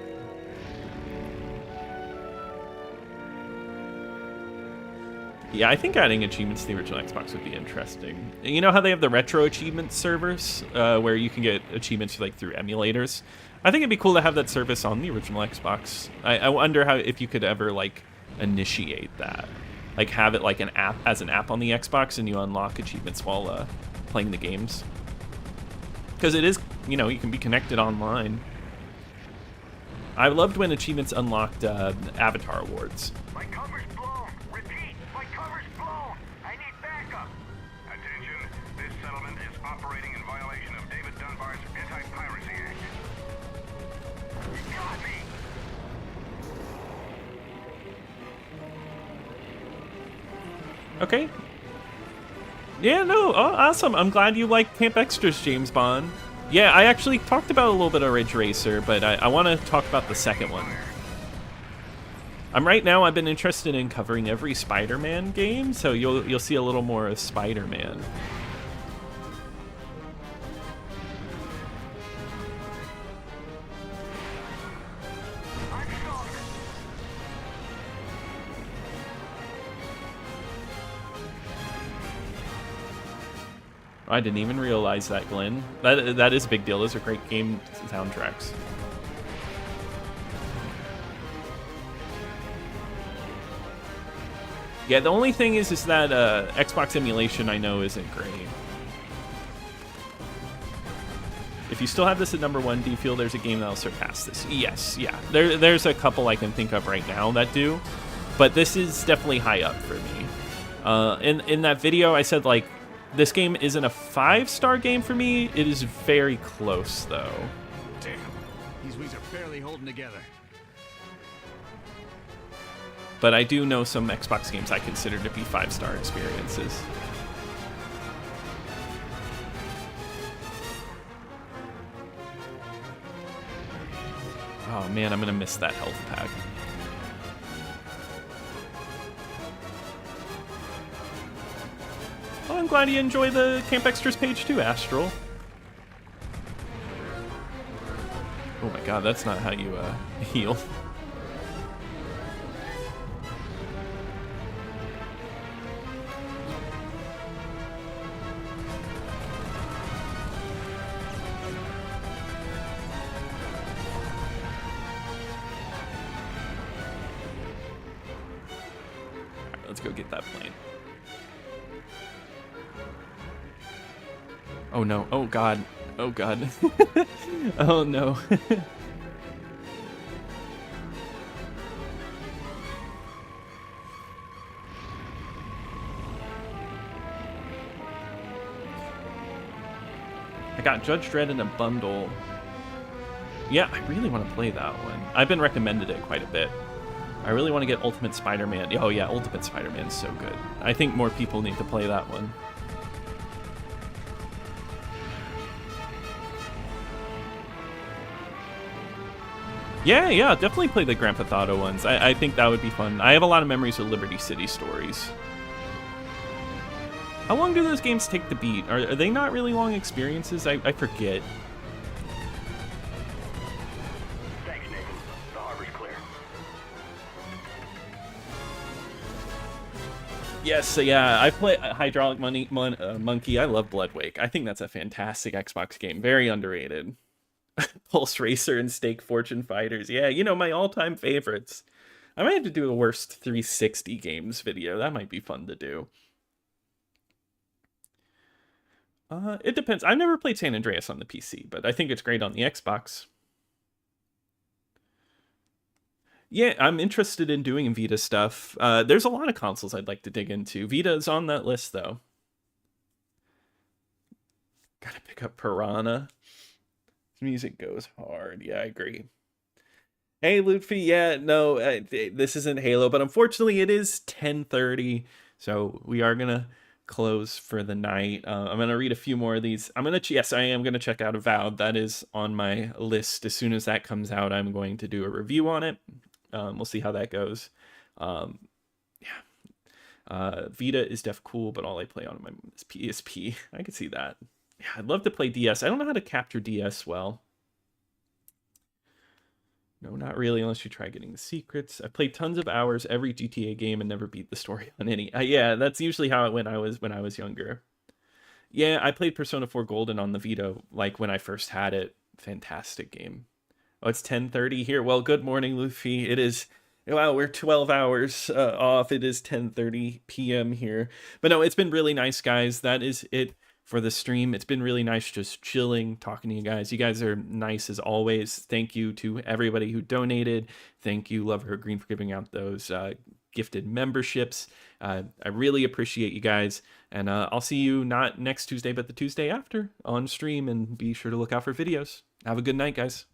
Yeah, I think adding achievements to the original Xbox would be interesting. You know how they have the retro achievement servers, where you can get achievements like through emulators? I think it'd be cool to have that service on the original Xbox. I wonder how if you could ever like initiate that, like have it like an app on the Xbox, and you unlock achievements while playing the games. Because it is, you know, you can be connected online. I loved when achievements unlocked Avatar Awards. My cover's blown. Repeat, my cover's blown. I need backup. Attention, this settlement is operating in violation of David Dunbar's Anti-Piracy Act. You got me. Okay. Yeah, no, oh, awesome. I'm glad you like Camp Extra's James Bond. Yeah, I actually talked about a little bit of Ridge Racer, but I want to talk about the second one. Right now, I've been interested in covering every Spider-Man game, so you'll see a little more of Spider-Man. I didn't even realize that, Glenn. That is a big deal. Those are great game soundtracks. Yeah, the only thing is that Xbox emulation I know isn't great. If you still have this at #1, do you feel there's a game that'll surpass this? Yes, yeah. There's a couple I can think of right now that do, but this is definitely high up for me. In that video, I said like, this game isn't a 5-star game for me. It is very close, though. Damn, these wings are barely holding together. But I do know some Xbox games I consider to be 5-star experiences. Oh man, I'm gonna miss that health pack. Well, I'm glad you enjoy the Camp Extras page too, Astral. Oh my god, that's not how you heal. Alright, let's go get that plane. Oh no, oh god, oh god. Oh no. I got Judge Dredd in a bundle. Yeah, I really want to play that one. I've been recommended it quite a bit. I really want to get Ultimate Spider-Man. Oh yeah, Ultimate Spider-Man is so good. I think more people need to play that one. Yeah, definitely play the Grand Theft Auto ones. I think that would be fun. I have a lot of memories of Liberty City Stories. How long do those games take to beat? Are they not really long experiences? I forget. Thanks, Nathan. The harbor's clear. Yes, yeah, I play Hydraulic Monkey. I love Bloodwake. I think that's a fantastic Xbox game. Very underrated. Pulse Racer and Stake Fortune Fighters. Yeah, you know, my all-time favorites. I might have to do a worst 360 games video. That might be fun to do. It depends. I've never played San Andreas on the PC, but I think it's great on the Xbox. Yeah, I'm interested in doing Vita stuff. There's a lot of consoles I'd like to dig into. Vita is on that list, though. Gotta pick up Piranha. Music goes hard. Yeah, I agree. Hey, Ludfi. Yeah, no, this isn't Halo, but unfortunately it is 10:30, so we are gonna close for the night. I'm gonna read a few more of these. Yes, I am gonna check out Avowed. That is on my list. As soon as that comes out, I'm going to do a review on it. We'll see how that goes. Yeah. Vita is def cool, but all I play on my is PSP. I could see that. Yeah, I'd love to play DS. I don't know how to capture DS well. No, not really, unless you try getting the secrets. I played tons of hours every GTA game and never beat the story on any. Yeah, that's usually how it went when I was younger. Yeah, I played Persona 4 Golden on the Vita, like when I first had it. Fantastic game. Oh, it's 10:30 here. Well, good morning, Luffy. It is, wow, we're 12 hours off. It is 10:30 p.m. here. But no, it's been really nice, guys. That is it for the stream. It's been really nice just chilling, talking to you guys. You guys are nice as always. Thank you to everybody who donated. Thank you, Love Her Green, for giving out those gifted memberships. I really appreciate you guys. And I'll see you not next Tuesday, but the Tuesday after on stream. And be sure to look out for videos. Have a good night, guys.